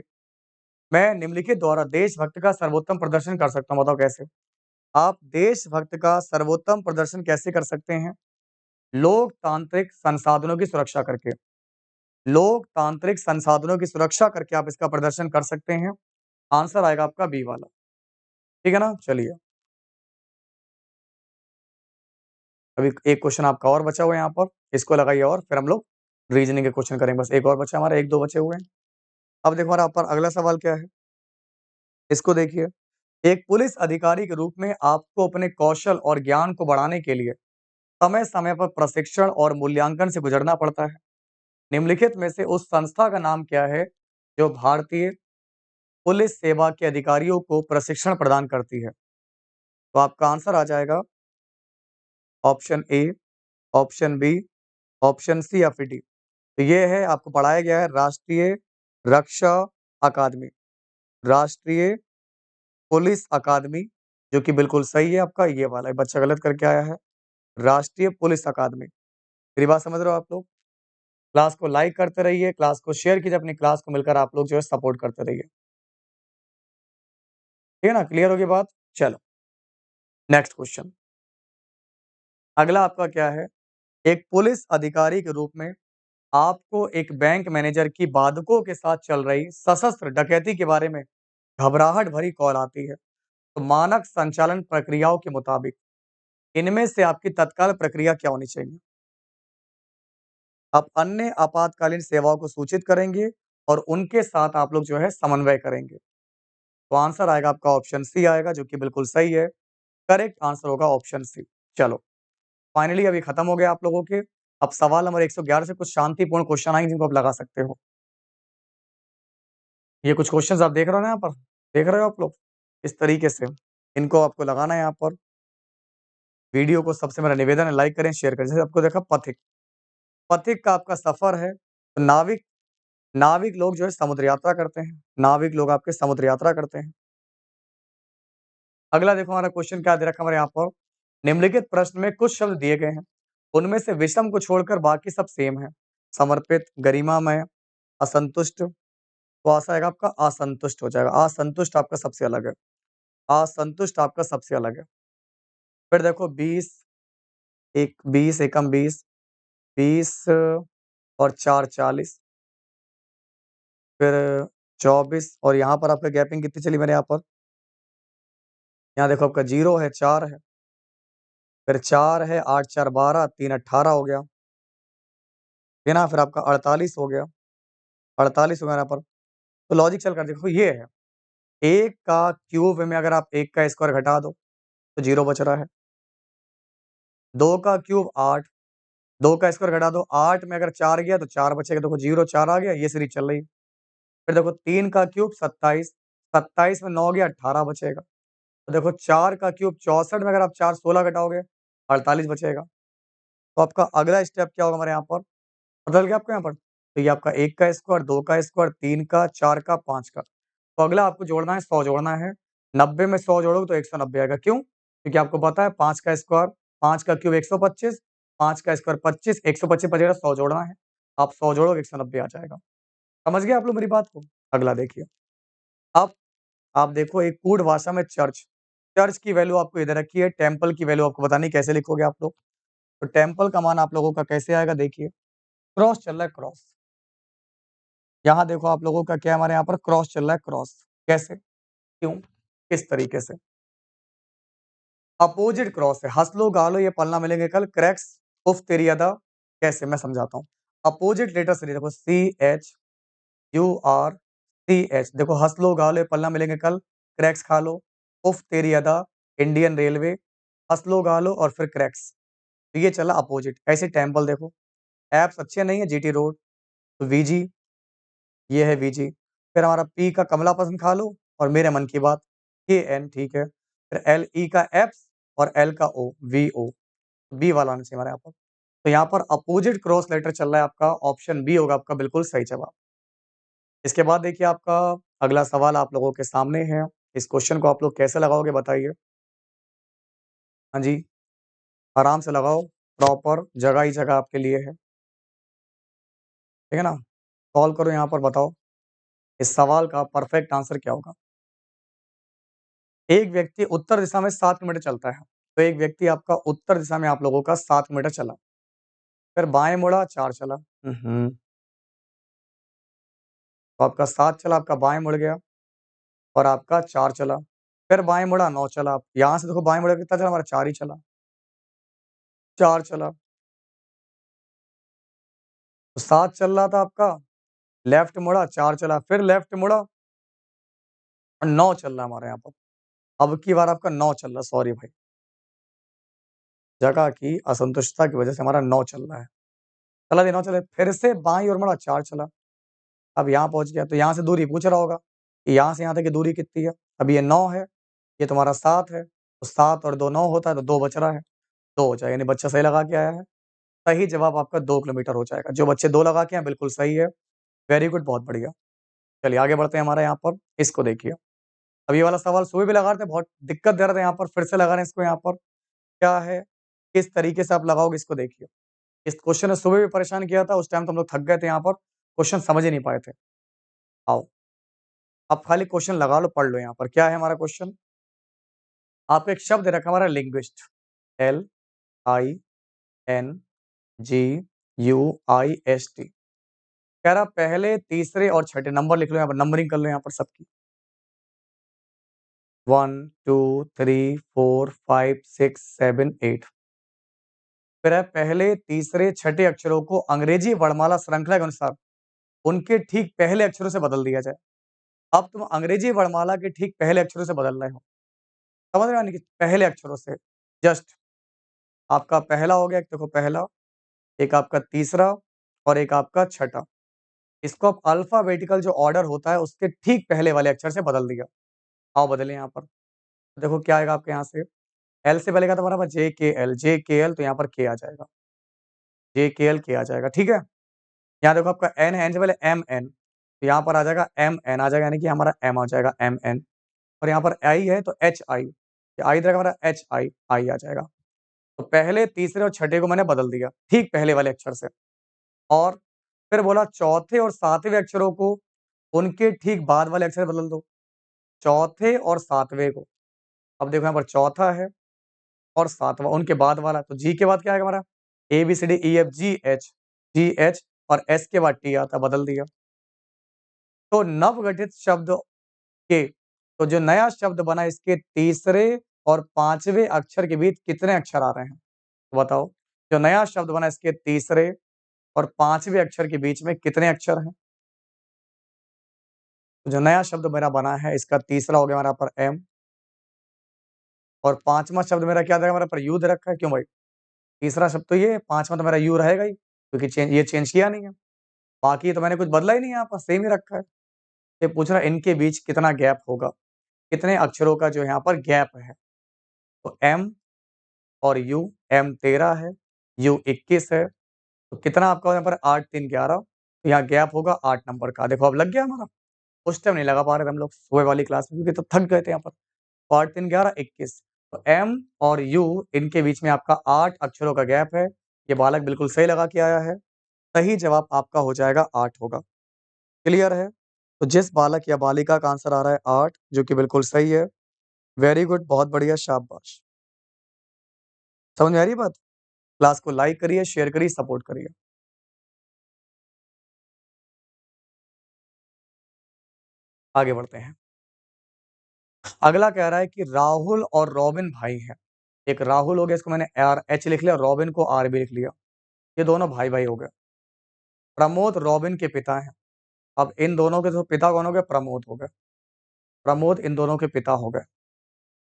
मैं निम्नलिखित द्वारा देशभक्त का सर्वोत्तम प्रदर्शन कर सकता हूँ, बताओ कैसे? आप देशभक्त का सर्वोत्तम प्रदर्शन कैसे कर सकते हैं? लोकतांत्रिक संसाधनों की सुरक्षा करके। लोकतांत्रिक संसाधनों की सुरक्षा करके आप इसका प्रदर्शन कर सकते हैं। आंसर आएगा आपका बी वाला। ठीक है ना? चलिए। अभी एक क्वेश्चन आपका और बचा हुआ है यहाँ पर, इसको लगाइए और फिर हम लोग रीजनिंग के क्वेश्चन करेंगे। बस एक और बचा हमारा, 1-2 बचे हुए हैं। अब देखो हमारा पर अगला सवाल क्या है? इसको देखिए। एक पुलिस अधिकारी के रूप में आपको अपने कौशल और ज्ञान को बढ़ाने के लिए समय-समय पर प्रशिक्षण और मूल्यांकन से गुजरना पड़ता है। निम्नलिखित में से उस संस्था का नाम क्या है, जो भारतीय पुलिस सेवा के अधिकारियों को प्रशिक्षण प्रदान करती है? तो आपका आंसर आ जाएगा option A, option B, option C या फिर डी। तो ये है आपको पढ़ाया गया है राष्ट्रीय रक्षा अकादमी, राष्ट्रीय पुलिस अकादमी, जो कि बिल्कुल सही है आपका ये वाला। बच्चा गलत करके आया है, राष्ट्रीय पुलिस अकादमी। मेरी बात समझ रहे हो आप लोग? क्लास को लाइक करते रहिए, क्लास को शेयर कीजिए, अपनी क्लास को मिलकर आप लोग जो है सपोर्ट करते रहिए। ठीक है ना? क्लियर होगी बात? चलो, नेक्स्ट क्वेश्चन। अगला आपका क्या है? एक पुलिस अधिकारी के रूप में आपको एक बैंक मैनेजर की बादकों के साथ चल रही सशस्त्र डकैती के बारे में घबराहट भरी कॉल आती है। तो मानक संचालन प्रक्रियाओं के मुताबिक इनमें से आपकी तत्काल प्रक्रिया क्या होनी चाहिए? आप अन्य आपातकालीन सेवाओं को सूचित करेंगे और उनके साथ आप लोग जो है समन्वय करेंगे। तो आंसर आएगा आपका ऑप्शन सी आएगा जो कि बिल्कुल सही है। करेक्ट आंसर होगा ऑप्शन सी। चलो, फाइनली अभी खत्म हो गया आप लोगों के। अब सवाल नंबर 111 से कुछ शांतिपूर्ण क्वेश्चन आएंगे जिनको आप लगा सकते हो। ये कुछ क्वेश्चंस आप देख रहे हो ना यहाँ पर, देख रहे हो आप लोग? इस तरीके से इनको आपको लगाना है यहाँ पर। वीडियो को सबसे मेरा निवेदन है लाइक करें, शेयर करें। जैसे आपको देखा पथिक, पथिक का आपका सफर है। तो नाविक नाविक लोग जो है समुद्र यात्रा करते हैं। नाविक लोग आपके समुद्र यात्रा करते हैं। अगला देखो हमारा क्वेश्चन क्या दे रखा है हमारे यहाँ पर, निम्नलिखित प्रश्न में कुछ शब्द दिए गए हैं, उनमें से विषम को छोड़कर बाकी सब सेम है। समर्पित, गरिमामय, असंतुष्ट, तो आशा आएगा आपका असंतुष्ट हो जाएगा। असंतुष्ट आपका सबसे अलग है। असंतुष्ट आपका सबसे अलग है। फिर देखो 20, 20 एकम 20, 20 और 4 40, फिर 24 और यहाँ पर आपका गैपिंग कितनी चली मेरे यहाँ पर? यहाँ देखो आपका 0 है, 4 है, फिर 4 है, 8 4 12, 3 18 हो गया। है ना? फिर आपका 48 हो गया, 48 हो गया यहाँ पर। तो लॉजिक चल कर देखो ये है, 1 का क्यूब में अगर आप 1 का स्क्वायर घटा दो, तो 0 बच रहा है। 2 का क्यूब 8, 2 का स्क्वायर घटा दो, 8 में अगर 4 गया तो 4 बचेगा, देखो 0 4 आ गया, ये सीरीज चल रही है। फिर देखो 3 का क्यूब 27, 27 में 9 गया 18 बचेगा। तो देखो 4 का क्यूब 64 में अगर आप 4 16 घटाओगे 48 बचेगा। तो आपका अगला स्टेप क्या होगा हमारे यहाँ पर? बदल गया आपको यहाँ पर? तो ये आपका 1 का स्क्वायर, 2 का स्क्वायर, 3 का, 4 का, 5 का। तो अगला आपको जोड़ना है 100 जोड़ना है। 90 में 100 जोड़ोगे तो 190 आएगा। क्यों? क्योंकि आपको पता है 5 का स्क्वायर, 5 का क्यूब 125, 5 का स्क्वायर 25, 125 बचेगा, 100 जोड़ना है। आप 100 जोड़ोगे 190 आ जाएगा। समझ गए आप लोग मेरी बात को? अगला देखिए। अब आप देखो एक कूट भाषा में चर्च, चर्च की वैल्यू आपको इधर रखी है, टेम्पल की वैल्यू आपको बतानी कैसे लिखोगे आप लोग? तो टेम्पल का मान आप लोगों का कैसे आएगा देखिए, क्रॉस चल रहा है क्रॉस। यहाँ देखो आप लोगों का क्या हमारे यहाँ पर क्रॉस चल रहा है क्रॉस। कैसे? क्यों? किस तरीके से? अपोजिट क्रॉस है। हँस लो, गा लो, ये पलना मिलेंगे कल। क्रैक्स, उफ तेरी अदा। कैसे? मैं समझाता हूँ। अपोजिट लेटर से देखो CHURCH। देखो हँस लो, गा लो, ये पलना मिलेंगे कल। क्रैक्स खा लो, उफ तेरी अदा, इंडियन रेलवे, हँस लो, गा लो और फिर क्रैक्स। तो ये चला अपोजिट। ऐसे टेम्पल देखो, एप्स अच्छे नहीं है, जीटी रोड, तो वीजी, ये है वीजी। फिर हमारा पी का कमला पसंद खा लो और मेरे मन की बात, KN ठीक है। फिर LE का एप्स और L का O, VO, बी वाला आना चाहिए हमारे यहाँ पर। तो यहाँ पर अपोजिट क्रॉस लेटर चल रहा है आपका, ऑप्शन बी होगा आपका बिल्कुल सही जवाब। इसके बाद देखिए आपका अगला सवाल आप लोगों के सामने है। इस क्वेश्चन को आप लोग कैसे लगाओगे बताइए? हाँ जी, आराम से लगाओ, प्रॉपर जगह ही जगह आपके लिए है। ठीक है ना? सॉल्व करो यहाँ पर, बताओ इस सवाल का परफेक्ट आंसर क्या होगा? एक व्यक्ति उत्तर दिशा में 7 किलोमीटर चलता है। तो एक व्यक्ति आपका उत्तर दिशा में आप लोगों का 7 किलोमीटर चला। फिर बाएँ मुड़ा 4 चला। तो आपका 7 चला, आपका बाएँ मुड़ गया और आपका 4 चला। फिर बाएँ मुड़ा 9 चला। यहाँ से देखो बाएँ मुड़ा कितना चला हमारा 4 ही चला। 4 चला। तो 7 चल रहा था आपका, लेफ्ट मुड़ा 4 चला, फिर लेफ्ट मुड़ा और 9 चल रहा है हमारे यहाँ पर। अब की बार आपका 9 चल रहा है, सॉरी भाई। जगह की असंतुष्टता की वजह से हमारा 9 चल रहा है। चला जी 9 चले, फिर से बाईं ओर मुड़ा 4 चला। अब यहाँ पहुँच गया, तो यहाँ से दूरी पूछ रहा होगा कि यहाँ से यहाँ तक की दूरी कितनी है? अब ये 9 है, ये तुम्हारा 7 है, तो 7 और 2 9 होता है, तो 2 बच रहा है, 2 हो जाएगा, यानी बच्चा सही लगा के आया है। सही जवाब आपका 2 किलोमीटर हो जाएगा। जो बच्चे 2 लगा के आए बिल्कुल सही है। वेरी गुड, बहुत बढ़िया। चलिए आगे बढ़ते हैं हमारे यहाँ पर, इसको देखिए। अब ये वाला सवाल सुबह भी लगा रहे थे, बहुत दिक्कत दे रहा था यहाँ पर, फिर से लगा रहे हैं इसको यहाँ पर। क्या है, किस तरीके से आप लगाओगे इसको देखिए। इस क्वेश्चन ने सुबह भी परेशान किया था, उस टाइम तो हम लोग थक गए थे यहाँ पर, क्वेश्चन समझ ही नहीं पाए थे। आओ, अब खाली क्वेश्चन लगा लो, पढ़ लो यहाँ पर। क्या है हमारा क्वेश्चन? आपको एक शब्द रखा हमारा लिंग्विस्ट, LINGUIST। कह रहा पहले, तीसरे और छठे नंबर लिख लो यहाँ पर, नंबरिंग कर लो यहाँ पर सबकी। 1 2 3 4 5 6 7 8। फिर है पहले, तीसरे, छठे अक्षरों को अंग्रेजी वर्णमाला श्रृंखला के अनुसार उनके ठीक पहले अक्षरों से बदल दिया जाए। अब तुम अंग्रेजी वर्णमाला के ठीक पहले अक्षरों से बदल रहे हो। समझ रहे हो? यानी कि पहले अक्षरों से, जस्ट आपका पहला हो गया, एक देखो पहला, एक आपका तीसरा और एक आपका छठा। इसको आप अल्फाबेटिकल जो ऑर्डर होता है उसके ठीक पहले वाले अक्षर से बदल दिया। आओ बदलें यहाँ पर। देखो क्या आएगा आपके यहाँ से, एल से पहले का तुम्हारा JKL, JKL, तो यहाँ पर के आ जाएगा, JKL के आ जाएगा, ठीक है। यहाँ देखो आपका एन है, एन से पहले MN, तो यहाँ पर आ जाएगा MN आ जाएगा, यानी कि हमारा M आ जाएगा MN। और यहाँ पर आई है तो HI, आई इधर हमारा एच आई, आई आ जाएगा। तो पहले, तीसरे और छठे को मैंने बदल दिया, ठीक पहले वाले अक्षर से। और फिर बोला चौथे और सातवें अक्षरों को उनके ठीक बाद वाले अक्षर से बदल दो। चौथे और सातवें को, अब देखो यहाँ पर चौथा है और सातवां उनके बाद वाला, तो जी के बाद क्या आएगा हमारा? ए, बी, सी, डी, ई, एफ, जी, एच और एस के बाद टी आता, बदल दिया। तो नवगठित शब्द के, तो जो नया शब्द बना इसके तीसरे और पांचवें अक्षर के बीच कितने अक्षर आ रहे हैं? तो बताओ, जो नया शब्द बना इसके तीसरे और पांचवें अक्षर के बीच में कितने अक्षर हैं? तो जो नया शब्द मेरा बना है इसका तीसरा हो गया हमारा पर एम, और पांचवा शब्द मेरा क्या था? हमारा पर यू दे रखा है, क्यों भाई? तीसरा शब्द तो ये है, पांचवा तो मेरा यू रहेगा ही, क्योंकि ये चेंज किया नहीं है। बाकी तो मैंने कुछ बदला ही नहीं है, यहाँ पर सेम ही रखा है। ये पूछ रहा है इनके बीच कितना गैप होगा, कितने अक्षरों का जो यहाँ पर गैप है। तो एम और यू, एम 13 है, यू 21 है, तो कितना आपका यहाँ पर 8 3 11, तो यहाँ गैप होगा 8 नंबर का। देखो अब लग गया हमारा। उस टाइम नहीं लगा पा रहे थे हम लोग सुबह वाली क्लास में, क्योंकि तो थक गए थे यहाँ पर। तो 8 3 11 21, तो एम और यू इनके बीच में आपका 8 अक्षरों का गैप है। ये बालक बिल्कुल सही लगा के आया है। सही जवाब आपका हो जाएगा 8 होगा। क्लियर है? तो जिस बालक या बालिका का आंसर आ रहा है 8, जो कि बिल्कुल सही है। वेरी गुड, बहुत बढ़िया, शाबाश। समझ में आ रही है बात? क्लास को लाइक करिए, शेयर करिए, सपोर्ट करिए। आगे बढ़ते हैं। अगला कह रहा है कि राहुल और रॉबिन भाई हैं। एक राहुल हो गया, इसको मैंने आर एच लिख लिया, रॉबिन को आर भी लिख लिया। ये दोनों भाई भाई हो गए। प्रमोद रॉबिन के पिता हैं। अब इन दोनों के तो पिता कौन हो गए? प्रमोद हो गए। प्रमोद इन दोनों के पिता हो गए।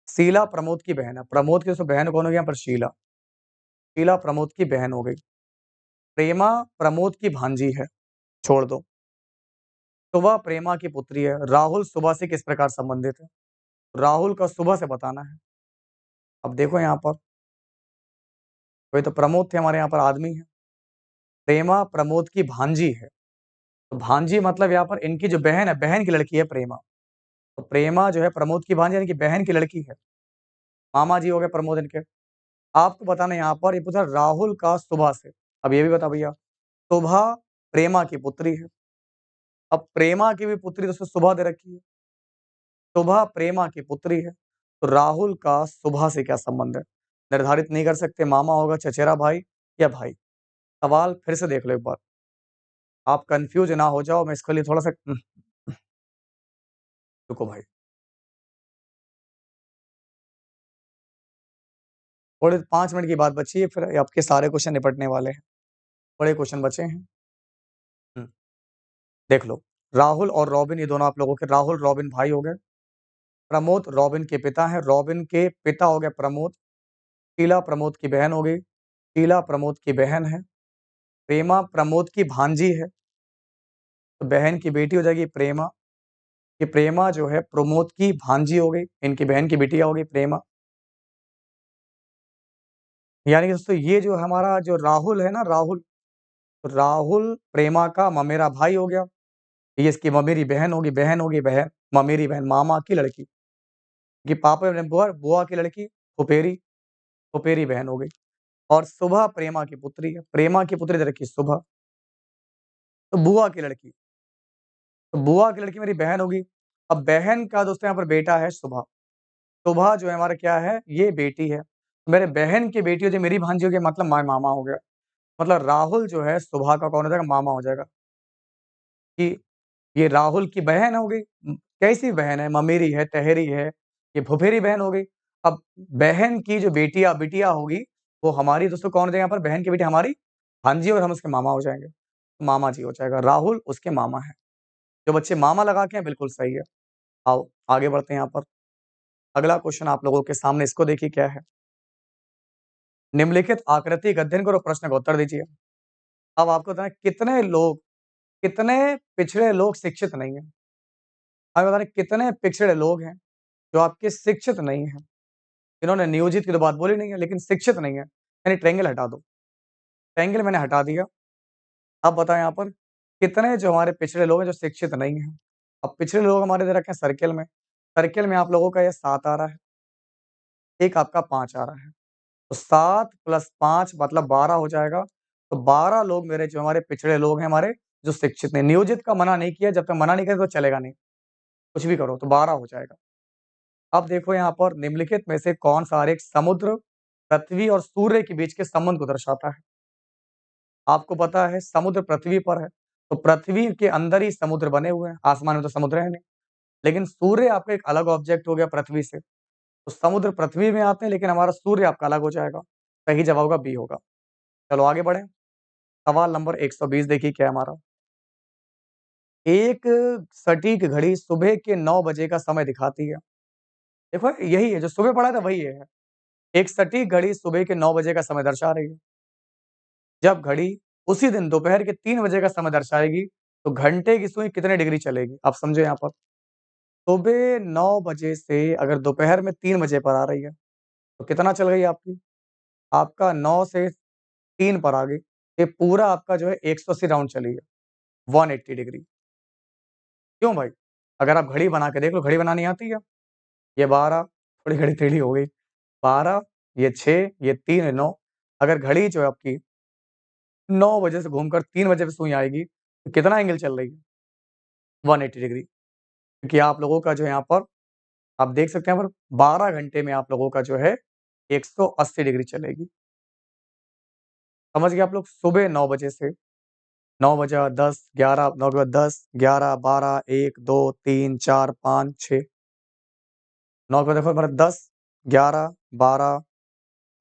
शीला प्रमोद की बहन है। प्रमोद की तो बहन कौन हो गई यहाँ पर? शीला। शीला प्रमोद की बहन हो गई। प्रेमा प्रमोद की भांजी है। छोड़ दो। सुबह प्रेमा की पुत्री है। राहुल सुबह से किस प्रकार संबंधित है? राहुल का सुबह से बताना है। अब देखो यहाँ पर, कोई तो प्रमोद थे हमारे यहाँ पर, आदमी है। प्रेमा प्रमोद की भांजी है। तो भांजी मतलब यहाँ पर इनकी जो बहन है, बहन की लड़की है प्रेमा। तो प्रेमा जो है प्रमोद की भांजी, यानी कि बहन की लड़की है। मामा जी हो गए प्रमोद इनके। आपको बताना यहाँ पर, ये पूछा राहुल का सुबह से। अब ये भी बता भैया, सुबह प्रेमा की पुत्री है। अब प्रेमा की भी पुत्री तो उसने सुबह दे रखी है। सुबह प्रेमा की पुत्री है, तो राहुल का सुबह से क्या संबंध है? निर्धारित नहीं कर सकते, मामा होगा, चचेरा भाई या भाई। सवाल फिर से देख लो एक बार, आप कंफ्यूज ना हो जाओ। मैं इसके लिए थोड़ा सा रुको भाई, थोड़े 5 मिनट की बात बची है, फिर आपके सारे क्वेश्चन निपटने वाले हैं। बड़े क्वेश्चन बचे हैं। हम्म, देख लो, राहुल और रॉबिन, ये दोनों आप लोगों के, राहुल रॉबिन भाई हो गए। प्रमोद रॉबिन के पिता हैं। रॉबिन के पिता हो गए प्रमोद। शीला प्रमोद की बहन हो गई। शीला प्रमोद की बहन है। प्रेमा प्रमोद की भांजी है, तो बहन की बेटी हो जाएगी प्रेमा। ये प्रेमा जो है प्रमोद की भांजी हो गई, इनकी बहन की बेटिया हो गई प्रेमा। यानी कि दोस्तों ये जो हमारा जो राहुल है ना, राहुल, तो राहुल प्रेमा का ममेरा भाई हो गया। ये इसकी ममेरी बहन होगी, बहन होगी, बहन, ममेरी बहन, मामा की लड़की। कि पापा ने बुआ, बुआ की लड़की, फुफेरी, फुफेरी बहन हो गई। और सुबह प्रेमा की पुत्री है। प्रेमा की पुत्री दे रखी सुबह, तो बुआ की लड़की। तो बुआ की लड़की मेरी बहन होगी। अब बहन का दोस्तों यहाँ पर बेटा है सुबह। सुबह जो है हमारा क्या है? ये बेटी है। मेरे बहन की बेटी हो जाए, मेरी भांजी हो गई, मतलब मामा हो गया। मतलब राहुल जो है सुबह का कौन हो जाएगा? मामा हो जाएगा। कि ये राहुल की बहन हो गई। कैसी बहन है? ममेरी है, तहेरी है, ये फुफेरी बहन हो गई। अब बहन की जो बेटिया बिटिया होगी, वो हमारी दोस्तों कौन हो जाएगा यहाँ पर? बहन की बेटी हमारी भांजी, और हम उसके मामा हो जाएंगे। मामा जी हो जाएगा। राहुल उसके मामा है। जो बच्चे मामा लगा के हैं बिल्कुल सही है। आओ आगे बढ़ते हैं यहाँ पर। अगला क्वेश्चन आप लोगों के सामने, इसको देखिए क्या है। निम्नलिखित आकृति का अध्ययन करो, प्रश्न का उत्तर दीजिए। अब आपको बताना है, कितने पिछड़े लोग शिक्षित नहीं है। हमें बताना है, कितने पिछड़े लोग हैं जो आपके शिक्षित नहीं है। इन्होंने नियोजित की तो बात बोली नहीं है, लेकिन शिक्षित नहीं है। यानी ट्रायंगल हटा दो। ट्रायंगल मैंने हटा दिया। अब बताओ यहाँ पर, कितने जो हमारे पिछड़े लोग हैं जो शिक्षित नहीं है। अब पिछड़े लोग हमारे दे रखे हैं सर्किल में। सर्किल में आप लोगों का ये 7 आ रहा है। एक आपका 5 आ रहा है। तो 7 प्लस 5 मतलब 12 हो जाएगा। तो 12 लोग मेरे जो हमारे पिछड़े लोग हैं हमारे, जो शिक्षित नहीं, नियोजित का मना नहीं किया, जब तक मना नहीं करे तो चलेगा नहीं, कुछ भी करो, तो 12 हो जाएगा। अब देखो यहाँ पर निम्नलिखित में से कौन-सा आरेख समुद्र, पृथ्वी और सूर्य के बीच के संबंध को दर्शाता है? आपको पता है समुद्र पृथ्वी पर है, तो पृथ्वी के अंदर ही समुद्र बने हुए हैं, आसमान में तो समुद्र है नहीं। लेकिन सूर्य आपका एक अलग ऑब्जेक्ट हो गया पृथ्वी से, तो समुद्र पृथ्वी में आते हैं, लेकिन हमारा सूर्य आपका अलग हो जाएगा। सही जवाब होगा बी होगा। चलो आगे बढ़ें। सवाल नंबर 120 देखिए क्या है हमारा। एक सटीक घड़ी सुबह के 9 बजे का समय दिखाती है। देखो यही है, जो सुबह पढ़ा था वही है। एक सटीक घड़ी सुबह के 9 बजे का समय दर्शा रही है। जब घड़ी उसी दिन दोपहर के 3 बजे का समय दर्शाएगी, तो घंटे की सुई कितने डिग्री चलेगी? आप समझो यहाँ पर। सुबह 9 बजे से अगर दोपहर में 3 बजे पर आ रही है, तो कितना चल गई आपकी? आपका 9 से 3 पर आ गई। ये पूरा आपका जो है 180 राउंड चली है, 180 डिग्री। क्यों भाई? अगर आप घड़ी बना के देख लो, घड़ी बनानी आती है? ये 12 थोड़ी घड़ी टेढ़ी हो गई, 12 ये 6 ये 3 ये 9। अगर घड़ी जो है आपकी 9 बजे से घूमकर 3 बजे पे सुई आएगी, तो कितना एंगल चल रही है? 180 डिग्री। क्योंकि आप लोगों का जो है यहाँ पर आप देख सकते हैं यहाँ पर 12 घंटे में आप लोगों का जो है 180 डिग्री चलेगी। समझ गए आप लोग? सुबह 9 बजे से 9 बजा 10, 11 9 के बाद 10, 11, 12, 1, 2, 3, 4, 5, 6 9 के बाद देखो हमारा 10, 11, 12,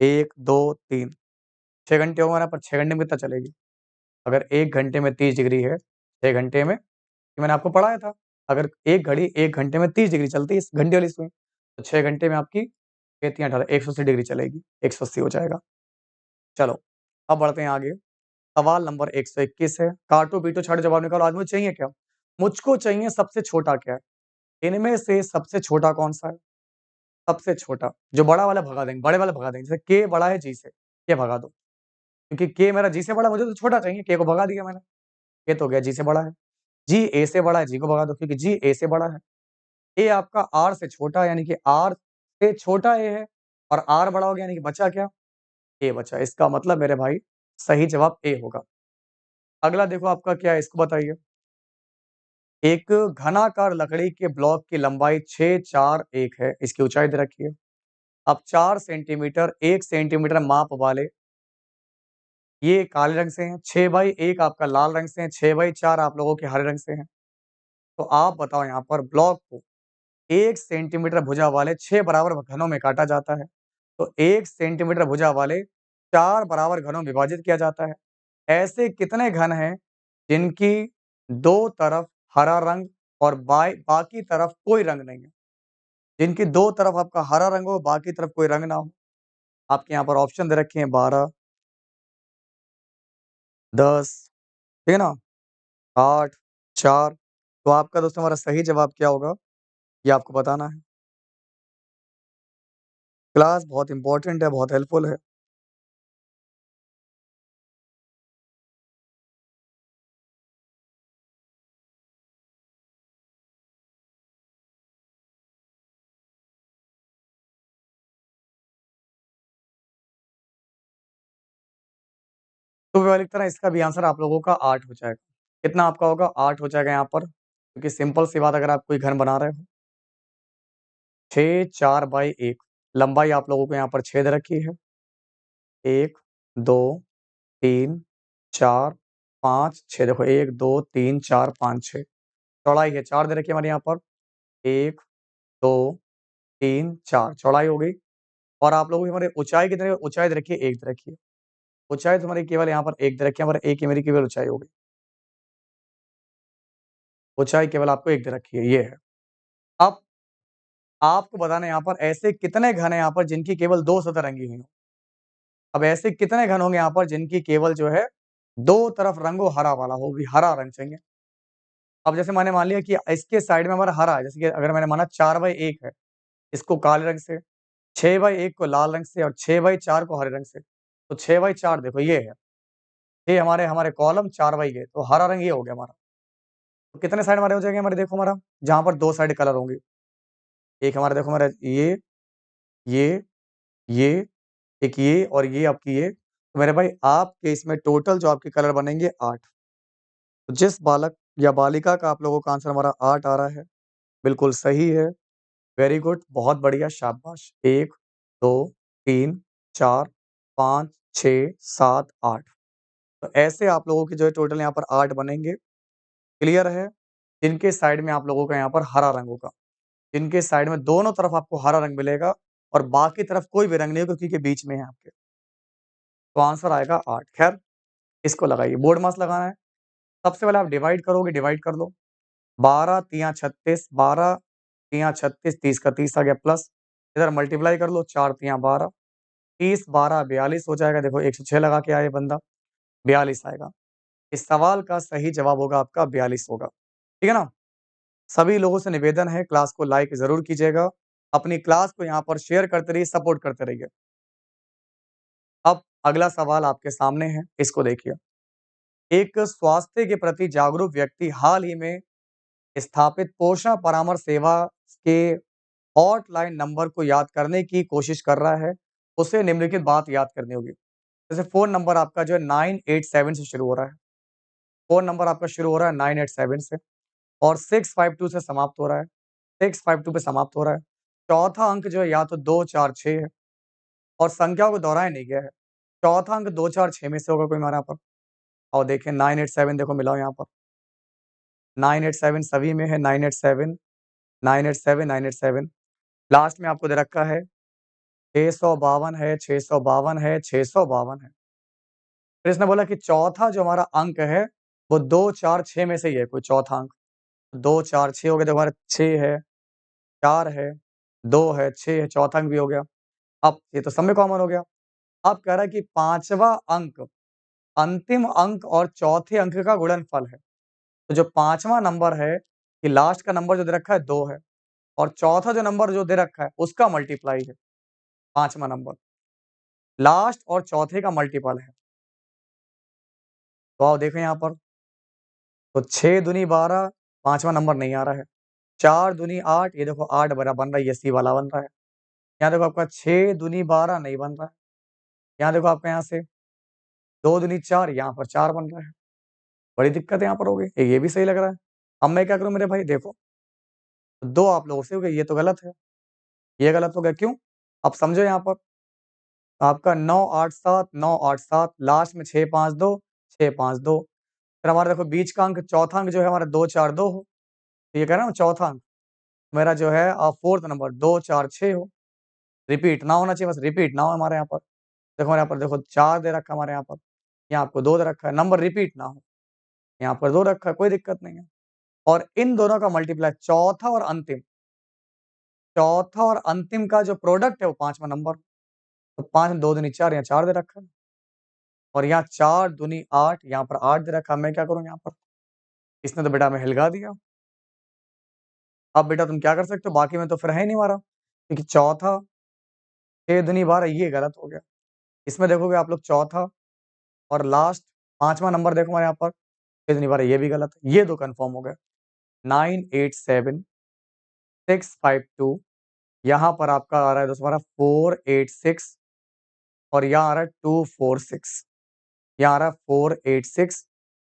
1, 2, 3 6 घंटे हो हमारे यहाँ पर 6 घंटे में कितना चलेगी? अगर 1 घंटे में 30 डिग्री है, 6 घंटे में ये मैंने आपको पढ़ाया था। अगर एक घड़ी 1 घंटे में 30 डिग्री चलती है इस घंटे वाली सुई, तो 6 घंटे में आपकी 3 18 180 डिग्री चलेगी, 180 हो जाएगा। चलो, अब बढ़ते हैं आगे। सवाल नंबर 121 है। काटो-पीटो छाँटो जवाब निकालो। आज मुझे चाहिए क्या? मुझको चाहिए सबसे छोटा क्या है? इनमें से सबसे छोटा कौन-सा है? सबसे छोटा, जो बड़ा वाला भगा देंगे, बड़े वाला भगा देंगे। जैसे के बड़ा है जी से, के भगा दो। क्योंकि के मेरा जी से बड़ा है, मुझे तो छोटा चाहिए, के को भगा दिया मैंने। के तो हो गया जी से बड़ा है। जी ए से बड़ा है, जी को भगा दो क्योंकि जी ए से बड़ा है। ए आपका आर से छोटा है, यानी कि आर से छोटा ए है और आर बड़ा हो गया, यानी कि बचा क्या? ए बचा। इसका मतलब मेरे भाई सही जवाब ए होगा। अगला देखो आपका क्या है, इसको बताइए। एक घनाकार लकड़ी के ब्लॉक की लंबाई 6, 4, 1 है। इसकी ऊंचाई दे रखी है। अब 4 सेंटीमीटर, 1 सेंटीमीटर माप वाले ये काले रंग से हैं, 6/1 आपका लाल रंग से है, 6/4 आप लोगों के हरे रंग से हैं। तो आप बताओ यहाँ पर ब्लॉक को 1 सेंटीमीटर भुजा वाले 6 बराबर घनों में काटा जाता है। तो 1 सेंटीमीटर भुजा वाले 4 बराबर घनों में विभाजित किया जाता है। ऐसे कितने घन हैं जिनकी 2 तरफ हरा रंग और बाकी तरफ कोई रंग नहीं है? जिनकी 2 तरफ आपका हरा रंग हो, बाकी तरफ कोई रंग ना हो। आपके यहाँ पर ऑप्शन दे रखे हैं 12, 10, ठीक है ना? 8, 4। तो आपका दोस्तों हमारा सही जवाब क्या होगा? ये आपको बताना है। क्लास बहुत इम्पोर्टेंट है, बहुत हेल्पफुल है। तो वही लिखता ना इसका भी आंसर आप लोगों का 8 हो जाएगा। कितना आपका होगा? 8 हो जाएगा यहाँ पर, क्योंकि सिंपल सी बात अगर आप कोई घर बना रहे हो 6, 4/1 लंबाई आप लोगों को यहाँ पर 6 दे रखी है। 1, 2, 3, 4, 5, 6 देखो 1, 2, 3, 4, 5, 6 चौड़ाई है 4 दे रखी है हमारे यहाँ पर। 1, 2, 3, 4 चौड़ाई हो गई और आप लोगों की हमारी ऊँचाई कितनी है? ऊँचाई दे रखी है 1 दे रखी है। ऊँचाई तुम्हारी केवल यहाँ पर 1 दे रखी है, हमारा 1 ही मेरी केवल ऊँचाई हो गई। ऊँचाई केवल आपको 1 दे रखी है, ये है। अब आपको बताना है यहाँ पर ऐसे कितने घन हैं यहाँ पर जिनकी केवल 2 सतह रंगी हुई हों? अब ऐसे कितने घन होंगे यहाँ पर जिनकी केवल जो है 2 तरफ रंग हो हरा वाला हो, भी हरा रंग चाहिए। अब जैसे मैंने मान लिया कि इसके साइड में हमारा हरा है, जैसे कि अगर मैंने माना 4/1 है, इसको काले रंग से, 6/1 को लाल रंग से और 6/4 को हरे रंग से। तो 6/4 देखो ये है, ये हमारे हमारे कॉलम 4/ये तो हरा रंग ये हो गया हमारा। तो कितने साइड हमारे हो जाएँगे हमारे देखो हमारा, जहाँ पर 2 साइड कलर होंगे। एक हमारा देखो हमारा ये ये, एक ये और ये आपकी ये। तो मेरे भाई आपके इसमें टोटल जो आपके कलर बनेंगे 8। तो जिस बालक या बालिका का आप लोगों का आंसर हमारा 8 आ रहा है, बिल्कुल सही है। वेरी गुड, बहुत बढ़िया, शाबाश। 1, 2, 3, 4, 5, 6, 7, 8। तो ऐसे आप लोगों के जो है टोटल यहाँ पर 8 बनेंगे। क्लियर है? जिनके साइड में आप लोगों का यहाँ पर हरा रंग होगा। जिनके साइड में दोनों तरफ आपको हरा रंग मिलेगा और बाकी तरफ कोई भी रंग नहीं होगा क्योंकि बीच में है आपके। तो आंसर आएगा 8। खैर, इसको लगाइए, बोर्ड मास लगाना है। सबसे पहले आप डिवाइड करोगे, डिवाइड कर लो। 12 तिया 36, 12 तिया 36, 30 का 30 आ गया प्लस। इधर मल्टीप्लाई कर लो, 4 तिया 12, 30 12 42 हो जाएगा। देखो 106 लगा के आए बंदा, 42 आएगा। इस सवाल का सही जवाब होगा आपका 42 होगा। ठीक है ना? सभी लोगों से निवेदन है, क्लास को लाइक ज़रूर कीजिएगा। अपनी क्लास को यहाँ पर शेयर करते रहिए, सपोर्ट करते रहिए। अब अगला सवाल आपके सामने है, इसको देखिए। एक स्वास्थ्य के प्रति जागरूक व्यक्ति हाल ही में स्थापित पोषण परामर्श सेवा के हॉटलाइन नंबर को याद करने की कोशिश कर रहा है। उसे निम्नलिखित बात याद करनी होगी। जैसे फ़ोन नंबर आपका जो है 987 से शुरू हो रहा है। फ़ोन नंबर आपका शुरू हो रहा है 987 से और 652 से समाप्त हो रहा है। 652 पे समाप्त हो रहा है। चौथा अंक जो है या तो 246 है और संख्याओं को दोहराया नहीं गया है। चौथा अंक 246 में से होगा कोई हमारे यहाँ पर। और देखिए 987 देखो मिलाओ यहाँ पर। 987 सभी में है, 987, 987, 987। लास्ट में आपको दे रखा है 652 है, 652 है, 652 है। फिर इसने बोला कि चौथा जो हमारा अंक है, वो 246 में से ही है कोई चौथा अंक। 246 हो गया, देखो हमारा 6 है, 4 है, 2 है, 6 है, चौथा अंक भी हो गया। अब ये तो सब में कॉमन हो गया। अब कह रहा है कि 5वां अंक, अंतिम अंक और चौथे अंक का गुणनफल है। तो जो 5वां नंबर है, कि लास्ट का नंबर जो दे रखा है 2 है और चौथा जो नंबर जो दे रखा है, उसका मल्टीप्लाई है 5वां नंबर। लास्ट और चौथे का मल्टीपल है। तो आओ देखो यहाँ पर, तो 6 दूनी 12, 5वां नंबर नहीं आ रहा है। 4 दूनी 8, ये देखो 8 बड़ा बन रहा है, ये सी वाला बन रहा है। यहाँ देखो आपका 6 दूनी 12 नहीं बन रहा है। यहाँ देखो आपका यहाँ से 2 दूनी 4, यहाँ पर 4 बन रहा है। बड़ी दिक्कत यहाँ पर हो गई। ये भी सही लग रहा है। अब मैं क्या करूँ मेरे भाई, देखो 2 आप लोगों से हो गए, ये तो गलत है। ये गलत हो गया, क्यों? अब समझो यहाँ पर, आपका 987, 987, लास्ट में 652, 652। फिर हमारा देखो बीच का अंक, चौथा अंक जो है हमारा 242 हो। तो ये कह रहा हूँ चौथा अंक मेरा जो है 4th नंबर 246 हो। रिपीट ना होना चाहिए, बस रिपीट ना हो हमारे यहाँ पर। देखो हमारे यहाँ पर देखो 4 दे रखा है हमारे यहाँ पर। यहाँ आपको 2 दे रखा है, नंबर रिपीट ना हो। यहाँ पर 2 रखा है, कोई दिक्कत नहीं है। और इन दोनों का मल्टीप्लाई चौथा और अंतिम का जो प्रोडक्ट है वो 5वां नंबर। तो 5 2 दूनी 4, यहाँ 4 दे रखा है और यहाँ 4 दूनी 8, यहाँ पर 8 दे रखा है। मैं क्या करूँ यहाँ पर? इसने तो बेटा हमें हिलगा दिया। अब बेटा तुम क्या कर सकते हो? बाकी में तो फिर है ही नहीं हमारा, क्योंकि चौथा 6 दूनी 12 ये गलत हो गया। इसमें देखोगे आप लोग चौथा और लास्ट 5वां नंबर देखो हमारे यहाँ पर 6 दूनी 12 ये भी गलत है। ये 2 कन्फर्म हो गए। 987, 652, यहाँ पर आपका आ रहा है दोस्तों हमारा 486 और यहाँ आ रहा है 246। यहाँ आ रहा है 486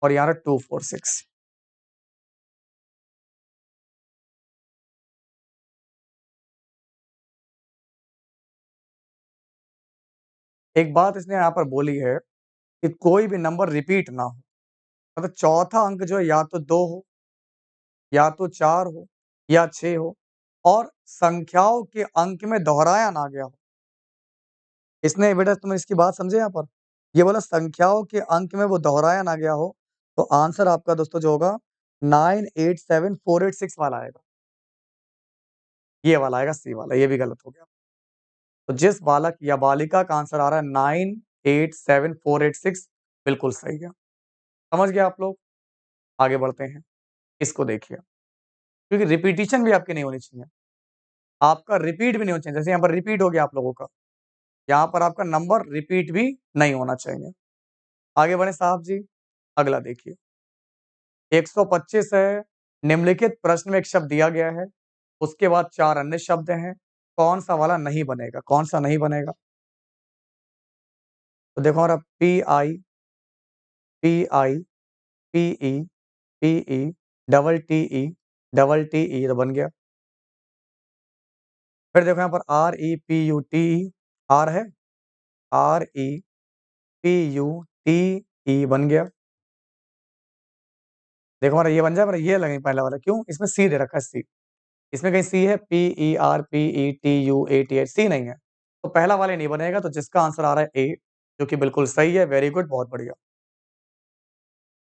और यहाँ आ रहा है 246। एक बात इसने यहाँ पर बोली है कि कोई भी नंबर रिपीट ना हो। मतलब चौथा अंक जो है या तो 2 हो, या तो 4 हो या 6 हो और संख्याओं के अंक में दोहराया ना गया हो। इसने बेटा तुम इसकी बात समझे यहाँ पर? ये बोला संख्याओं के अंक में वो दोहराया ना गया हो, तो आंसर आपका दोस्तों जो होगा 987486 वाला आएगा। ये वाला आएगा, सी वाला, ये भी गलत हो गया। तो जिस बालक या बालिका का आंसर आ रहा है 987486 बिल्कुल सही है। समझ गए आप लोग? आगे बढ़ते हैं। इसको देखिए, क्योंकि रिपीटिशन भी आपकी नहीं होनी चाहिए। आपका रिपीट भी नहीं होना चाहिए। जैसे यहाँ पर रिपीट हो गया आप लोगों का, यहाँ पर आपका नंबर रिपीट भी नहीं होना चाहिए। आगे बढ़े साहब जी, अगला देखिए। 125 है, निम्नलिखित प्रश्न में एक शब्द दिया गया है, उसके बाद 4 अन्य शब्द हैं। कौन-सा वाला नहीं बनेगा? कौन-सा नहीं बनेगा? तो देखो हमारा पी-आई, पी-आई, पी-ई, पी-ई, डबल टी-ई, डबल टी-ई तो बन गया। फिर देखो यहाँ पर आर-ई-पी-यू-टी-ई, आर है, आर-ई-पी-यू-टी-ई बन गया। देखो हमारा ये बन जाए, हमारा ये लगेगा पहला वाला, क्यों? इसमें सी दे रखा है सी। इसमें कहीं सी है? पी-ई-आर-पी-ई-टी-यू-ए-टी-एच, सी नहीं है। तो पहला वाला ही नहीं बनेगा, तो जिसका आंसर आ रहा है ए, जो कि बिल्कुल सही है, वेरी गुड, बहुत बढ़िया।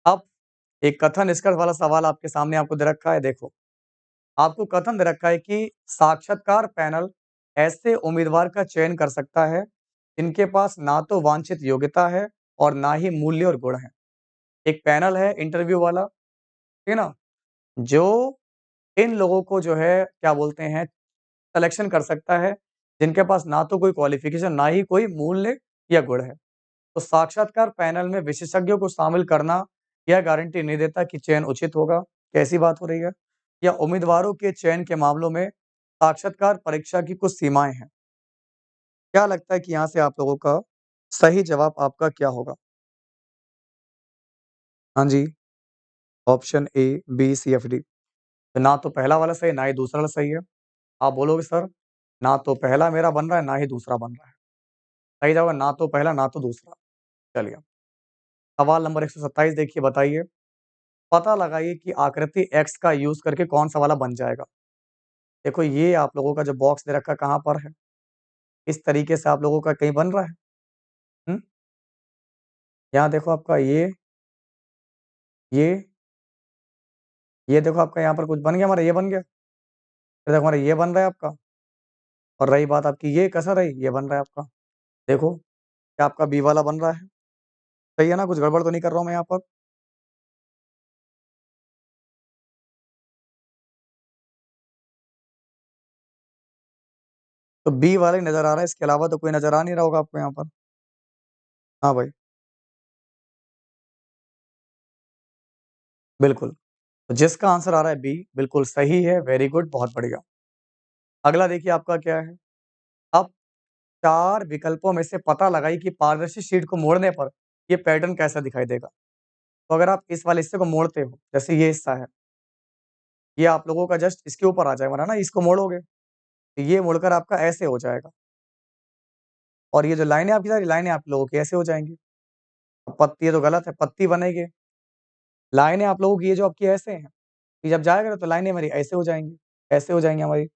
अब एक कथन निष्कर्ष वाला सवाल आपके सामने आपको दे रखा है, देखो। आपको कथन दे रखा है कि साक्षात्कार पैनल ऐसे उम्मीदवार का चयन कर सकता है, जिनके पास ना तो वांछित योग्यता है और ना ही मूल्य और गुण हैं। एक पैनल है इंटरव्यू वाला, ठीक है ना? जो इन लोगों को जो है क्या बोलते हैं, सिलेक्शन कर सकता है, जिनके पास ना तो कोई क्वालिफ़िकेशन, ना ही कोई मूल्य या गुण है। तो साक्षात्कार पैनल में विशेषज्ञों को शामिल करना यह गारंटी नहीं देता कि चयन उचित होगा। कैसी बात हो रही है? या उम्मीदवारों के चयन के मामलों में साक्षात्कार परीक्षा की कुछ सीमाएँ हैं। क्या लगता है कि यहाँ से आप लोगों का सही जवाब आपका क्या होगा? हाँ जी, option A, B, C, F, D. तो ना तो पहला वाला सही है, ना ही दूसरा वाला सही है। आप बोलोगे सर, ना तो पहला मेरा बन रहा है, ना ही दूसरा बन रहा है। सही जवाब है ना तो पहला, ना तो दूसरा। चलिए, सवाल नंबर 127 देखिए, बताइए। पता लगाइए कि आकृति एक्स का यूज़ करके कौन-सा वाला बन जाएगा। देखो ये आप लोगों का जो बॉक्स दे रखा है कहाँ पर है? इस तरीके से आप लोगों का कहीं बन रहा है? हुँ? यहाँ देखो आपका ये, ये देखो आपका यहाँ पर कुछ बन गया, हमारा ये बन गया। फिर देखो हमारा ये बन रहा है आपका, और रही बात आपकी ये कैसा रही? ये बन रहा है आपका। देखो, क्या आपका बी वाला बन रहा है? सही है ना? कुछ गड़बड़ तो नहीं कर रहा हूँ मैं यहाँ पर? तो बी वाला ही नज़र आ रहा है, इसके अलावा तो कोई नज़र आ नहीं रहा होगा आपको यहाँ पर। हाँ भाई, बिल्कुल। तो जिसका आंसर आ रहा है बी, बिल्कुल सही है, वेरी गुड, बहुत बढ़िया। अगला देखिए आपका क्या है? अब 4 विकल्पों में से पता लगाइए कि पारदर्शी शीट को मोड़ने पर ये पैटर्न कैसा दिखाई देगा। तो अगर आप इस वाले हिस्से को मोड़ते हो, जैसे ये हिस्सा है, ये आप लोगों का जस्ट इसके ऊपर आ जाएगा ना, इसको मोड़ोगे, तो ये मुड़कर आपका ऐसे हो जाएगा, और ये जो लाइनें आपकी सारी लाइनें आप लोगों की ऐसे हो जाएँगी। अब पत्ती ये तो गलत है, पत्ती बनेगी। लाइनें आप लोगों की ये जो आपकी ऐसे हैं, ये जब जाएगा ना तो लाइनें हमारी ऐसे हो जाएँगी, ऐसे हो जाएँगी हमारी।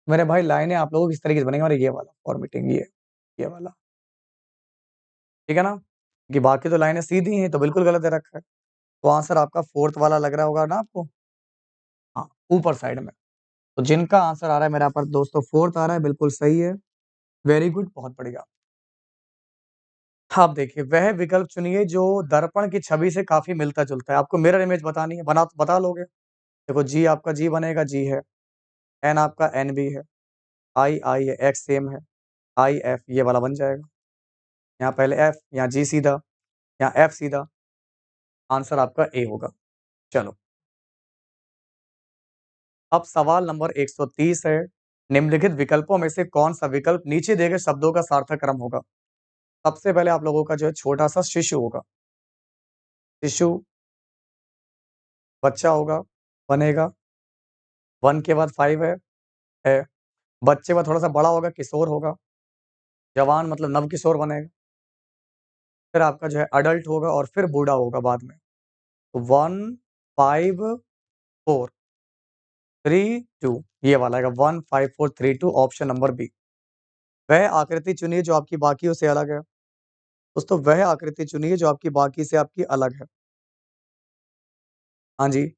मेरे भाई लाइनें आप लोगों की इस तरीके से बनेंगी, हमारा ये वाला फॉर्मेटिंग ये वाला, ठीक है ना? कि बाकी तो लाइनें सीधी हैं, तो बिल्कुल गलत दे रखा है। तो आंसर आपका 4th वाला लग रहा होगा ना आपको? हाँ, ऊपर साइड में। तो जिनका आंसर आ रहा है मेरे यहाँ पर दोस्तों 4th आ रहा है, बिल्कुल सही है। वेरी गुड, बहुत बढ़िया। आप देखिए, वह विकल्प चुनिए जो दर्पण की छवि से काफ़ी मिलता-जुलता है। आपको मिरर इमेज बतानी है, बता लोगे? देखो जी आपका जी बनेगा, जी है। एन आपका एन भी है। आई है, एक्स सेम है। आई, एफ ये वाला बन जाएगा। यहाँ पहले एफ, यहाँ जी सीधा, यहाँ एफ सीधा। आंसर आपका ए होगा। चलो, अब सवाल नंबर 130 है। निम्नलिखित विकल्पों में से कौन-सा विकल्प नीचे दिए गए शब्दों का सार्थक क्रम होगा? सबसे पहले आप लोगों का जो है छोटा-सा शिशु होगा। शिशु, बच्चा होगा, बनेगा। 1 के बाद 5 है। बच्चे में थोड़ा-सा बड़ा होगा, किशोर होगा। जवान मतलब नवकिशोर बनेगा। फिर आपका जो है अडल्ट होगा और फिर बूढ़ा होगा बाद में। तो 1, 5, 4, 3, 2 ये वाला आएगा 1, 5, 4, 3, 2 ऑप्शन नंबर बी। वह आकृति चुनिए जो आपकी बाकियों से अलग है। दोस्तों वह आकृति चुनिए जो आपकी बाकी से आपकी अलग है। हाँ जी,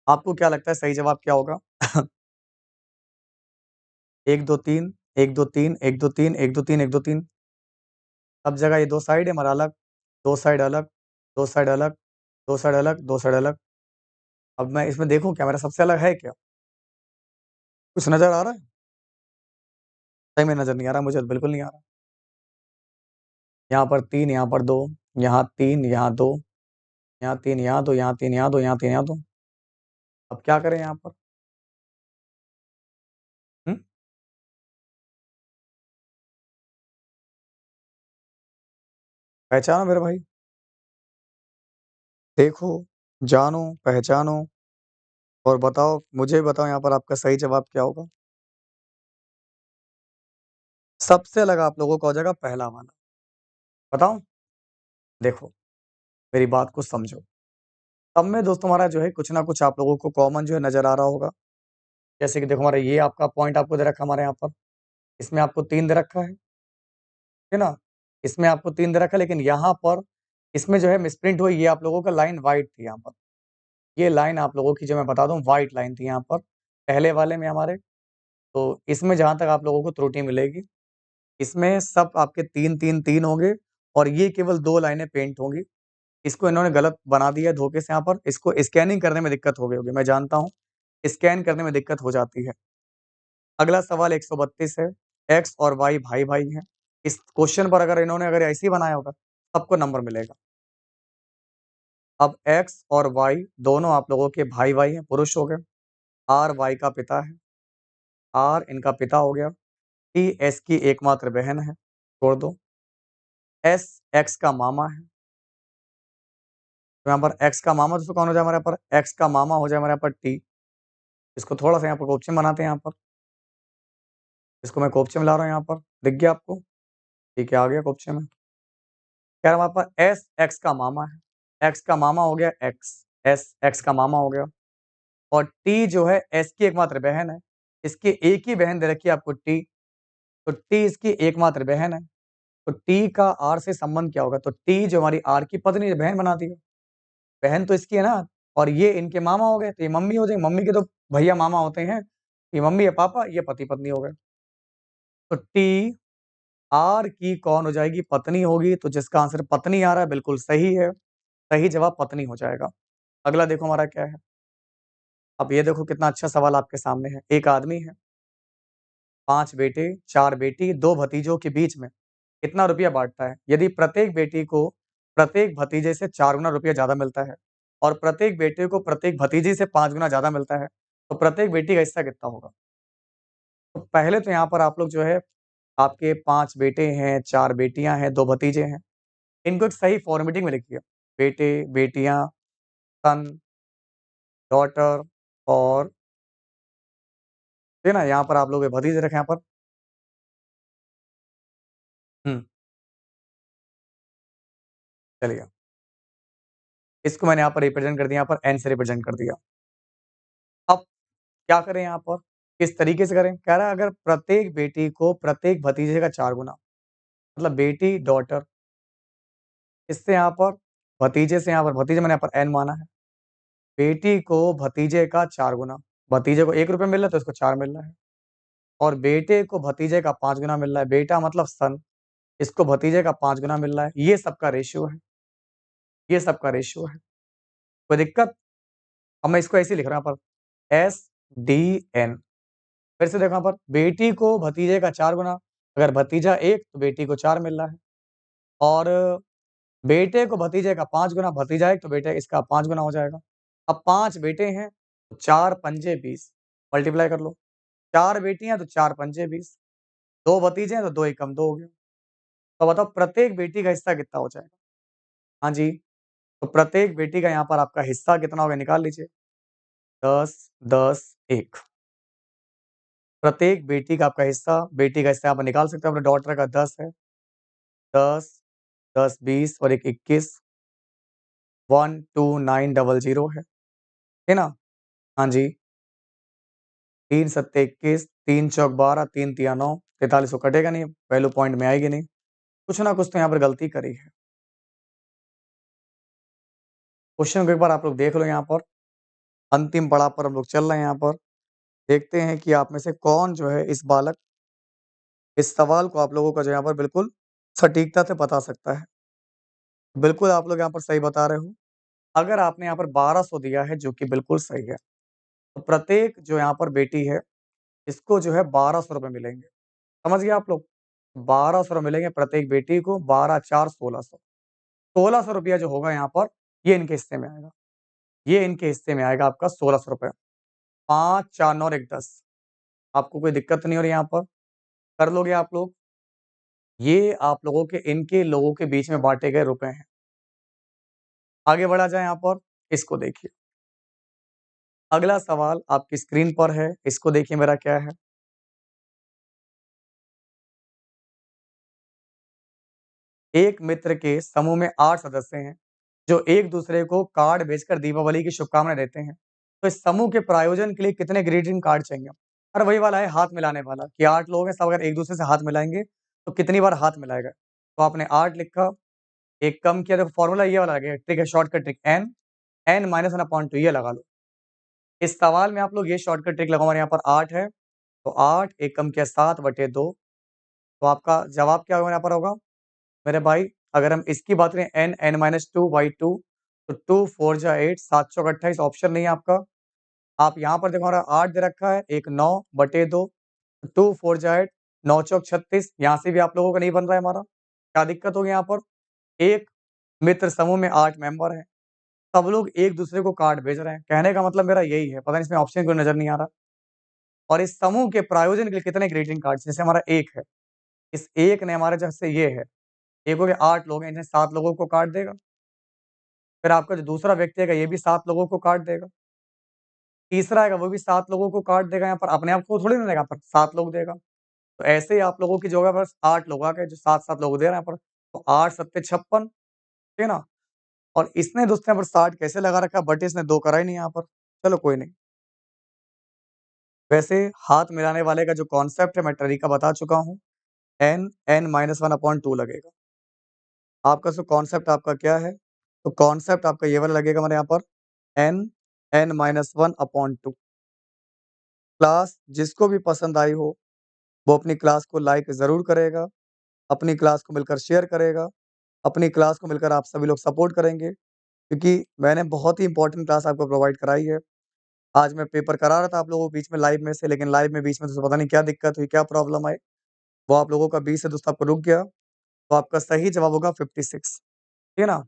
आपको क्या लगता है सही जवाब क्या होगा? 1, 2, 3, 1, 2, 3, 1, 2, 3, 1, 2, 3, 1, 2, 3 सब जगह ये 2 साइड है हमारा अलग, 2 साइड अलग, 2 साइड अलग, 2 साइड अलग, 2 साइड अलग। अब मैं इसमें देखूँ क्या मेरा सबसे अलग है क्या? कुछ नज़र आ रहा है? सही में नज़र नहीं आ रहा, मुझे बिल्कुल नहीं आ रहा। यहाँ पर 3, यहाँ पर 2, यहाँ 3, यहाँ 2, यहाँ 3, यहाँ 2, यहाँ 3, यहाँ 2, यहाँ 3, यहाँ 2। अब क्या करें यहाँ पर? हुँ? पहचानो मेरे भाई। देखो, जानो, पहचानो और बताओ, मुझे बताओ यहाँ पर आपका सही जवाब क्या होगा? सबसे अलग आप लोगों का हो जाएगा पहला वाला। बताऊँ? देखो, मेरी बात को समझो। अब में दोस्तों हमारा जो है कुछ ना कुछ आप लोगों को कॉमन जो है नज़र आ रहा होगा। जैसे कि देखो हमारा ये आपका पॉइंट आपको दे रखा है हमारे यहाँ पर। इसमें आपको 3 दे रखा है ना? इसमें आपको 3 दे रखा है लेकिन यहाँ पर इसमें जो है मिसप्रिंट हुई ये आप लोगों का लाइन व्हाइट थी यहाँ पर। ये लाइन आप लोगों की जो मैं बता दूँ व्हाइट लाइन थी यहाँ पर, पहले वाले में हमारे। तो इसमें जहाँ तक आप लोगों को त्रुटि मिलेगी, इसमें सब आपके 3-3-3 होंगे और ये केवल 2 लाइनें पेंट होंगी। इसको इन्होंने गलत बना दिया है धोखे से यहाँ पर, इसको स्कैनिंग करने में दिक्कत हो गई होगी, मैं जानता हूँ। स्कैन करने में दिक्कत हो जाती है। अगला सवाल 132 है, एक्स और वाई भाई-भाई हैं। इस क्वेश्चन पर अगर ऐसे ही बनाया होगा, सबको नंबर मिलेगा। अब एक्स और वाई दोनों आप लोगों के भाई-भाई हैं, पुरुष हो गए। आर वाई का पिता है, आर इनका पिता हो गया। टी एस की एकमात्र बहन है, छोड़ दो। एस एक्स का मामा है। तो यहाँ पर एक्स का मामा दोस्तों कौन हो जाए हमारे यहाँ पर? एक्स का मामा हो जाए हमारे यहाँ पर टी। इसको थोड़ा-सा यहाँ पर ऑप्शन बनाते हैं यहाँ पर। इसको मैं कोफ्चे में ला रहा हूँ यहाँ पर, दिख गया आपको? ठीक है, आ गया कोफ्चे में। कह रहा हूँ वहाँ पर एस एक्स का मामा है, एक्स का मामा हो गया एक्स, एस एक्स का मामा हो गया और टी जो है एस की एकमात्र बहन है। इसकी एक ही बहन दे रखी है आपको टी, तो टी इसकी एकमात्र बहन है। तो टी का आर से संबंध क्या होगा? तो टी जो हमारी आर की पत्नी है, बहन बनाती है। बहन तो इसकी है ना और ये इनके मामा हो गए, तो ये मम्मी हो जाएगी। मम्मी के तो भैया मामा होते हैं। ये मम्मी है पापा, ये पति-पत्नी हो गए। तो टी आर की कौन हो जाएगी? पत्नी होगी, तो जिसका आंसर पत्नी आ रहा है बिल्कुल सही है। सही जवाब पत्नी हो जाएगा। अगला देखो हमारा क्या है? अब ये देखो कितना अच्छा सवाल आपके सामने है। एक आदमी है, 5 बेटे, 4 बेटी, 2 भतीजों के बीच में कितना रुपया बाँटता है? यदि प्रत्येक बेटी को प्रत्येक भतीजे से 4 गुना रुपया ज़्यादा मिलता है और प्रत्येक बेटे को प्रत्येक भतीजी से 5 गुना ज़्यादा मिलता है, तो प्रत्येक बेटी का हिस्सा कितना होगा? तो पहले तो यहाँ पर आप लोग जो है, आपके 5 बेटे हैं, 4 बेटियाँ हैं, 2 भतीजे हैं। इनको एक सही फॉर्मेटिंग में लिखिए। बेटे, बेटियाँ, सन, डॉटर और है ना, यहाँ पर आप लोग भतीजे रखें यहाँ पर। हुँ, चलिए। इसको मैंने यहाँ पर रिप्रेज़ेंट कर दिया, यहाँ पर एन से रिप्रेज़ेंट कर दिया। अब क्या करें यहाँ पर? किस तरीके से करें? कह रहा है अगर प्रत्येक बेटी को प्रत्येक भतीजे का 4 गुना, मतलब बेटी, डॉटर, इससे यहाँ पर भतीजे से यहाँ पर भतीजे मैंने यहाँ पर एन माना है। बेटी को भतीजे का 4 गुना, भतीजे को ₹1 मिल रहा है तो इसको 4 मिल रहा है और बेटे को भतीजे का 5 गुना मिल रहा है। बेटा मतलब सन, इसको भतीजे का 5 गुना मिल रहा है। ये सबका रेशियो है, ये सबका रेशियो है। कोई दिक्कत? अब मैं इसको ऐसे ही लिख रहा हूँ यहाँ पर एसडीएन। फिर से देखो यहाँ पर बेटी को भतीजे का 4 गुना, अगर भतीजा 1 तो बेटी को 4 मिल रहा है और बेटे को भतीजे का 5 गुना, भतीजा 1 तो बेटे इसका 5 गुना हो जाएगा। अब 5 बेटे हैं, तो 4 पंजे 20 मल्टीप्लाई कर लो। 4 बेटियाँ तो 4 पंजे 20, 2 भतीजे हैं तो 2 एकम 2 हो गया। तो बताओ प्रत्येक बेटी का हिस्सा कितना हो जाएगा? हाँ जी, तो प्रत्येक बेटी का यहाँ पर आपका हिस्सा कितना होगा निकाल लीजिए। 10, 10, 1 प्रत्येक बेटी का हिस्सा आप निकाल सकते हो, अपने डॉटर का 10 है। 10, 10, 20 और 1 21 12900 है ना? हाँ जी, 3 सत्ते 21, 3 चौक 12, 3 तिया 9, 43 को कटेगा नहीं, वैल्यू पॉइंट में आएगी नहीं। कुछ ना कुछ तो यहाँ पर गलती करी है। क्वेश्चन को एक बार आप लोग देख लो यहाँ पर, अंतिम पड़ाव पर हम लोग चल रहे हैं यहाँ पर। देखते हैं कि आप में से कौन जो है इस सवाल को आप लोगों का जो यहाँ पर बिल्कुल सटीकता से बता सकता है। बिल्कुल आप लोग यहाँ पर सही बता रहे हो। अगर आपने यहाँ पर 1200 दिया है जो कि बिल्कुल सही है, तो प्रत्येक जो यहाँ पर बेटी है, इसको जो है ₹1200 मिलेंगे। समझ गए आप लोग? ₹1200 मिलेंगे प्रत्येक बेटी को, 12 4 1600। ₹1600 जो होगा यहाँ पर, ये इनके हिस्से में आएगा। ये इनके हिस्से में आएगा आपका ₹1600। 5 4 9 और 1 10। आपको कोई दिक्कत नहीं हो रही यहाँ पर? कर लोगे आप लोग? ये आप लोगों के इनके लोगों के बीच में बाँटे गए रुपए हैं। आगे बढ़ा जाए यहाँ पर, इसको देखिए। अगला सवाल आपकी स्क्रीन पर है, इसको देखिए मेरा क्या है। एक मित्र के समूह में 8 सदस्य हैं, जो एक-दूसरे को कार्ड भेजकर दीपावली की शुभकामनाएँ देते हैं। तो इस समूह के प्रायोजन के लिए कितने ग्रीटिंग कार्ड चाहिए? अरे वही वाला है हाथ मिलाने वाला कि 8 लोग हैं, सब अगर एक-दूसरे से हाथ मिलाएँगे, तो कितनी बार हाथ मिलाएगा? तो आपने 8 लिखा, एक कम किया, देखो फ़ॉर्मूला ये वाला लगेगा, ट्रिक है, shortcut trick n minus 1 upon 2 ये लगा लो। इस सवाल में आप लोग ये शॉर्टकट ट्रिक लगाओ, हमारे यहाँ पर 8 है, तो 8 एक कम किया 7/2, तो आपका जवाब क्या होगा यहाँ पर होगा? मेरे भाई अगर हम इसकी बात करें n(n-2)/2 तो 2 4 जा 8 7 चौक 28 ऑप्शन नहीं है आपका। आप यहाँ पर देखो हमारा 8 दे रखा है, एक 9/2 2 4 जा 8 9 चौक 36 यहाँ से भी आप लोगों का नहीं बन रहा है हमारा। क्या दिक्कत होगी यहाँ पर? एक मित्र समूह में 8 मेंबर हैं, सब लोग एक-दूसरे को कार्ड भेज रहे हैं। कहने का मतलब मेरा यही है, पता नहीं इसमें ऑप्शन क्यों नज़र नहीं आ रहा। और इस समूह के प्रायोजन के लिए कितने ग्रीटिंग कार्ड्स जैसे हमारा 1 है, इस 1 ने हमारे जैसे ये है, 1 हो गया 8 लोग हैं, इन्हें 7 लोगों को कार्ड देगा। फिर आपका जो दूसरा व्यक्ति है ये भी 7 लोगों को काट देगा। तीसरा आएगा वो भी 7 लोगों को काट देगा यहाँ पर, अपने आप को थोड़ी ना देगा यहाँ पर, 7 लोग देगा। तो ऐसे ही आप लोगों की जगह बस 8 लोग आ गए जो 7-7 लोग दे रहे हैं यहाँ पर। तो 8 सत्ते 56 ठीक है ना? और इसने दोस्तों यहाँ पर 60 कैसे लगा रखा है बट इसने 2 करा ही नहीं यहाँ पर। चलो कोई नहीं। वैसे हाथ मिलाने वाले का जो कॉन्सेप्ट है मैं तरीका बता चुका हूँ। n(n-1/2) लगेगा। आपका जो कॉन्सेप्ट आपका क्या है? तो कॉन्सेप्ट आपका ये वाला लगेगा हमारे यहाँ पर n(n-1/2) क्लास जिसको भी पसंद आई हो, वो अपनी क्लास को लाइक ज़रूर करेगा, अपनी क्लास को मिलकर शेयर करेगा, अपनी क्लास को मिलकर आप सभी लोग सपोर्ट करेंगे, क्योंकि मैंने बहुत ही इम्पोर्टेंट क्लास आपको प्रोवाइड कराई है। आज मैं पेपर करा रहा था आप लोगों के बीच में लाइव में से, लेकिन लाइव में बीच में तो पता नहीं क्या दिक्कत हुई, क्या प्रॉब्लम आई, वो आप लोगों का बीच से दोस्तों आपको रुक गया, तो आपका सही जवाब होगा 56 ठीक है ना?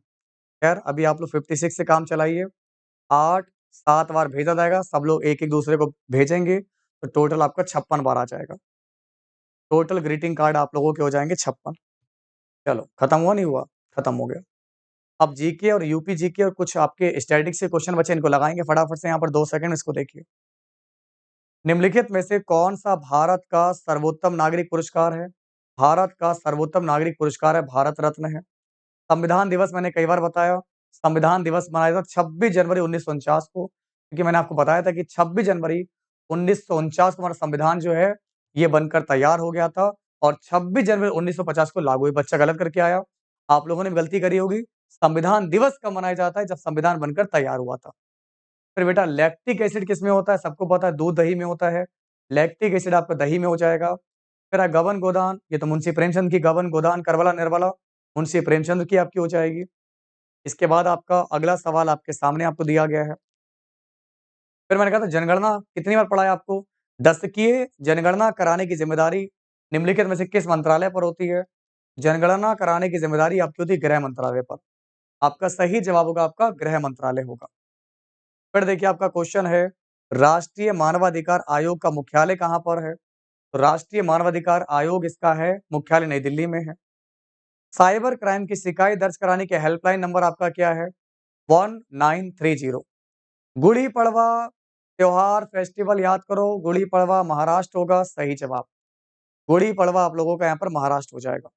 खैर अभी आप लोग 56 से काम चलाइए, 8 7 बार भेजा जाएगा, सब लोग एक-एक दूसरे को भेजेंगे, तो टोटल आपका 56 बार आ जाएगा। टोटल ग्रीटिंग कार्ड आप लोगों के हो जाएँगे 56 चलो, खत्म हुआ नहीं हुआ? खत्म हो गया। अब जीके और यूपी जीके और कुछ आपके स्टैटिक से क्वेश्चन बचे इनको लगाएँगे फटाफट से यहाँ पर 2 सेकंड में इसको देखिए। निम्नलिखित में से कौन-सा भारत का सर्वोत्तम नागरिक पुरस्कार है? भारत का सर्वोत्तम नागरिक पुरस्कार है भारत रत्न है। संविधान दिवस मैंने कई बार बताया, संविधान दिवस मनाया था 26 जनवरी 1949 को, क्योंकि मैंने आपको बताया था कि 26 जनवरी 1949 को हमारा संविधान जो है, ये बनकर तैयार हो गया था और 26 जनवरी 1950 को लागू हुई। बच्चा गलत करके आया, आप लोगों ने भी गलती करी होगी। संविधान दिवस कब मनाया जाता है? जब संविधान बनकर तैयार हुआ था। फिर बेटा लैक्टिक एसिड किसमें होता है? सबको पता है दूध-दही में होता है। लैक्टिक एसिड आपका दही में हो जाएगा। फिर गबन गोदान, ये तो मुंशी प्रेमचंद की गबन गोदान करबला निर्बला, मुंशी प्रेमचंद की आपकी हो जाएगी। इसके बाद आपका अगला सवाल आपके सामने आपको दिया गया है। फिर मैंने कहा था जनगणना कितनी बार पढ़ा है आपको? दशकीय जनगणना कराने की ज़िम्मेदारी निम्नलिखित में से किस मंत्रालय पर होती है? जनगणना कराने की ज़िम्मेदारी आपकी होती है गृह मंत्रालय पर। आपका सही जवाब होगा आपका गृह मंत्रालय होगा। फिर देखिए आपका क्वेश्चन है, राष्ट्रीय मानवाधिकार आयोग का मुख्यालय कहाँ पर है? तो राष्ट्रीय मानवाधिकार आयोग इसका है, मुख्यालय नई दिल्ली में है। साइबर क्राइम की शिकायत दर्ज कराने के हेल्पलाइन नंबर आपका क्या है? 1930। गुड़ी पड़वा त्योहार फेस्टिवल याद करो, गुड़ी पड़वा महाराष्ट्र होगा सही जवाब। गुड़ी पड़वा आप लोगों का यहाँ पर महाराष्ट्र हो जाएगा।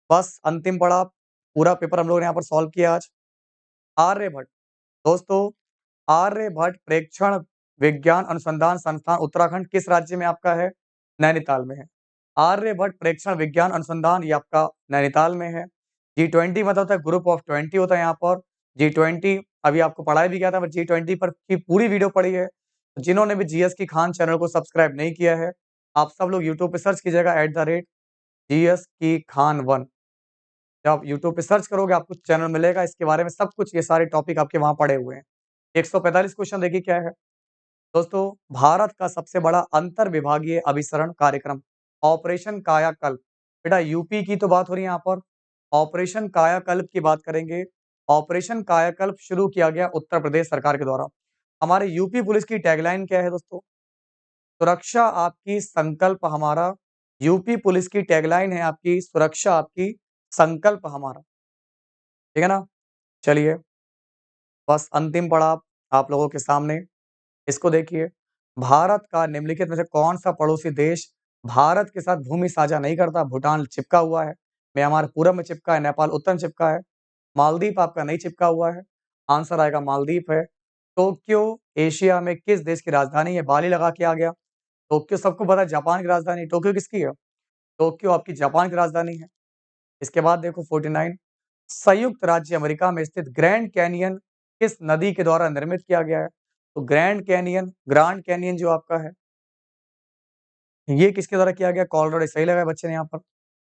बस अंतिम पड़ाव, पूरा पेपर हम लोगों ने यहाँ पर सॉल्व किया आज। आर्यभट्ट, दोस्तों आर्यभट्ट प्रेक्षण विज्ञान अनुसंधान संस्थान उत्तराखंड किस राज्य में आपका है? नैनीताल में है। आर्यभट्ट प्रेक्षण विज्ञान अनुसंधान ये आपका नैनीताल में है। G20 मतलब होता है ग्रुप ऑफ 20 होता है यहाँ पर। G20 अभी आपको पढ़ाया भी गया था, बट G20 पर की पूरी वीडियो पढ़ी है। जिन्होंने भी जीएस की खान चैनल को सब्सक्राइब नहीं किया है, आप सब लोग यूट्यूब पे सर्च कीजिएगा @GS की खान 1। जब आप यूट्यूब पे सर्च करोगे आपको चैनल मिलेगा, इसके बारे में सब कुछ ये सारे टॉपिक आपके वहाँ पड़े हुए हैं। 145 क्वेश्चन देखिए क्या है? दोस्तों भारत का सबसे बड़ा अंतर विभागीय अभिसरण कार्यक्रम ऑपरेशन कायाकल्प, बेटा यूपी की तो बात हो रही है यहाँ पर। ऑपरेशन कायाकल्प की बात करेंगे। ऑपरेशन कायाकल्प शुरू किया गया उत्तर प्रदेश सरकार के द्वारा। हमारे यूपी पुलिस की टैगलाइन क्या है दोस्तों? सुरक्षा आपकी संकल्प हमारा। यूपी पुलिस की टैगलाइन है आपकी सुरक्षा आपकी संकल्प हमारा। ठीक है ना? चलिए, बस अंतिम पड़ाव आप लोगों के सामने, इसको देखिए। भारत का निम्नलिखित में से कौन-सा पड़ोसी देश भारत के साथ भूमि साझा नहीं करता? भूटान चिपका हुआ है, म्यांमार पूरब में चिपका है, नेपाल उत्तर में चिपका है, मालदीव आपका नहीं चिपका हुआ है। आंसर आएगा मालदीव है। टोक्यो एशिया में किस देश की राजधानी है? बाली लगा के आ गया। टोक्यो सबको पता है जापान की राजधानी, टोक्यो किसकी है? टोक्यो आपकी जापान की राजधानी है। इसके बाद देखो 49 संयुक्त राज्य अमेरिका में स्थित ग्रैंड कैनियन किस नदी के द्वारा निर्मित किया गया है? तो ग्रांड कैनियन जो आपका है, ये किसके द्वारा किया गया? कोलोराडो, सही लगाया बच्चे ने यहाँ पर।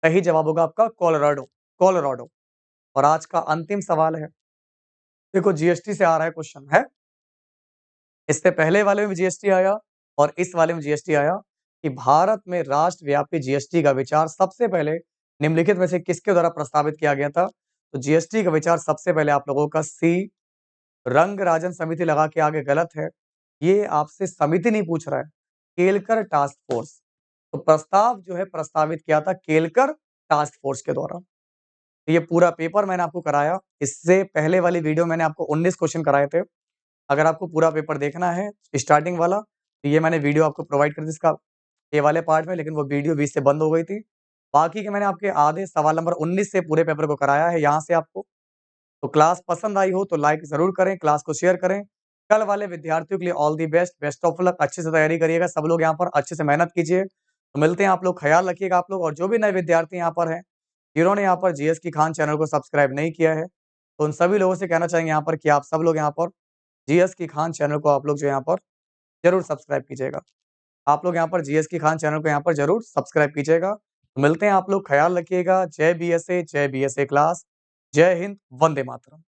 सही जवाब होगा आपका कोलोराडो, कोलोराडो। और आज का अंतिम सवाल है, देखो जीएसटी से आ रहा है क्वेश्चन है, इससे पहले वाले में जीएसटी आया और इस वाले में जीएसटी आया कि भारत में राष्ट्रव्यापी जीएसटी का विचार सबसे पहले निम्नलिखित में से किसके द्वारा प्रस्तावित किया गया था? तो जीएसटी का विचार सबसे पहले आप लोगों का सी रंगराजन समिति लगा के आगे गलत है। ये आपसे समिति नहीं पूछ रहा है, केलकर टास्क फोर्स। तो प्रस्ताव जो है प्रस्तावित किया था केलकर टास्क फोर्स के द्वारा। तो ये पूरा पेपर मैंने आपको कराया। इससे पहले वाली वीडियो मैंने आपको 19 क्वेश्चन कराए थे। अगर आपको पूरा पेपर देखना है स्टार्टिंग वाला, तो ये मैंने वीडियो आपको प्रोवाइड कर दी इसका ये वाले पार्ट में, लेकिन वो वीडियो बीच से बंद हो गई थी। बाकी के मैंने आपके आधे सवाल नंबर 19 से पूरे पेपर को कराया है यहाँ से आपको। तो क्लास पसंद आई हो तो लाइक ज़रूर करें, क्लास को शेयर करें। कल वाले विद्यार्थियों के लिए all the best, best of luck, अच्छे से तैयारी करिएगा सब लोग यहाँ पर, अच्छे से मेहनत कीजिए। तो मिलते हैं आप लोग, ख़्याल रखिएगा आप लोग और जो भी नए विद्यार्थी यहाँ पर हैं, जिन्होंने यहाँ पर जीएस की खान चैनल को सब्सक्राइब नहीं किया है, तो उन सभी लोगों से कहना चाहेंगे यहाँ पर कि आप सब लोग यहाँ पर जीएस की खान चैनल को आप लोग जो यहाँ पर ज़रूर सब्सक्राइब कीजिएगा। आप लोग यहाँ पर जीएस की खान चैनल को यहाँ पर ज़रूर सब्सक्राइब कीजिएगा। मिलते हैं आप लोग, ख़्याल रखिएगा। जय बीएसए क्लास। जय हिंद, वंदे मातरम।